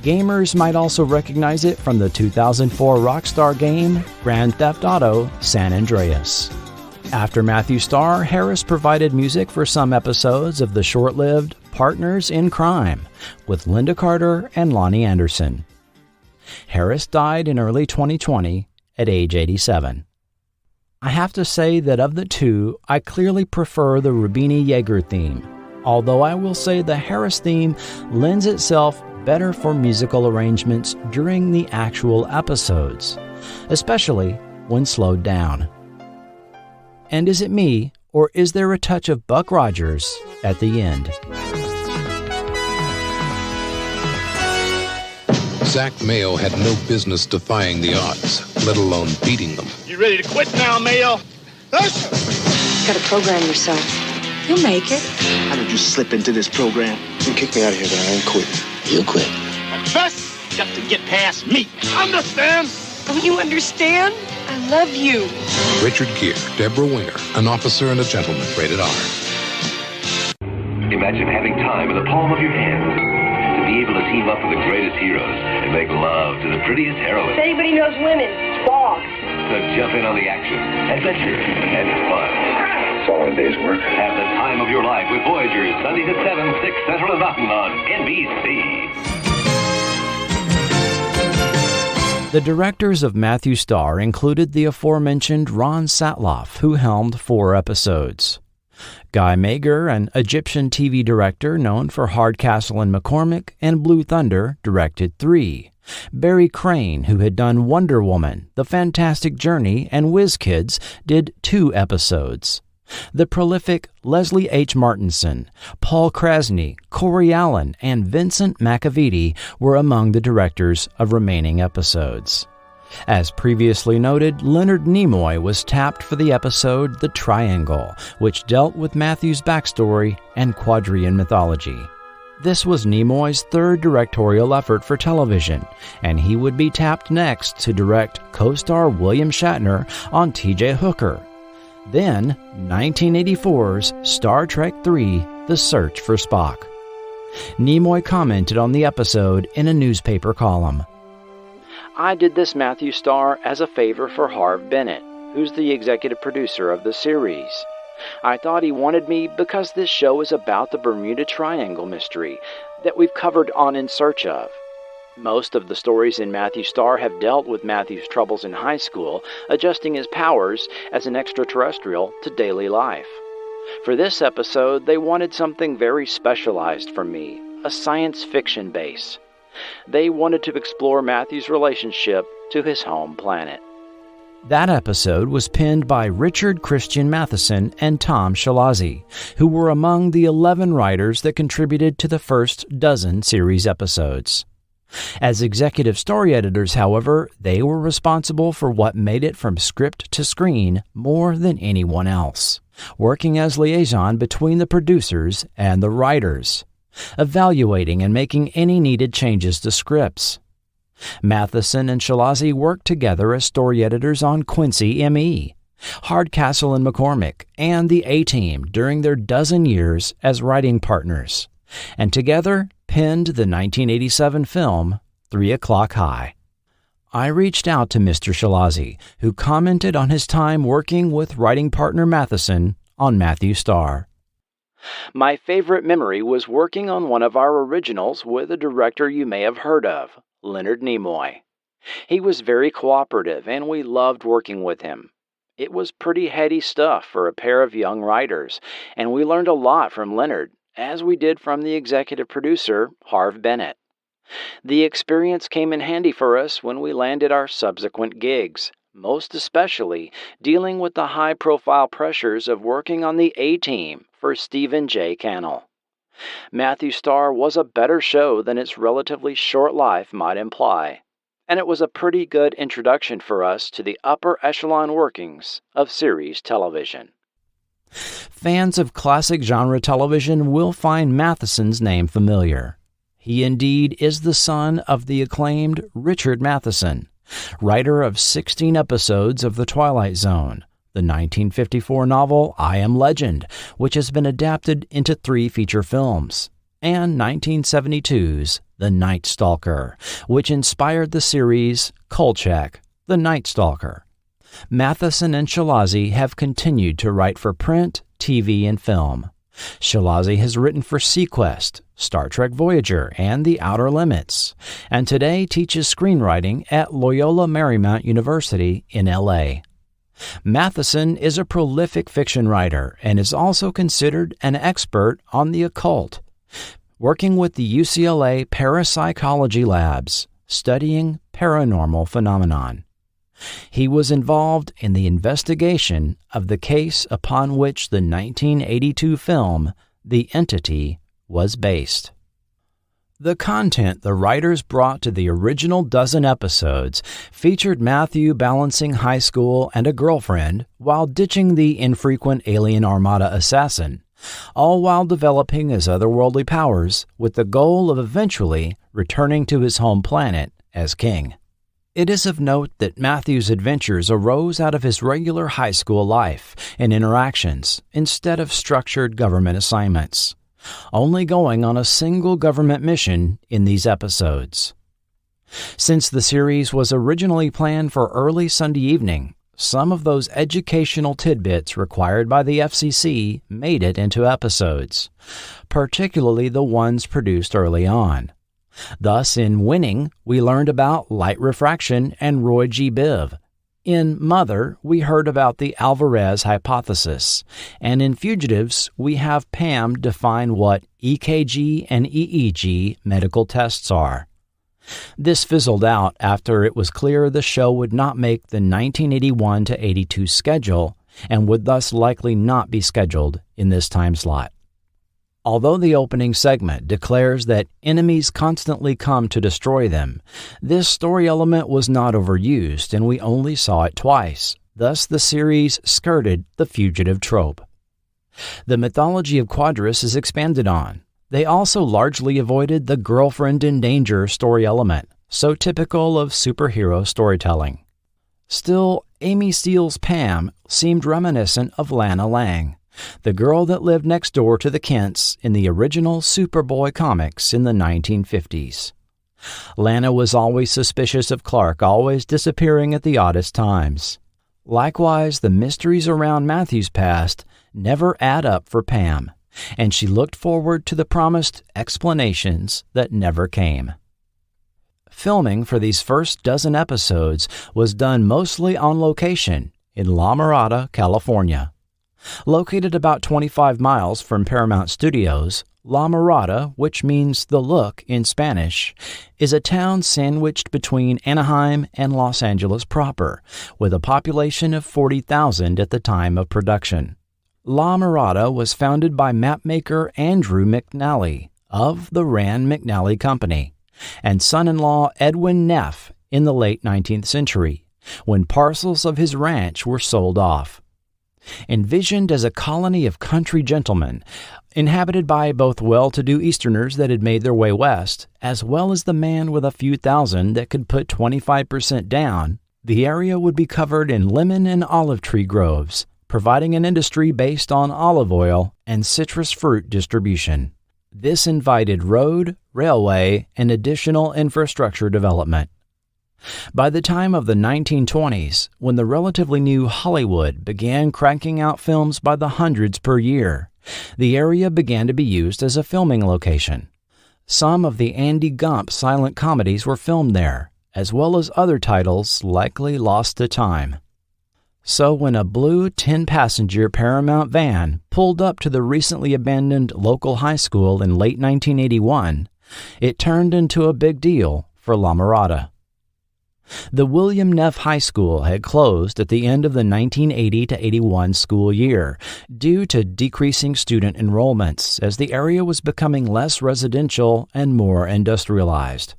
Gamers might also recognize it from the 2004 Rockstar game Grand Theft Auto San Andreas. After Matthew Starr, Harris provided music for some episodes of the short-lived Partners in Crime with Linda Carter and Lonnie Anderson. Harris died in early 2020 at age 87. I have to say that of the two, I clearly prefer the Rubini Yeager theme, although I will say the Harris theme lends itself better for musical arrangements during the actual episodes, especially when slowed down. And is it me, or is there a touch of Buck Rogers at the end? Zach Mayo had no business defying the odds, let alone beating them. You ready to quit now, Mayo? Gotta program yourself. You'll make it. How did you slip into this program? You kick me out of here, but I ain't quitting. You'll quit. But first, you have to get past me. Understand? Don't you understand? I love you. Richard Gere, Deborah Winger, An Officer and a Gentleman, rated R. Imagine having time in the palm of your hand. To be able to team up with the greatest heroes and make love to the prettiest heroines. If anybody knows women, it's Bob. To jump in on the action, adventure, and fun. It's all in a day's work. Have the time of your life with Voyagers, Sundays at 7, 6 Central and Mountain on NBC. The directors of Matthew Starr included the aforementioned Ron Satloff, who helmed 4 episodes. Guy Mager, an Egyptian TV director known for Hardcastle and McCormick and Blue Thunder, directed 3. Barry Crane, who had done Wonder Woman, The Fantastic Journey, and Whiz Kids, did 2 episodes. The prolific Leslie H. Martinson, Paul Krasny, Corey Allen, and Vincent McAvity were among the directors of remaining episodes. As previously noted, Leonard Nimoy was tapped for the episode The Triangle, which dealt with Matthew's backstory and Quadrian mythology. This was Nimoy's 3rd directorial effort for television, and he would be tapped next to direct co-star William Shatner on T.J. Hooker. Then, 1984's Star Trek III, The Search for Spock. Nimoy commented on the episode in a newspaper column. I did this Matthew Starr as a favor for Harv Bennett, who's the executive producer of the series. I thought he wanted me because this show is about the Bermuda Triangle mystery that we've covered on In Search Of. Most of the stories in Matthew Starr have dealt with Matthew's troubles in high school, adjusting his powers as an extraterrestrial to daily life. For this episode, they wanted something very specialized from me, a science fiction base. They wanted to explore Matthew's relationship to his home planet. That episode was penned by Richard Christian Matheson and Tom Shalazi, who were among the 11 writers that contributed to the first dozen series episodes. As executive story editors, however, they were responsible for what made it from script to screen more than anyone else, working as liaison between the producers and the writers, evaluating and making any needed changes to scripts. Matheson and Shalazi worked together as story editors on Quincy M.E., Hardcastle and McCormick, and the A-Team during their dozen years as writing partners, and together penned the 1987 film 3 O'Clock High. I reached out to Mr. Shalazi, who commented on his time working with writing partner Matheson on Matthew Starr. My favorite memory was working on one of our originals with a director you may have heard of, Leonard Nimoy. He was very cooperative, and we loved working with him. It was pretty heady stuff for a pair of young writers, and we learned a lot from Leonard, as we did from the executive producer, Harv Bennett. The experience came in handy for us when we landed our subsequent gigs, most especially dealing with the high-profile pressures of working on the A-Team for Stephen J. Cannell. Matthew Starr was a better show than its relatively short life might imply, and it was a pretty good introduction for us to the upper echelon workings of series television. Fans of classic genre television will find Matheson's name familiar. He indeed is the son of the acclaimed Richard Matheson, writer of 16 episodes of The Twilight Zone, the 1954 novel I Am Legend, which has been adapted into 3 feature films, and 1972's The Night Stalker, which inspired the series Kolchak, The Night Stalker. Matheson and Schilazzi have continued to write for print, TV, and film. Schilazzi has written for Sequest, Star Trek Voyager, and The Outer Limits, and today teaches screenwriting at Loyola Marymount University in L.A. Matheson is a prolific fiction writer and is also considered an expert on the occult, working with the UCLA Parapsychology Labs, studying paranormal phenomenon. He was involved in the investigation of the case upon which the 1982 film The Entity was based. The content the writers brought to the original dozen episodes featured Matthew balancing high school and a girlfriend while ditching the infrequent alien armada assassin, all while developing his otherworldly powers with the goal of eventually returning to his home planet as king. It is of note that Matthew's adventures arose out of his regular high school life and interactions instead of structured government assignments, only going on a single government mission in these episodes. Since the series was originally planned for early Sunday evening, some of those educational tidbits required by the FCC made it into episodes, particularly the ones produced early on. Thus, in Winning, we learned about light refraction and Roy G. Biv. In Mother, we heard about the Alvarez hypothesis. And in Fugitives, we have Pam define what EKG and EEG medical tests are. This fizzled out after it was clear the show would not make the 1981 to 82 schedule and would thus likely not be scheduled in this time slot. Although the opening segment declares that enemies constantly come to destroy them, this story element was not overused and we only saw it twice. Thus, the series skirted the fugitive trope. The mythology of Quadris is expanded on. They also largely avoided the girlfriend in danger story element, so typical of superhero storytelling. Still, Amy Steele's Pam seemed reminiscent of Lana Lang, the girl that lived next door to the Kents in the original Superboy comics in the 1950s. Lana was always suspicious of Clark always disappearing at the oddest times. Likewise, the mysteries around Matthew's past never add up for Pam, and she looked forward to the promised explanations that never came. Filming for these first dozen episodes was done mostly on location in La Mirada, California. Located about 25 miles from Paramount Studios, La Mirada, which means the look in Spanish, is a town sandwiched between Anaheim and Los Angeles proper, with a population of 40,000 at the time of production. La Mirada was founded by mapmaker Andrew McNally of the Rand McNally Company and son-in-law Edwin Neff in the late 19th century, when parcels of his ranch were sold off. Envisioned as a colony of country gentlemen, inhabited by both well-to-do Easterners that had made their way west, as well as the man with a few thousand that could put 25% down, the area would be covered in lemon and olive tree groves, providing an industry based on olive oil and citrus fruit distribution. This invited road, railway, and additional infrastructure development. By the time of the 1920s, when the relatively new Hollywood began cranking out films by the hundreds per year, the area began to be used as a filming location. Some of the Andy Gump silent comedies were filmed there, as well as other titles likely lost to time. So when a blue 10-passenger Paramount van pulled up to the recently abandoned local high school in late 1981, it turned into a big deal for La Mirada. The William Neff High School had closed at the end of the 1980-81 school year due to decreasing student enrollments as the area was becoming less residential and more industrialized.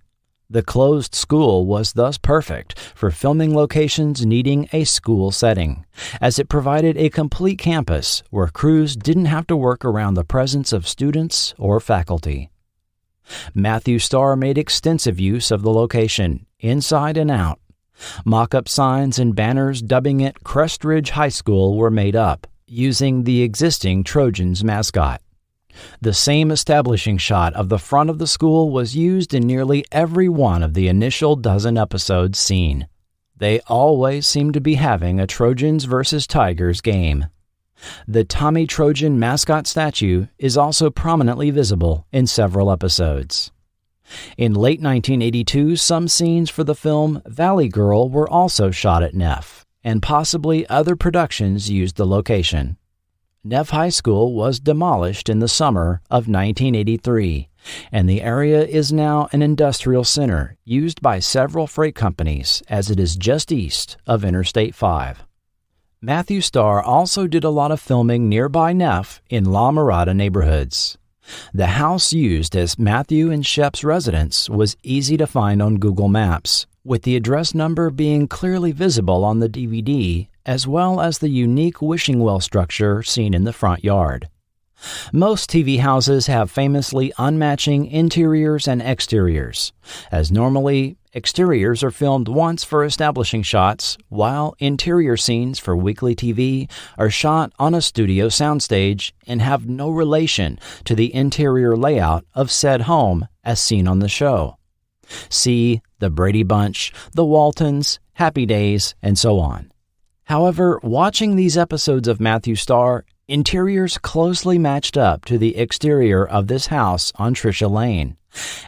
The closed school was thus perfect for filming locations needing a school setting, as it provided a complete campus where crews didn't have to work around the presence of students or faculty. Matthew Starr made extensive use of the location, inside and out. Mock-up signs and banners dubbing it Crest Ridge High School were made up, using the existing Trojans mascot. The same establishing shot of the front of the school was used in nearly every one of the initial dozen episodes seen. They always seem to be having a Trojans versus Tigers game. The Tommy Trojan mascot statue is also prominently visible in several episodes. In late 1982, some scenes for the film Valley Girl were also shot at Neff, and possibly other productions used the location. Neff High School was demolished in the summer of 1983, and the area is now an industrial center used by several freight companies as it is just east of Interstate 5. Matthew Starr also did a lot of filming nearby Neff in La Mirada neighborhoods. The house used as Matthew and Shep's residence was easy to find on Google Maps, with the address number being clearly visible on the DVD, as well as the unique wishing well structure seen in the front yard. Most TV houses have famously unmatching interiors and exteriors, as normally exteriors are filmed once for establishing shots, while interior scenes for weekly TV are shot on a studio soundstage and have no relation to the interior layout of said home as seen on the show. See The Brady Bunch, The Waltons, Happy Days, and so on. However, watching these episodes of Matthew Starr, interiors closely matched up to the exterior of this house on Tricia Lane,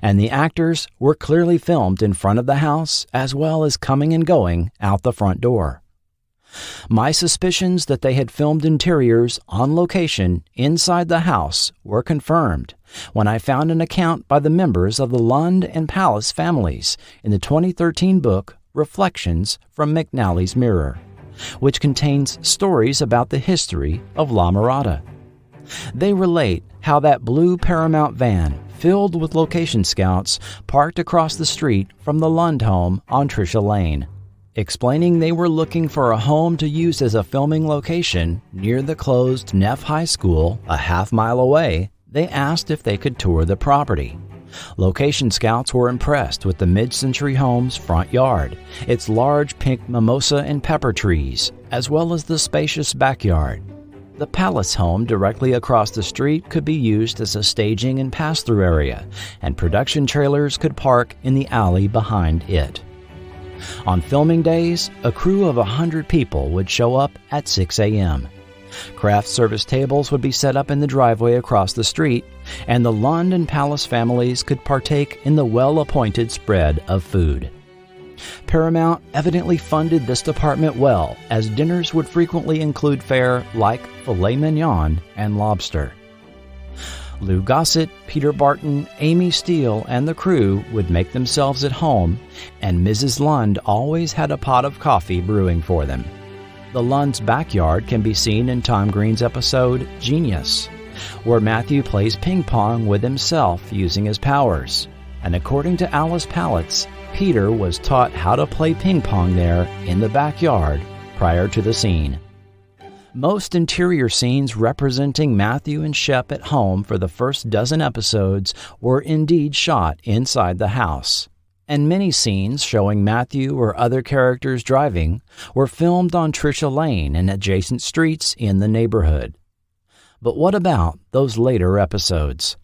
and the actors were clearly filmed in front of the house as well as coming and going out the front door. My suspicions that they had filmed interiors on location inside the house were confirmed when I found an account by the members of the Lund and Palace families in the 2013 book Reflections from McNally's Mirror, which contains stories about the history of La Mirada. They relate how that blue Paramount van filled with location scouts parked across the street from the Lund home on Tricia Lane. Explaining they were looking for a home to use as a filming location near the closed Neff High School a half-mile away, they asked if they could tour the property. Location scouts were impressed with the mid-century home's front yard, its large pink mimosa and pepper trees, as well as the spacious backyard. The Palace home directly across the street could be used as a staging and pass-through area, and production trailers could park in the alley behind it. On filming days, a crew of 100 people would show up at 6 a.m. Craft service tables would be set up in the driveway across the street, and the Lund and Palace families could partake in the well-appointed spread of food. Paramount evidently funded this department well, as dinners would frequently include fare like filet mignon and lobster. Lou Gossett, Peter Barton, Amy Steele, and the crew would make themselves at home, and Mrs. Lund always had a pot of coffee brewing for them. The Lund's backyard can be seen in Tom Green's episode Genius, where Matthew plays ping pong with himself using his powers. And according to Alice Pallets, Peter was taught how to play ping pong there in the backyard prior to the scene. Most interior scenes representing Matthew and Shep at home for the first dozen episodes were indeed shot inside the house, and many scenes showing Matthew or other characters driving were filmed on Tricia Lane and adjacent streets in the neighborhood. But what about those later episodes?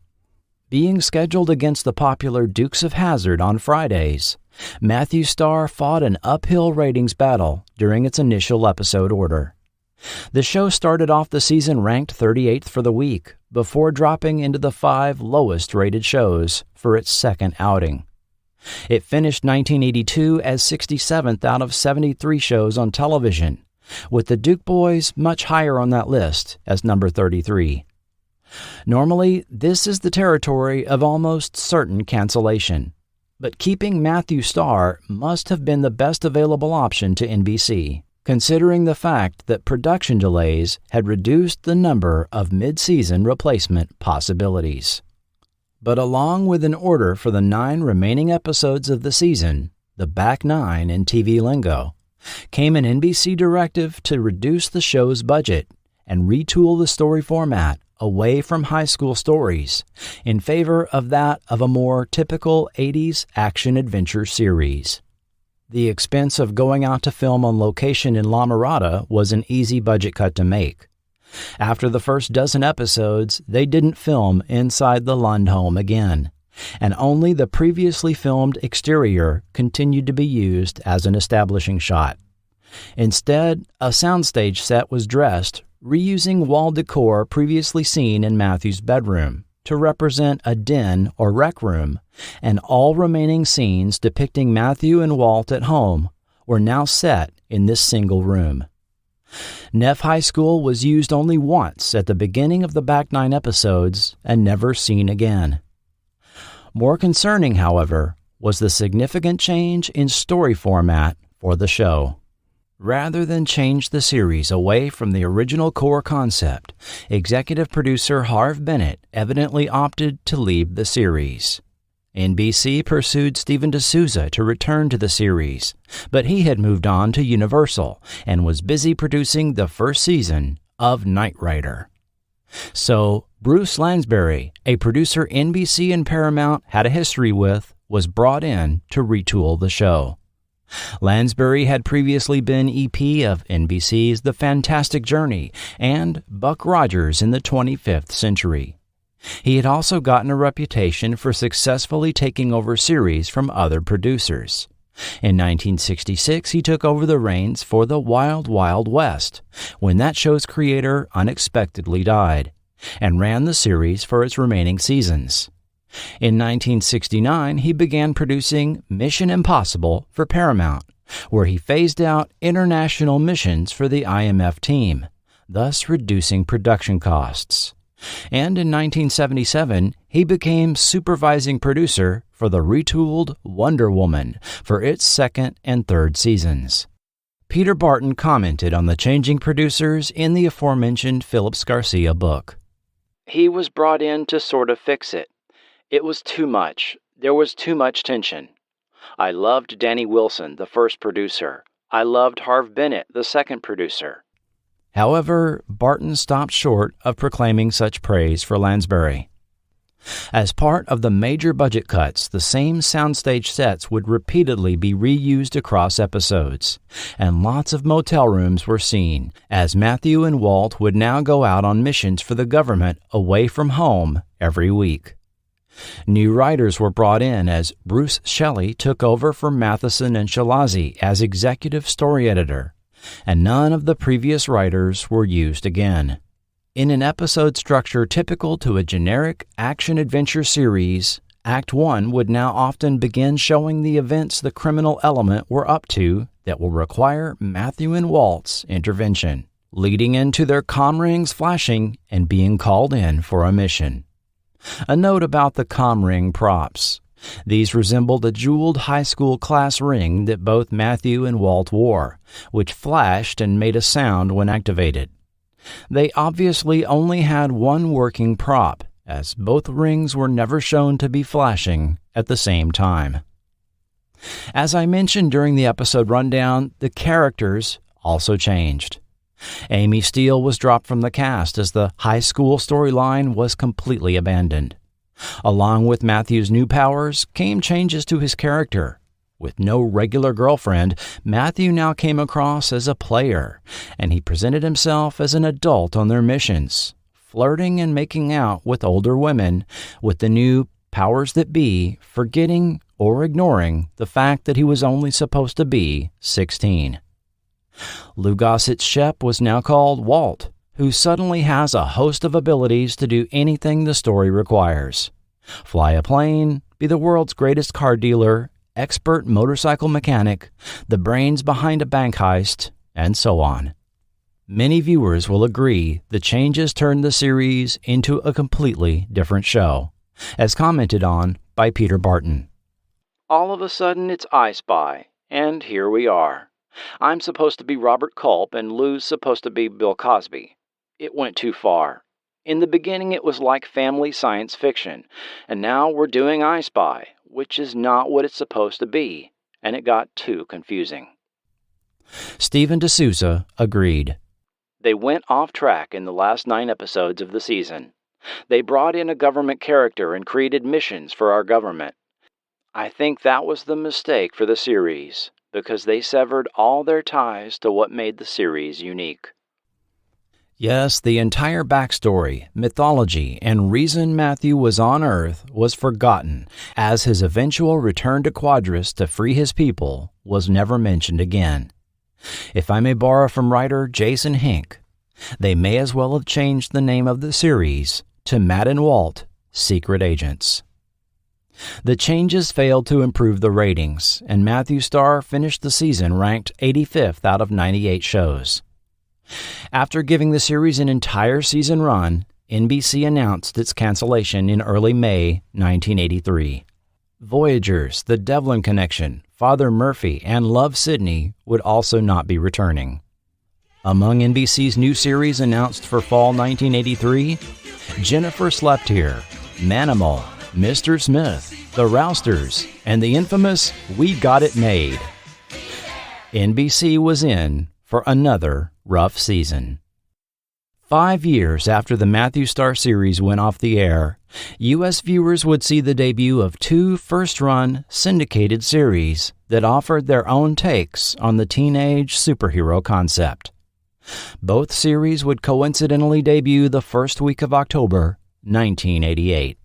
Being scheduled against the popular Dukes of Hazzard on Fridays, Matthew Starr fought an uphill ratings battle during its initial episode order. The show started off the season ranked 38th for the week, before dropping into the 5 lowest-rated shows for its second outing. It finished 1982 as 67th out of 73 shows on television, with the Duke Boys much higher on that list as number 33. Normally, this is the territory of almost certain cancellation, but keeping Matthew Starr must have been the best available option to NBC, considering the fact that production delays had reduced the number of mid-season replacement possibilities. But along with an order for the 9 remaining episodes of the season, the back 9 in TV lingo, came an NBC directive to reduce the show's budget and retool the story format away from high school stories in favor of that of a more typical 80s action-adventure series. The expense of going out to film on location in La Mirada was an easy budget cut to make. After the first dozen episodes, they didn't film inside the Lund home again, and only the previously filmed exterior continued to be used as an establishing shot. Instead, a soundstage set was dressed, reusing wall decor previously seen in Matthew's bedroom to represent a den or rec room, and all remaining scenes depicting Matthew and Walt at home were now set in this single room. Neff High School was used only once at the beginning of the back 9 episodes and never seen again. More concerning, however, was the significant change in story format for the show. Rather than change the series away from the original core concept, executive producer Harve Bennett evidently opted to leave the series. NBC pursued Steven D'Souza to return to the series, but he had moved on to Universal and was busy producing the first season of Knight Rider. So, Bruce Lansbury, a producer NBC and Paramount had a history with, was brought in to retool the show. Lansbury had previously been EP of NBC's The Fantastic Journey and Buck Rogers in the 25th Century. He had also gotten a reputation for successfully taking over series from other producers. In 1966, he took over the reins for The Wild Wild West, when that show's creator unexpectedly died, and ran the series for its remaining seasons. In 1969, he began producing Mission Impossible for Paramount, where he phased out international missions for the IMF team, thus reducing production costs. And in 1977, he became supervising producer for the retooled Wonder Woman for its second and third seasons. Peter Barton commented on the changing producers in the aforementioned Phillips Garcia book. He was brought in to sort of fix it. It was too much. There was too much tension. I loved Danny Wilson, the first producer. I loved Harve Bennett, the second producer. However, Barton stopped short of proclaiming such praise for Lansbury. As part of the major budget cuts, the same soundstage sets would repeatedly be reused across episodes, and lots of motel rooms were seen, as Matthew and Walt would now go out on missions for the government away from home every week. New writers were brought in as Bruce Shelley took over for Matheson and Shalazi as executive story editor, and none of the previous writers were used again. In an episode structure typical to a generic action-adventure series, Act 1 would now often begin showing the events the criminal element were up to that will require Matthew and Walt's intervention, leading into their comm rings flashing and being called in for a mission. A note about the comm ring props. These resembled a jeweled high school class ring that both Matthew and Walt wore, which flashed and made a sound when activated. They obviously only had one working prop, as both rings were never shown to be flashing at the same time. As I mentioned during the episode rundown, the characters also changed. Amy Steele was dropped from the cast as the high school storyline was completely abandoned. Along with Matthew's new powers came changes to his character. With no regular girlfriend, Matthew now came across as a player, and he presented himself as an adult on their missions, flirting and making out with older women, with the new powers that be forgetting or ignoring the fact that he was only supposed to be 16. Lou Gossett's Shep was now called Walt, who suddenly has a host of abilities to do anything the story requires. Fly a plane, be the world's greatest car dealer, expert motorcycle mechanic, the brains behind a bank heist, and so on. Many viewers will agree the changes turned the series into a completely different show, as commented on by Peter Barton. All of a sudden it's I Spy, and here we are. I'm supposed to be Robert Culp and Lou's supposed to be Bill Cosby. It went too far. In the beginning it was like family science fiction, and now we're doing I Spy, which is not what it's supposed to be, and it got too confusing. Steven D'Souza agreed. They went off track in the last 9 episodes of the season. They brought in a government character and created missions for our government. I think that was the mistake for the series. because they severed all their ties to what made the series unique. Yes, the entire backstory, mythology, and reason Matthew was on Earth was forgotten, as his eventual return to Quadras to free his people was never mentioned again. If I may borrow from writer Jason Hink, they may as well have changed the name of the series to Matt and Walt, Secret Agents. The changes failed to improve the ratings, and Matthew Starr finished the season ranked 85th out of 98 shows. After giving the series an entire season run, NBC announced its cancellation in early May 1983. Voyagers, The Devlin Connection, Father Murphy, and Love Sidney would also not be returning. Among NBC's new series announced for fall 1983, Jennifer Slept Here, Manimal, Mr. Smith, The Rousters, and the infamous We Got It Made. NBC was in for another rough season. 5 years after the Matthew Starr series went off the air, U.S. viewers would see the debut of 2 first-run syndicated series that offered their own takes on the teenage superhero concept. Both series would coincidentally debut the first week of October, 1988.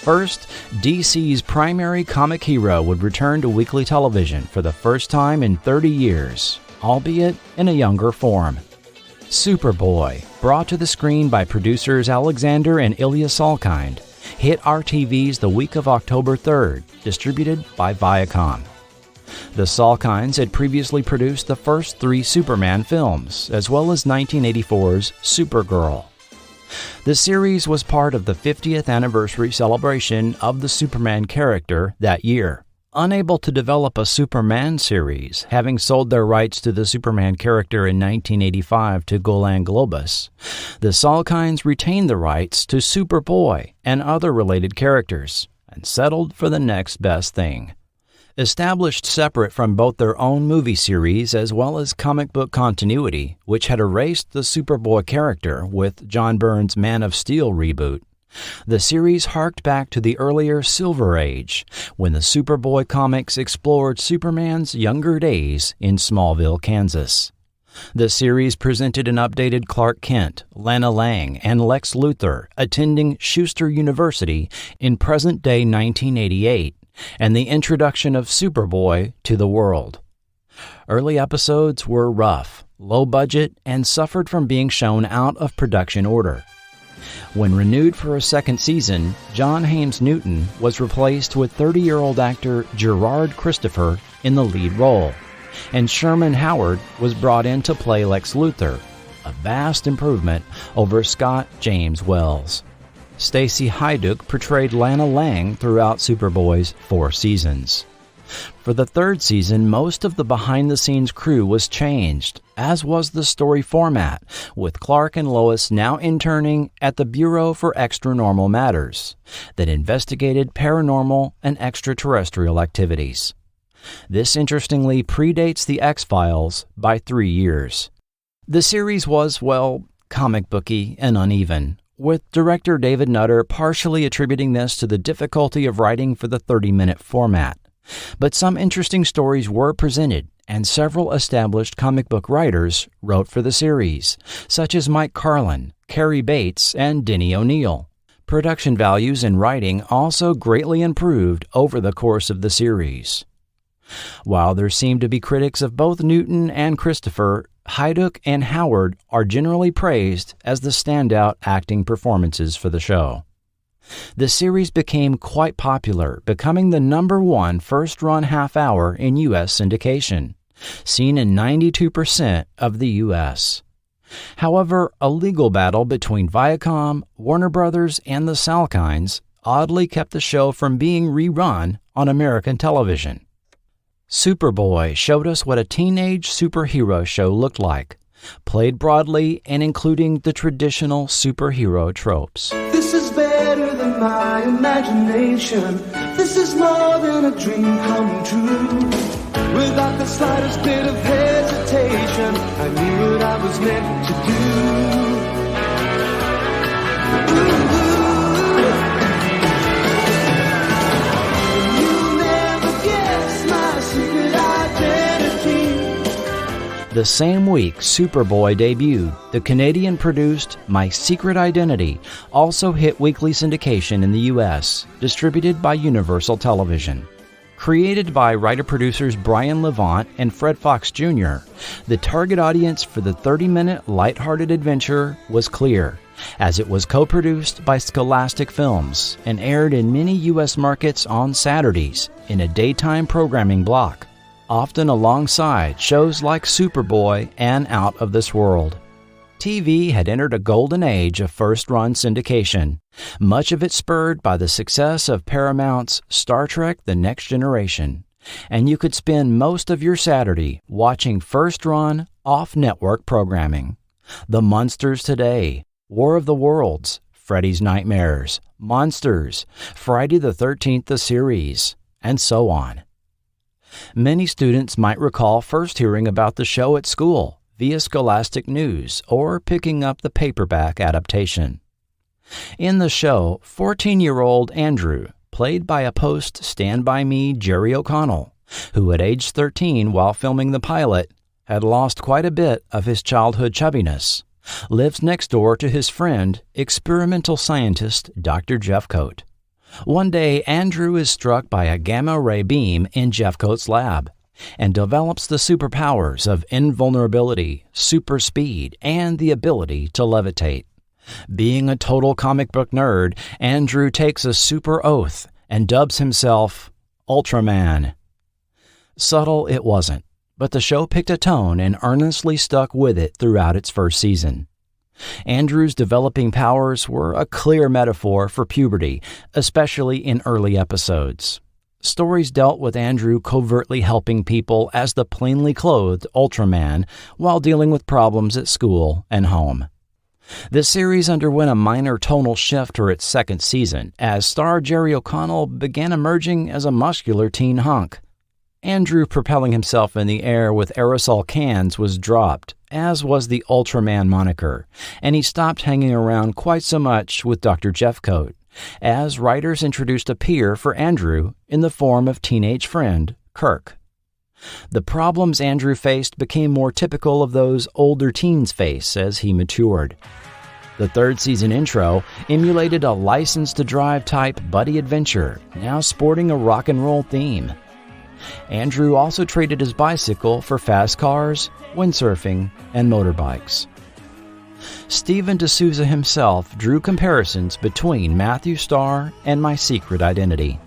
First, DC's primary comic hero would return to weekly television for the first time in 30 years, albeit in a younger form. Superboy, brought to the screen by producers Alexander and Ilya Salkind, hit RTVs the week of October 3rd, distributed by Viacom. The Salkinds had previously produced the first 3 Superman films, as well as 1984's Supergirl. The series was part of the 50th anniversary celebration of the Superman character that year. Unable to develop a Superman series, having sold their rights to the Superman character in 1985 to Golan Globus, the Salkinds retained the rights to Superboy and other related characters, and settled for the next best thing. Established separate from both their own movie series as well as comic book continuity, which had erased the Superboy character with John Byrne's Man of Steel reboot, the series harked back to the earlier Silver Age, when the Superboy comics explored Superman's younger days in Smallville, Kansas. The series presented an updated Clark Kent, Lana Lang, and Lex Luthor attending Schuster University in present-day 1988, and the introduction of Superboy to the world. Early episodes were rough, low budget, and suffered from being shown out of production order. When renewed for a second season, John Haymes Newton was replaced with 30-year-old actor Gerard Christopher in the lead role, and Sherman Howard was brought in to play Lex Luthor, a vast improvement over Scott James Wells. Stacey Hyduck portrayed Lana Lang throughout Superboy's 4 seasons. For the 3rd season, most of the behind-the-scenes crew was changed, as was the story format, with Clark and Lois now interning at the Bureau for Extranormal Matters that investigated paranormal and extraterrestrial activities. This interestingly predates The X-Files by 3 years. The series was, well, comic booky and uneven, with director David Nutter partially attributing this to the difficulty of writing for the 30-minute format. But some interesting stories were presented, and several established comic book writers wrote for the series, such as Mike Carlin, Cary Bates, and Denny O'Neil. Production values and writing also greatly improved over the course of the series. While there seemed to be critics of both Newton and Christopher, Hyduck and Howard are generally praised as the standout acting performances for the show. The series became quite popular, becoming the #1 first-run half-hour in U.S. syndication, seen in 92% of the U.S. However, a legal battle between Viacom, Warner Brothers, and the Salkinds oddly kept the show from being rerun on American television. Superboy showed us what a teenage superhero show looked like, played broadly and including the traditional superhero tropes. This is better than my imagination. This is more than a dream come true. Without the slightest bit of hesitation, I knew what I was meant to do. The same week Superboy debuted, the Canadian-produced My Secret Identity also hit weekly syndication in the U.S., distributed by Universal Television. Created by writer-producers Brian Levant and Fred Fox Jr., the target audience for the 30-minute lighthearted adventure was clear, as it was co-produced by Scholastic Films and aired in many U.S. markets on Saturdays in a daytime programming block, often alongside shows like Superboy and Out of This World. TV had entered a golden age of first-run syndication, much of it spurred by the success of Paramount's Star Trek: The Next Generation, and you could spend most of your Saturday watching first-run, off-network programming. The Monsters Today, War of the Worlds, Freddy's Nightmares, Monsters, Friday the 13th the series, and so on. Many students might recall first hearing about the show at school via Scholastic News or picking up the paperback adaptation. In the show, 14-year-old Andrew, played by a post-Stand By Me Jerry O'Connell, who at age 13 while filming the pilot had lost quite a bit of his childhood chubbiness, lives next door to his friend, experimental scientist Dr. Jeffcoat. One day, Andrew is struck by a gamma-ray beam in Jeffcoat's lab and develops the superpowers of invulnerability, super speed, and the ability to levitate. Being a total comic book nerd, Andrew takes a super oath and dubs himself Ultraman. Subtle it wasn't, but the show picked a tone and earnestly stuck with it throughout its first season. Andrew's developing powers were a clear metaphor for puberty, especially in early episodes. Stories dealt with Andrew covertly helping people as the plainly clothed Ultraman while dealing with problems at school and home. The series underwent a minor tonal shift for its second season as star Jerry O'Connell began emerging as a muscular teen hunk. Andrew propelling himself in the air with aerosol cans was dropped, as was the Ultraman moniker, and he stopped hanging around quite so much with Dr. Jeffcoat, as writers introduced a peer for Andrew in the form of teenage friend Kirk. The problems Andrew faced became more typical of those older teens face as he matured. The third season intro emulated a License to Drive type buddy adventure, now sporting a rock and roll theme. Andrew also traded his bicycle for fast cars, windsurfing, and motorbikes. Stephen D'Souza himself drew comparisons between Matthew Starr and My Secret Identity,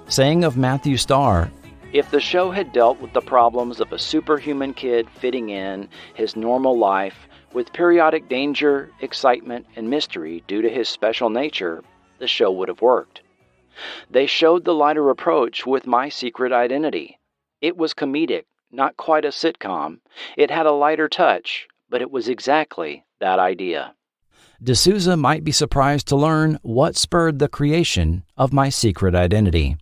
saying of Matthew Starr, "If the show had dealt with the problems of a superhuman kid fitting in his normal life with periodic danger, excitement, and mystery due to his special nature, the show would have worked. They showed the lighter approach with My Secret Identity. It was comedic, not quite a sitcom. It had a lighter touch, but it was exactly that idea." D'Souza might be surprised to learn what spurred the creation of My Secret Identity.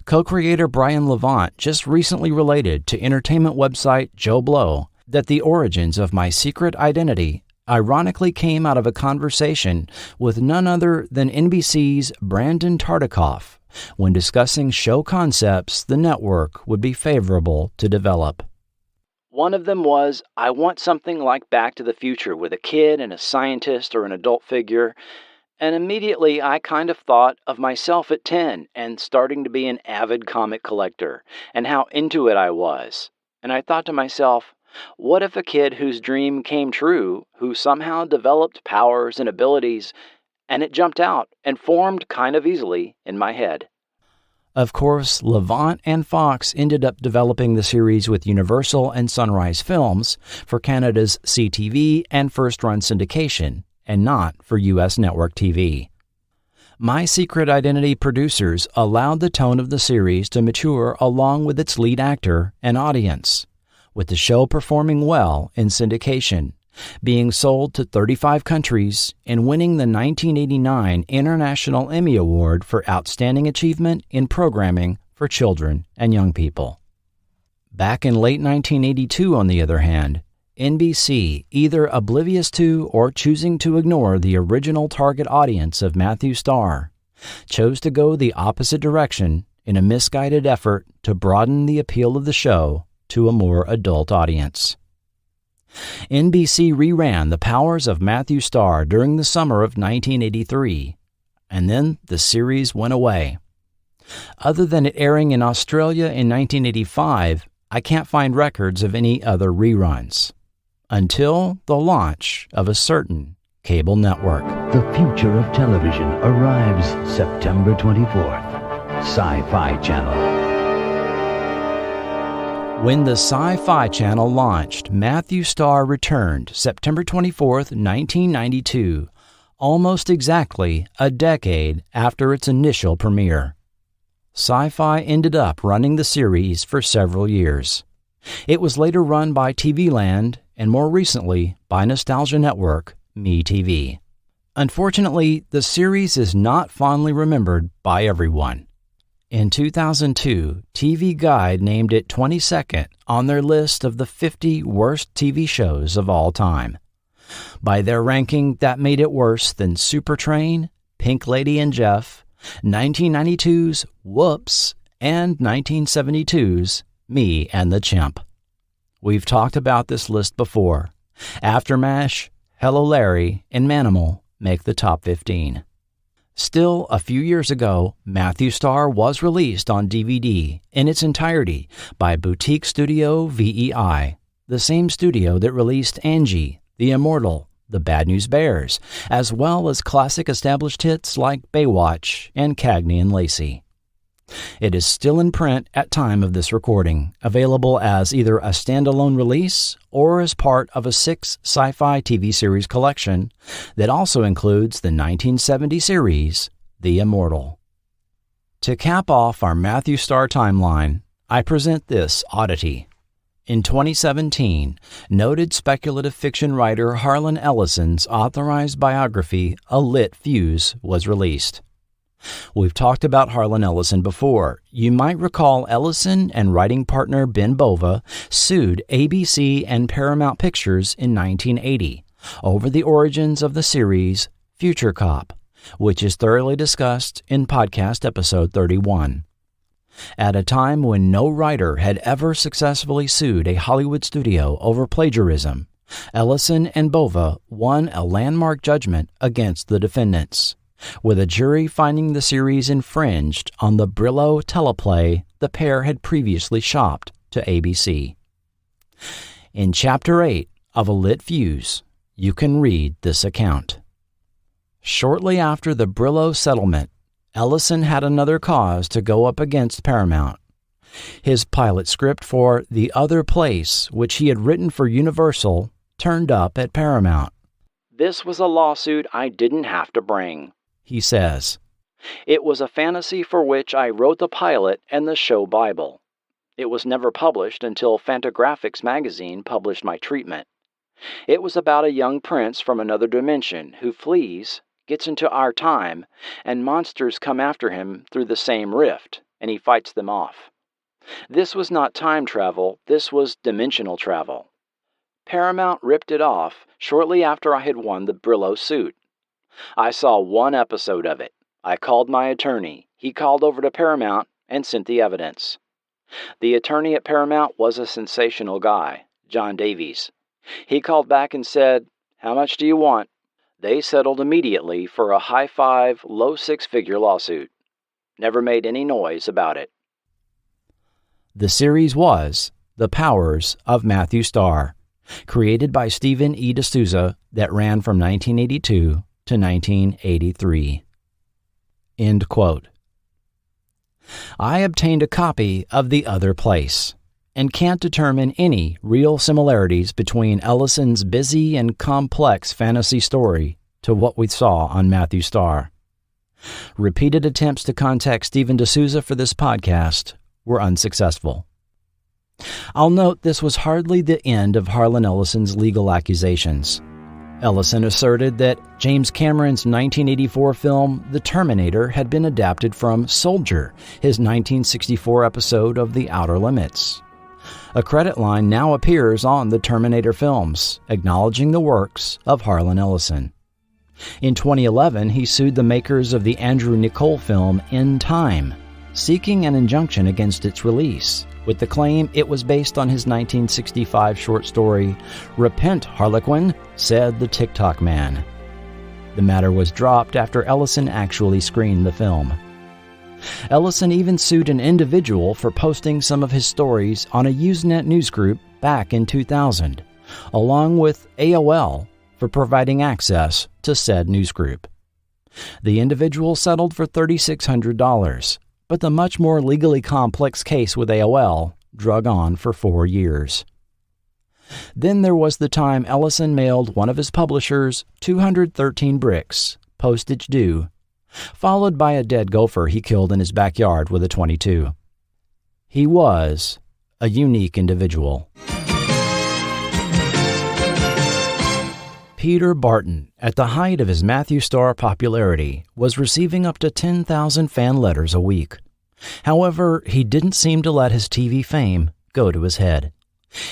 Co-creator Brian Levant just recently related to entertainment website Joe Blow that the origins of My Secret Identity ironically came out of a conversation with none other than NBC's Brandon Tartikoff when discussing show concepts the network would be favorable to develop. One of them was, I want something like Back to the Future with a kid and a scientist or an adult figure, and immediately I kind of thought of myself at 10 and starting to be an avid comic collector and how into it I was. And I thought to myself, what if a kid whose dream came true, who somehow developed powers and abilities, and it jumped out and formed kind of easily in my head? Of course, Levant and Fox ended up developing the series with Universal and Sunrise Films for Canada's CTV and first-run syndication, and not for U.S. network TV. My Secret Identity producers allowed the tone of the series to mature along with its lead actor and audience, with the show performing well in syndication, being sold to 35 countries and winning the 1989 International Emmy Award for Outstanding Achievement in Programming for Children and Young People. Back in late 1982, on the other hand, NBC, either oblivious to or choosing to ignore the original target audience of Matthew Starr, chose to go the opposite direction in a misguided effort to broaden the appeal of the show to a more adult audience. NBC reran The Powers of Matthew Starr during the summer of 1983, and then the series went away. Other than it airing in Australia in 1985, I can't find records of any other reruns. Until the launch of a certain cable network. The future of television arrives September 24th. Sci-Fi Channel. When the Sci-Fi Channel launched, Matthew Starr returned September 24th, 1992, almost exactly a decade after its initial premiere. Sci-Fi ended up running the series for several years. It was later run by TV Land and more recently by Nostalgia Network, MeTV. Unfortunately, the series is not fondly remembered by everyone. In 2002, TV Guide named it 22nd on their list of the 50 worst TV shows of all time. By their ranking, that made it worse than Supertrain, Pink Lady and Jeff, 1992's Whoops, and 1972's Me and the Chimp. We've talked about this list before. Aftermath, Hello Larry, and Manimal make the top 15. Still, a few years ago, Matthew Starr was released on DVD in its entirety by Boutique Studio VEI, the same studio that released Angie, The Immortal, The Bad News Bears, as well as classic established hits like Baywatch and Cagney and Lacey. It is still in print at time of this recording, available as either a standalone release or as part of a 6 sci-fi TV series collection that also includes the 1970 series, The Immortal. To cap off our Matthew Starr timeline, I present this oddity. In 2017, noted speculative fiction writer Harlan Ellison's authorized biography, A Lit Fuse, was released. We've talked about Harlan Ellison before. You might recall Ellison and writing partner Ben Bova sued ABC and Paramount Pictures in 1980 over the origins of the series Future Cop, which is thoroughly discussed in podcast episode 31. At a time when no writer had ever successfully sued a Hollywood studio over plagiarism, Ellison and Bova won a landmark judgment against the defendants, with a jury finding the series infringed on the Brillo teleplay the pair had previously shopped to ABC. In Chapter 8 of A Lit Fuse, you can read this account. Shortly after the Brillo settlement, Ellison had another cause to go up against Paramount. His pilot script for The Other Place, which he had written for Universal, turned up at Paramount. "This was a lawsuit I didn't have to bring," he says. "It was a fantasy for which I wrote the pilot and the show Bible. It was never published until Fantagraphics magazine published my treatment. It was about a young prince from another dimension who flees, gets into our time, and monsters come after him through the same rift, and he fights them off. This was not time travel, this was dimensional travel. Paramount ripped it off shortly after I had won the Brillo suit. I saw one episode of it. I called my attorney. He called over to Paramount and sent the evidence. The attorney at Paramount was a sensational guy, John Davies. He called back and said, 'How much do you want?' They settled immediately for a high 5, low 6-figure lawsuit. Never made any noise about it." The series was The Powers of Matthew Starr, created by Stephen E. D'Souza, that ran from 1982 to 1983. End quote. I obtained a copy of The Other Place and can't determine any real similarities between Ellison's busy and complex fantasy story to what we saw on Matthew Starr. Repeated attempts to contact Stephen D'Souza for this podcast were unsuccessful. I'll note this was hardly the end of Harlan Ellison's legal accusations. Ellison asserted that James Cameron's 1984 film The Terminator had been adapted from Soldier, his 1964 episode of The Outer Limits. A credit line now appears on the Terminator films, acknowledging the works of Harlan Ellison. In 2011, he sued the makers of the Andrew Niccol film In Time, seeking an injunction against its release, with the claim it was based on his 1965 short story, Repent, Harlequin, said the TikTok Man. The matter was dropped after Ellison actually screened the film. Ellison even sued an individual for posting some of his stories on a Usenet newsgroup back in 2000, along with AOL for providing access to said newsgroup. The individual settled for $3,600, but the much more legally complex case with AOL drug on for 4 years. Then there was the time Ellison mailed one of his publishers 213 bricks, postage due, followed by a dead gopher he killed in his backyard with a .22. He was a unique individual. Peter Barton, at the height of his Matthew Star popularity, was receiving up to 10,000 fan letters a week. However, he didn't seem to let his TV fame go to his head.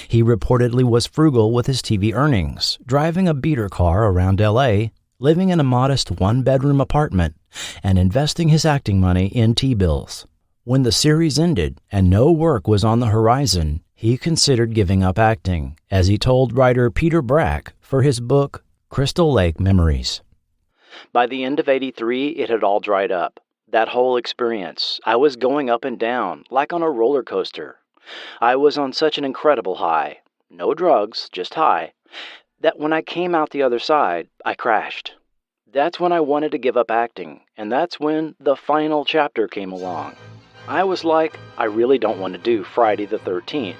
He reportedly was frugal with his TV earnings, driving a beater car around L.A., living in a modest one-bedroom apartment, and investing his acting money in T-bills. When the series ended and no work was on the horizon, he considered giving up acting, as he told writer Peter Barton for his book, Crystal Lake Memories. By the end of '83, it had all dried up. That whole experience, I was going up and down, like on a roller coaster. I was on such an incredible high, no drugs, just high, that when I came out the other side, I crashed. That's when I wanted to give up acting, and that's when the final chapter came along. I was like, I really don't want to do Friday the 13th.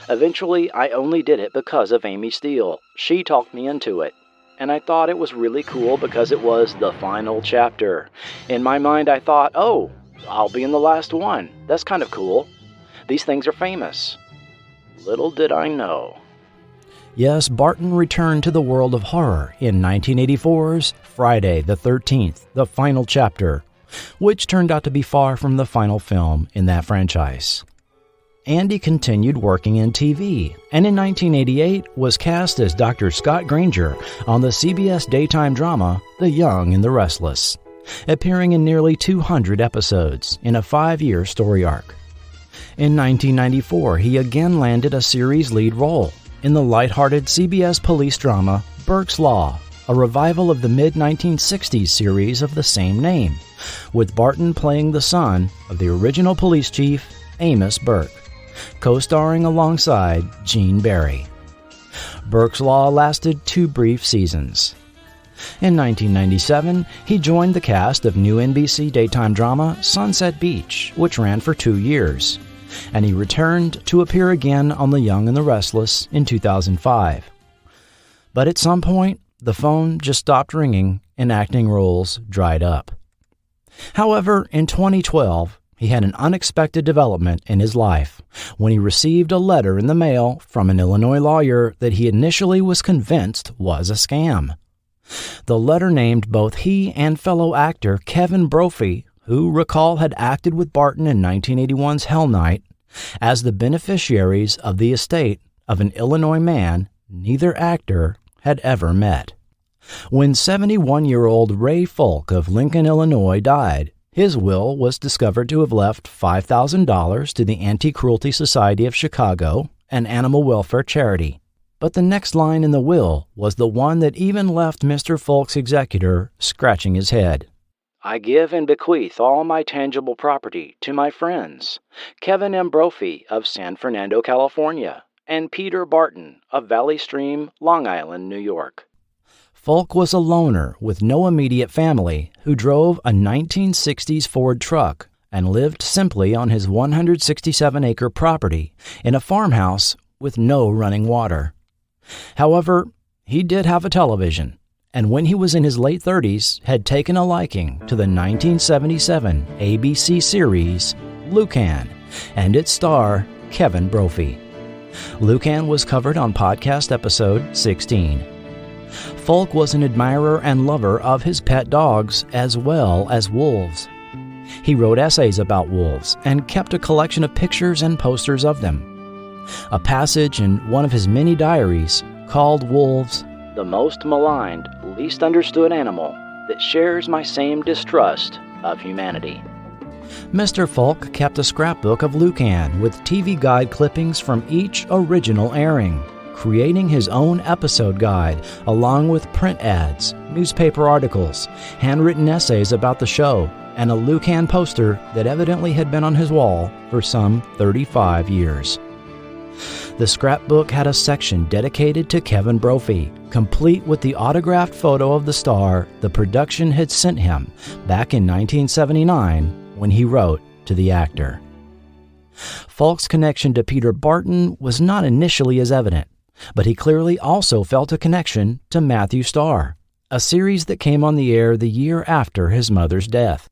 Eventually, I only did it because of Amy Steele. She talked me into it. And I thought it was really cool because it was the final chapter. In my mind, I thought, oh, I'll be in the last one. That's kind of cool. These things are famous. Little did I know. Yes, Barton returned to the world of horror in 1984's Friday the 13th, the final chapter, which turned out to be far from the final film in that franchise. And he continued working in TV, and in 1988 was cast as Dr. Scott Granger on the CBS daytime drama The Young and the Restless, appearing in nearly 200 episodes in a 5-year story arc. In 1994, he again landed a series lead role in the lighthearted CBS police drama Burke's Law, a revival of the mid-1960s series of the same name, with Barton playing the son of the original police chief, Amos Burke, co-starring alongside Gene Barry. Burke's Law lasted 2 brief seasons. In 1997, he joined the cast of new NBC daytime drama Sunset Beach, which ran for 2 years, and he returned to appear again on The Young and the Restless in 2005. But at some point, the phone just stopped ringing and acting roles dried up. However, in 2012, he had an unexpected development in his life when he received a letter in the mail from an Illinois lawyer that he initially was convinced was a scam. The letter named both he and fellow actor Kevin Brophy, who, recall, had acted with Barton in 1981's Hell Night, as the beneficiaries of the estate of an Illinois man neither actor had ever met. When 71-year-old Ray Folk of Lincoln, Illinois died, his will was discovered to have left $5,000 to the Anti-Cruelty Society of Chicago, an animal welfare charity. But the next line in the will was the one that even left Mr. Folk's executor scratching his head. I give and bequeath all my tangible property to my friends, Kevin M. Brophy of San Fernando, California, and Peter Barton of Valley Stream, Long Island, New York. Folk was a loner with no immediate family who drove a 1960s Ford truck and lived simply on his 167-acre property in a farmhouse with no running water. However, he did have a television, and when he was in his late 30s, had taken a liking to the 1977 ABC series Lucan and its star Kevin Brophy. Lucan was covered on podcast episode 16. Folk was an admirer and lover of his pet dogs as well as wolves. He wrote essays about wolves and kept a collection of pictures and posters of them. A passage in one of his many diaries called wolves the most maligned, least understood animal that shares my same distrust of humanity. Mr. Falk kept a scrapbook of Lucan with TV guide clippings from each original airing, creating his own episode guide along with print ads, newspaper articles, handwritten essays about the show, and a Lucan poster that evidently had been on his wall for some 35 years. The scrapbook had a section dedicated to Kevin Brophy, complete with the autographed photo of the star the production had sent him back in 1979 when he wrote to the actor. Falk's connection to Peter Barton was not initially as evident, but he clearly also felt a connection to Matthew Starr, a series that came on the air the year after his mother's death.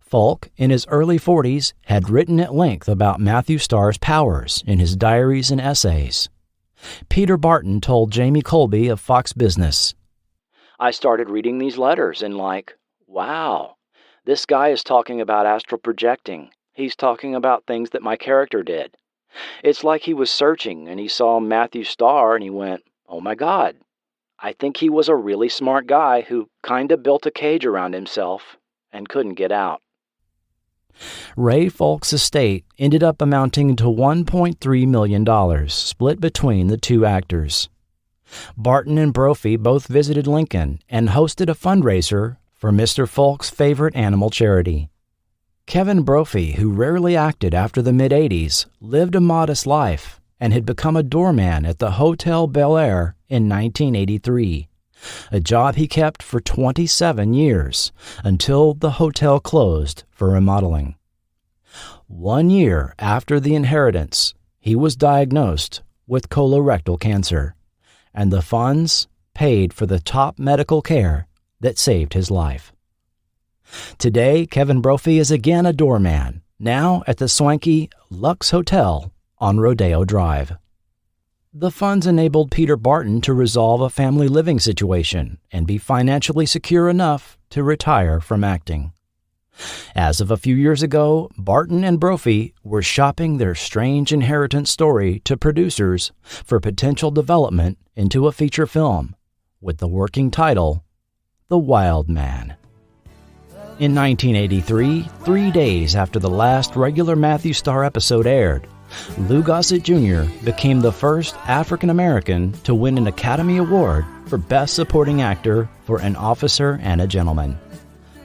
Falk, in his early 40s, had written at length about Matthew Starr's powers in his diaries and essays. Peter Barton told Jamie Colby of Fox Business, "I started reading these letters and wow, this guy is talking about astral projecting. He's talking about things that my character did. It's like he was searching and he saw Matthew Starr and he went, oh my God, I think he was a really smart guy who kind of built a cage around himself and couldn't get out." Ray Falk's estate ended up amounting to $1.3 million, split between the two actors. Barton and Brophy both visited Lincoln and hosted a fundraiser for Mr. Falk's favorite animal charity. Kevin Brophy, who rarely acted after the mid-'80s, lived a modest life and had become a doorman at the Hotel Bel Air in 1983, a job he kept for 27 years until the hotel closed for remodeling. 1 year after the inheritance, he was diagnosed with colorectal cancer, and the funds paid for the top medical care that saved his life. Today, Kevin Brophy is again a doorman, now at the swanky Lux Hotel on Rodeo Drive. The funds enabled Peter Barton to resolve a family living situation and be financially secure enough to retire from acting. As of a few years ago, Barton and Brophy were shopping their strange inheritance story to producers for potential development into a feature film, with the working title, The Wild Man. In 1983, 3 days after the last regular Matthew Starr episode aired, Lou Gossett Jr. became the first African-American to win an Academy Award for Best Supporting Actor for An Officer and a Gentleman.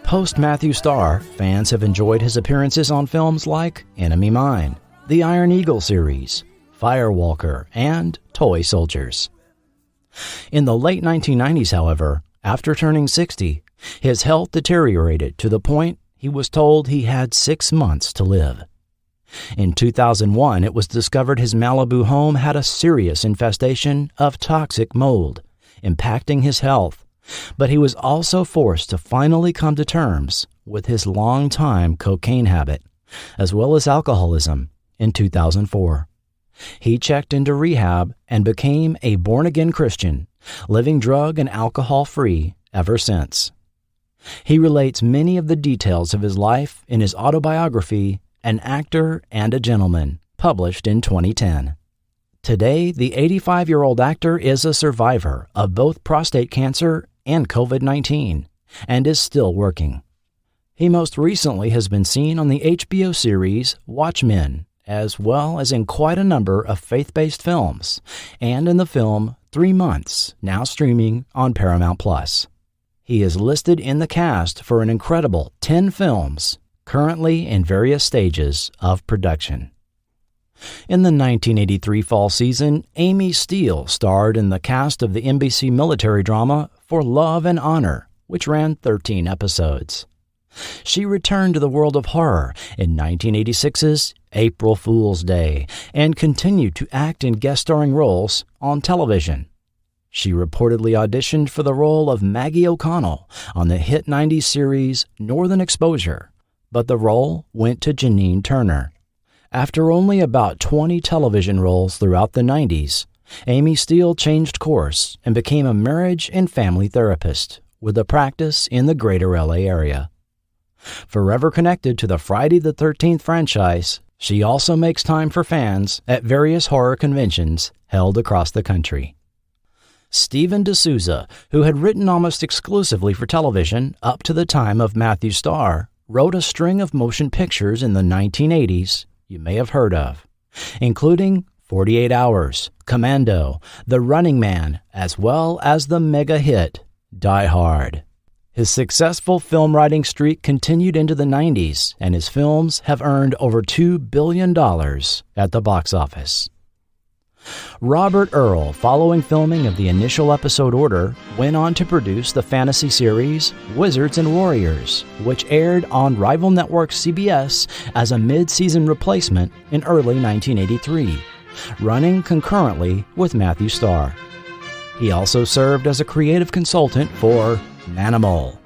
Post-Matthew Starr, fans have enjoyed his appearances on films like Enemy Mine, The Iron Eagle series, Firewalker, and Toy Soldiers. In the late 1990s, however, after turning 60, his health deteriorated to the point he was told he had 6 months to live. In 2001, it was discovered his Malibu home had a serious infestation of toxic mold, impacting his health, but he was also forced to finally come to terms with his long-time cocaine habit, as well as alcoholism, in 2004. He checked into rehab and became a born-again Christian, living drug and alcohol-free ever since. He relates many of the details of his life in his autobiography, An Actor and a Gentleman, published in 2010. Today, the 85-year-old actor is a survivor of both prostate cancer and COVID-19 and is still working. He most recently has been seen on the HBO series Watchmen, as well as in quite a number of faith-based films, and in the film 3 Months, now streaming on Paramount+. He is listed in the cast for an incredible 10 films, currently in various stages of production. In the 1983 fall season, Amy Steele starred in the cast of the NBC military drama For Love and Honor, which ran 13 episodes. She returned to the world of horror in 1986's April Fool's Day and continued to act in guest-starring roles on television. She reportedly auditioned for the role of Maggie O'Connell on the hit 90s series Northern Exposure, but the role went to Janine Turner. After only about 20 television roles throughout the 90s, Amy Steele changed course and became a marriage and family therapist with a practice in the greater LA area. Forever connected to the Friday the 13th franchise, she also makes time for fans at various horror conventions held across the country. Steven D'Souza, who had written almost exclusively for television up to the time of Matthew Starr, wrote a string of motion pictures in the 1980s you may have heard of, including 48 Hours, Commando, The Running Man, as well as the mega hit Die Hard. His successful film writing streak continued into the 90s, and his films have earned over $2 billion at the box office. Robert Earl, following filming of the initial episode order, went on to produce the fantasy series Wizards and Warriors, which aired on rival network CBS as a mid-season replacement in early 1983, running concurrently with Matthew Starr. He also served as a creative consultant for Manimal.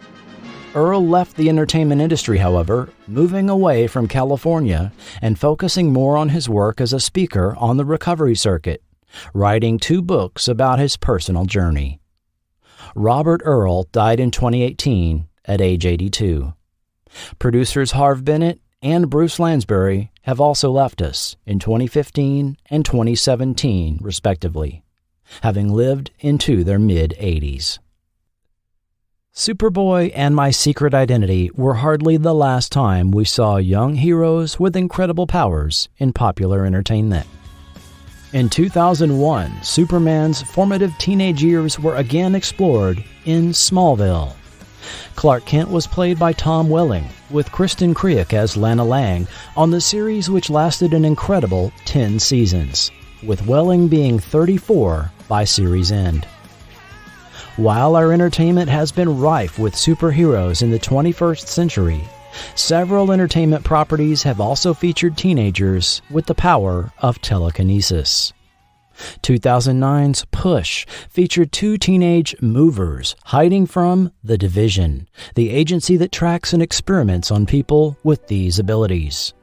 Earl left the entertainment industry, however, moving away from California and focusing more on his work as a speaker on the recovery circuit, writing 2 books about his personal journey. Robert Earl died in 2018 at age 82. Producers Harve Bennett and Bruce Lansbury have also left us in 2015 and 2017, respectively, having lived into their mid-80s. Superboy and My Secret Identity were hardly the last time we saw young heroes with incredible powers in popular entertainment. In 2001, Superman's formative teenage years were again explored in Smallville. Clark Kent was played by Tom Welling, with Kristen Kriek as Lana Lang on the series, which lasted an incredible 10 seasons, with Welling being 34 by series end. While our entertainment has been rife with superheroes in the 21st century, several entertainment properties have also featured teenagers with the power of telekinesis. 2009's Push featured 2 teenage movers hiding from The Division, the agency that tracks and experiments on people with these abilities.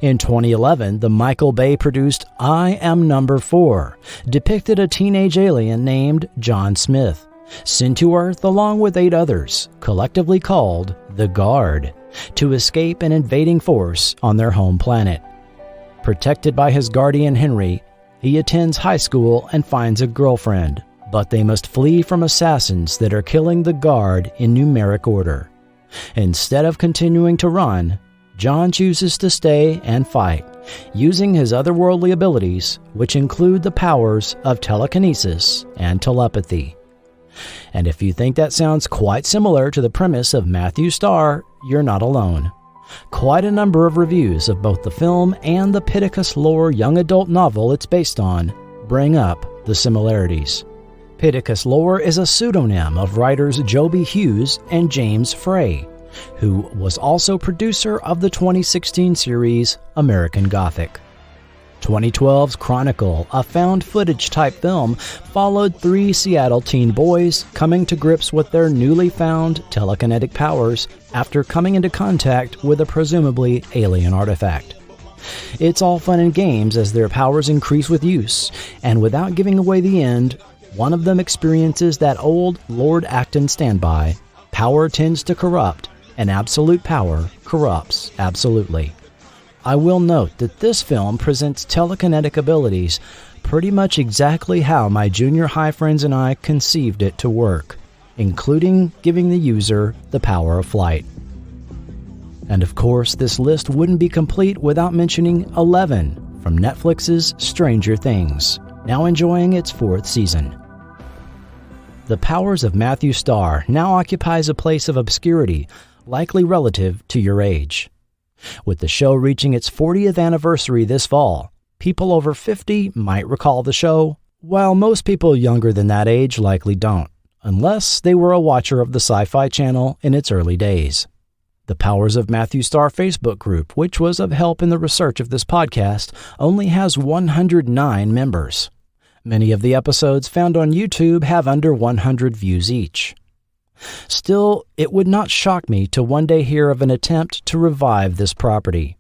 In 2011, the Michael Bay-produced I Am Number 4 depicted a teenage alien named John Smith, sent to Earth along with 8 others, collectively called the Guard, to escape an invading force on their home planet. Protected by his guardian Henry, he attends high school and finds a girlfriend, but they must flee from assassins that are killing the Guard in numeric order. Instead of continuing to run, John chooses to stay and fight, using his otherworldly abilities, which include the powers of telekinesis and telepathy. And if you think that sounds quite similar to the premise of Matthew Starr, you're not alone. Quite a number of reviews of both the film and the Pittacus Lore young adult novel it's based on bring up the similarities. Pittacus Lore is a pseudonym of writers Joby Hughes and James Frey, who was also producer of the 2016 series American Gothic. 2012's Chronicle, a found-footage-type film, followed 3 Seattle teen boys coming to grips with their newly found telekinetic powers after coming into contact with a presumably alien artifact. It's all fun and games as their powers increase with use, and without giving away the end, one of them experiences that old Lord Acton standby: power tends to corrupt, and absolute power corrupts absolutely. I will note that this film presents telekinetic abilities pretty much exactly how my junior high friends and I conceived it to work, including giving the user the power of flight. And of course, this list wouldn't be complete without mentioning 11 from Netflix's Stranger Things, now enjoying its 4th season. The powers of Matthew Starr now occupies a place of obscurity, likely relative to your age. With the show reaching its 40th anniversary this fall, people over 50 might recall the show, while most people younger than that age likely don't, unless they were a watcher of the Sci-Fi Channel in its early days. The Powers of Matthew Starr Facebook group, which was of help in the research of this podcast, only has 109 members. Many of the episodes found on YouTube have under 100 views each. Still, it would not shock me to one day hear of an attempt to revive this property.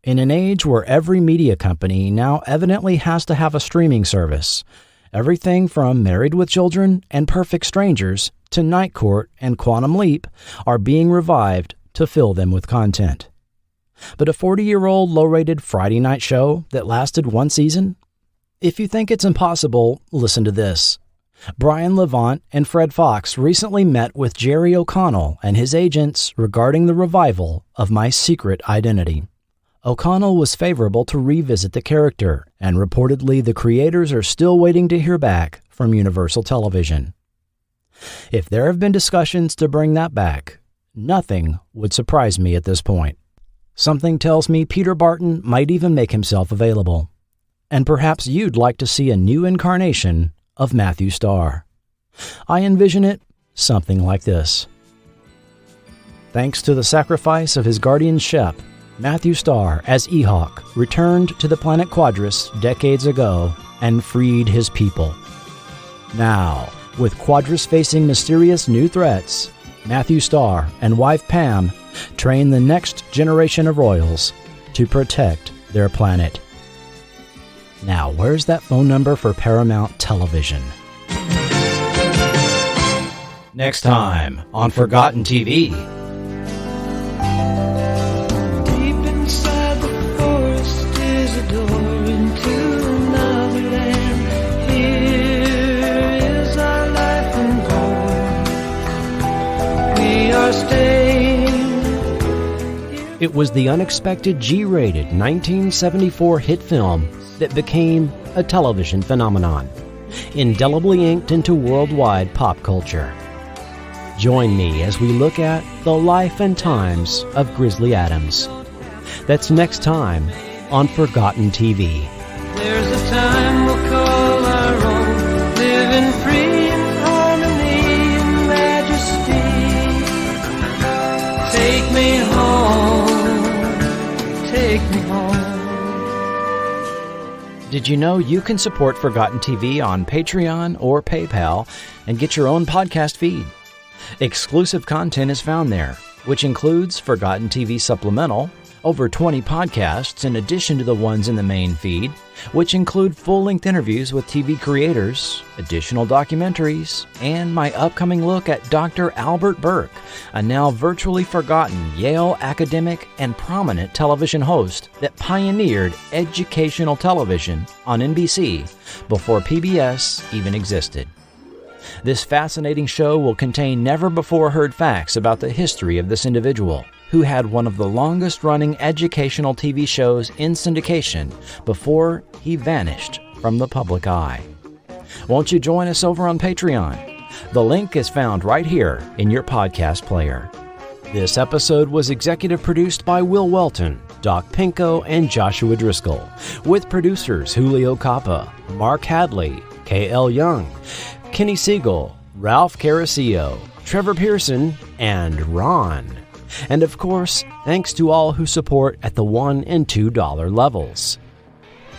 In an age where every media company now evidently has to have a streaming service, everything from Married with Children and Perfect Strangers to Night Court and Quantum Leap are being revived to fill them with content. But a 40-year-old low-rated Friday night show that lasted 1 season? If you think it's impossible, listen to this. Brian Levant and Fred Fox recently met with Jerry O'Connell and his agents regarding the revival of My Secret Identity. O'Connell was favorable to revisit the character, and reportedly the creators are still waiting to hear back from Universal Television. If there have been discussions to bring that back, nothing would surprise me at this point. Something tells me Peter Barton might even make himself available. And perhaps you'd like to see a new incarnation of Matthew Starr. I envision it something like this. Thanks to the sacrifice of his guardian Shep, Matthew Starr as Ehawk returned to the planet Quadris decades ago and freed his people. Now, with Quadris facing mysterious new threats, Matthew Starr and wife Pam train the next generation of royals to protect their planet. Now, where's that phone number for Paramount Television? Next time on Forgotten TV. Deep inside the forest is a door into another land. Here is our life and goal. We are staying. It was the unexpected G-rated 1974 hit film that became a television phenomenon, indelibly inked into worldwide pop culture. Join me as we look at the life and times of Grizzly Adams. That's next time on Forgotten TV. There's a time we'll call our own, living free in harmony and majesty. Take me home, take me home. Did you know you can support Forgotten TV on Patreon or PayPal and get your own podcast feed? Exclusive content is found there, which includes Forgotten TV Supplemental, over 20 podcasts in addition to the ones in the main feed, which include full-length interviews with TV creators, additional documentaries, and my upcoming look at Dr. Albert Burke, a now virtually forgotten Yale academic and prominent television host that pioneered educational television on NBC before PBS even existed. This fascinating show will contain never-before-heard facts about the history of this individual, who had one of the longest-running educational TV shows in syndication before he vanished from the public eye. Won't you join us over on Patreon? The link is found right here in your podcast player. This episode was executive produced by Will Welton, Doc Pinko, and Joshua Driscoll, with producers Julio Capa, Mark Hadley, K.L. Young, Kenny Siegel, Ralph Carasillo, Trevor Pearson, and Ron. And of course, thanks to all who support at the $1 and $2 levels.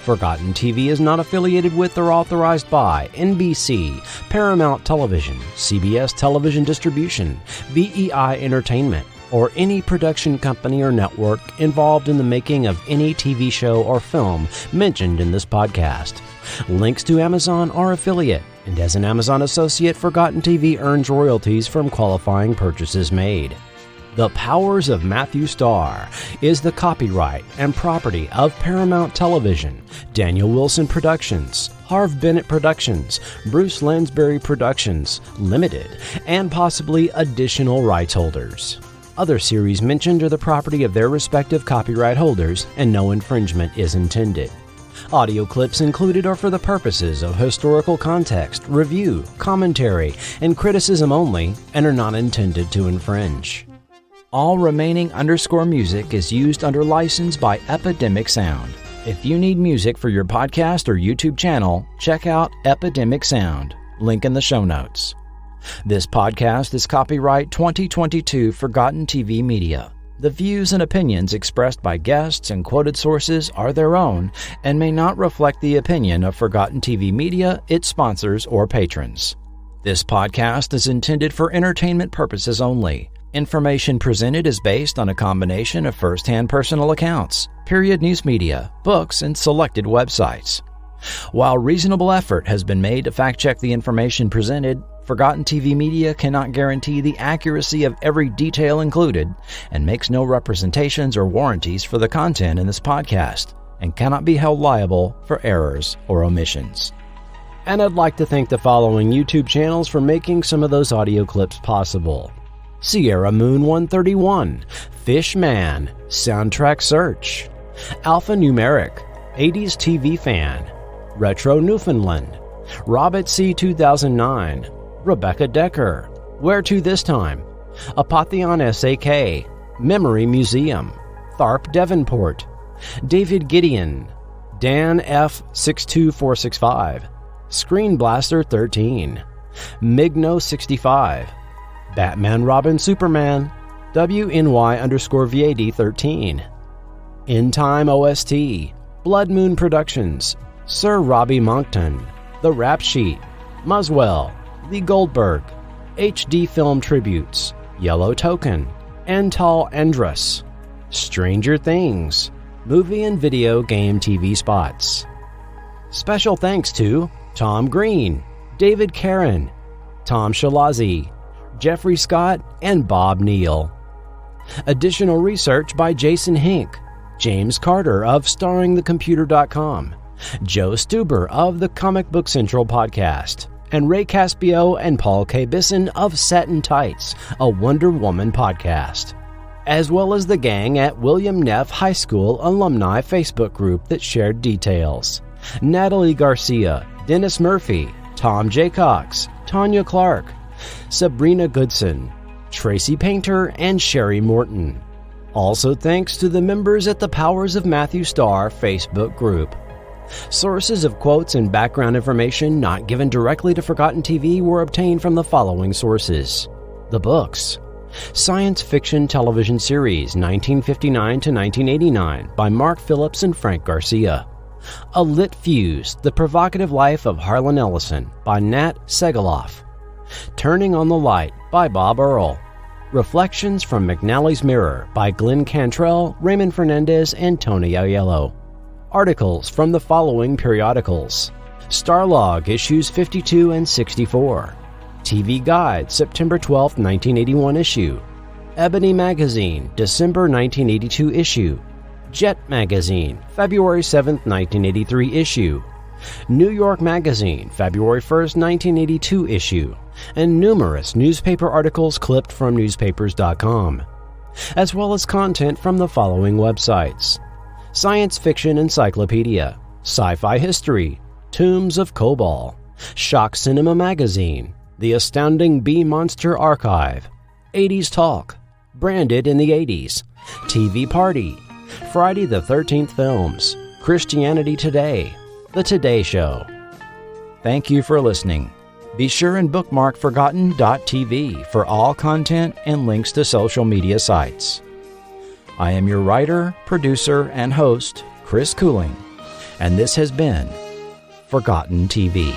Forgotten TV is not affiliated with or authorized by NBC, Paramount Television, CBS Television Distribution, BEI Entertainment, or any production company or network involved in the making of any TV show or film mentioned in this podcast. Links to Amazon are affiliate, and as an Amazon associate, Forgotten TV earns royalties from qualifying purchases made. The Powers of Matthew Starr is the copyright and property of Paramount Television, Daniel Wilson Productions, Harv Bennett Productions, Bruce Lansbury Productions, Limited, and possibly additional rights holders. Other series mentioned are the property of their respective copyright holders, and no infringement is intended. Audio clips included are for the purposes of historical context, review, commentary, and criticism only, and are not intended to infringe. All remaining _ music is used under license by Epidemic Sound. If you need music for your podcast or YouTube channel, check out Epidemic Sound. Link in the show notes. This podcast is copyright 2022 Forgotten TV Media. The views and opinions expressed by guests and quoted sources are their own and may not reflect the opinion of Forgotten TV Media, its sponsors, or patrons. This podcast is intended for entertainment purposes only. Information presented is based on a combination of first-hand personal accounts, period news media, books, and selected websites. While reasonable effort has been made to fact-check the information presented, Forgotten TV Media cannot guarantee the accuracy of every detail included and makes no representations or warranties for the content in this podcast and cannot be held liable for errors or omissions. And I'd like to thank the following YouTube channels for making some of those audio clips possible: Sierra Moon 131, Fishman, Soundtrack Search, Alphanumeric, 80s TV Fan, Retro Newfoundland, Robert C. 2009, Rebecca Decker, Where To This Time, Apotheon SAK, Memory Museum, Tharp Devonport, David Gideon, Dan F. 62465, Screen Blaster 13, Migno 65, Batman Robin Superman, WNY_VAD 13, In Time OST, Blood Moon Productions, Sir Robbie Monkton, The Rap Sheet, Muswell, Lee Goldberg, HD Film Tributes, Yellow Token, Antal Andrus, Stranger Things, Movie and Video Game TV Spots. Special thanks to Tom Green, David Karen, Tom Shalazi, Jeffrey Scott, and Bob Neal. Additional research by Jason Hink, James Carter of StarringTheComputer.com, Joe Stuber of the Comic Book Central podcast, and Ray Caspio and Paul K. Bisson of Satin Tights, a Wonder Woman podcast, as well as the gang at William Neff High School alumni Facebook group that shared details: Natalie Garcia, Dennis Murphy, Tom Jaycox, Tanya Clark, Sabrina Goodson, Tracy Painter, and Sherry Morton. Also thanks to the members at the Powers of Matthew Star Facebook group. Sources of quotes and background information not given directly to Forgotten TV were obtained from the following sources: the books: Science Fiction Television Series 1959 to 1989 by Mark Phillips and Frank Garcia. A Lit Fuse, The Provocative Life of Harlan Ellison by Nat Segaloff. Turning on the Light by Bob Earl. Reflections from McNally's Mirror by Glenn Cantrell, Raymond Fernandez, and Tony Aiello. Articles from the following periodicals: Starlog issues 52 and 64, TV Guide September 12, 1981 issue, Ebony Magazine December 1982 issue, Jet Magazine February 7, 1983 issue, New York Magazine February 1, 1982 issue, and numerous newspaper articles clipped from newspapers.com, as well as content from the following websites: Science Fiction Encyclopedia, Sci-Fi History, Tombs of Kobol, Shock Cinema Magazine, The Astounding Bee Monster Archive, 80s Talk, Branded in the 80s, TV Party, Friday the 13th Films, Christianity Today, The Today Show. Thank you for listening. Be sure and bookmark Forgotten.tv for all content and links to social media sites. I am your writer, producer, and host, Chris Cooling, and this has been Forgotten TV.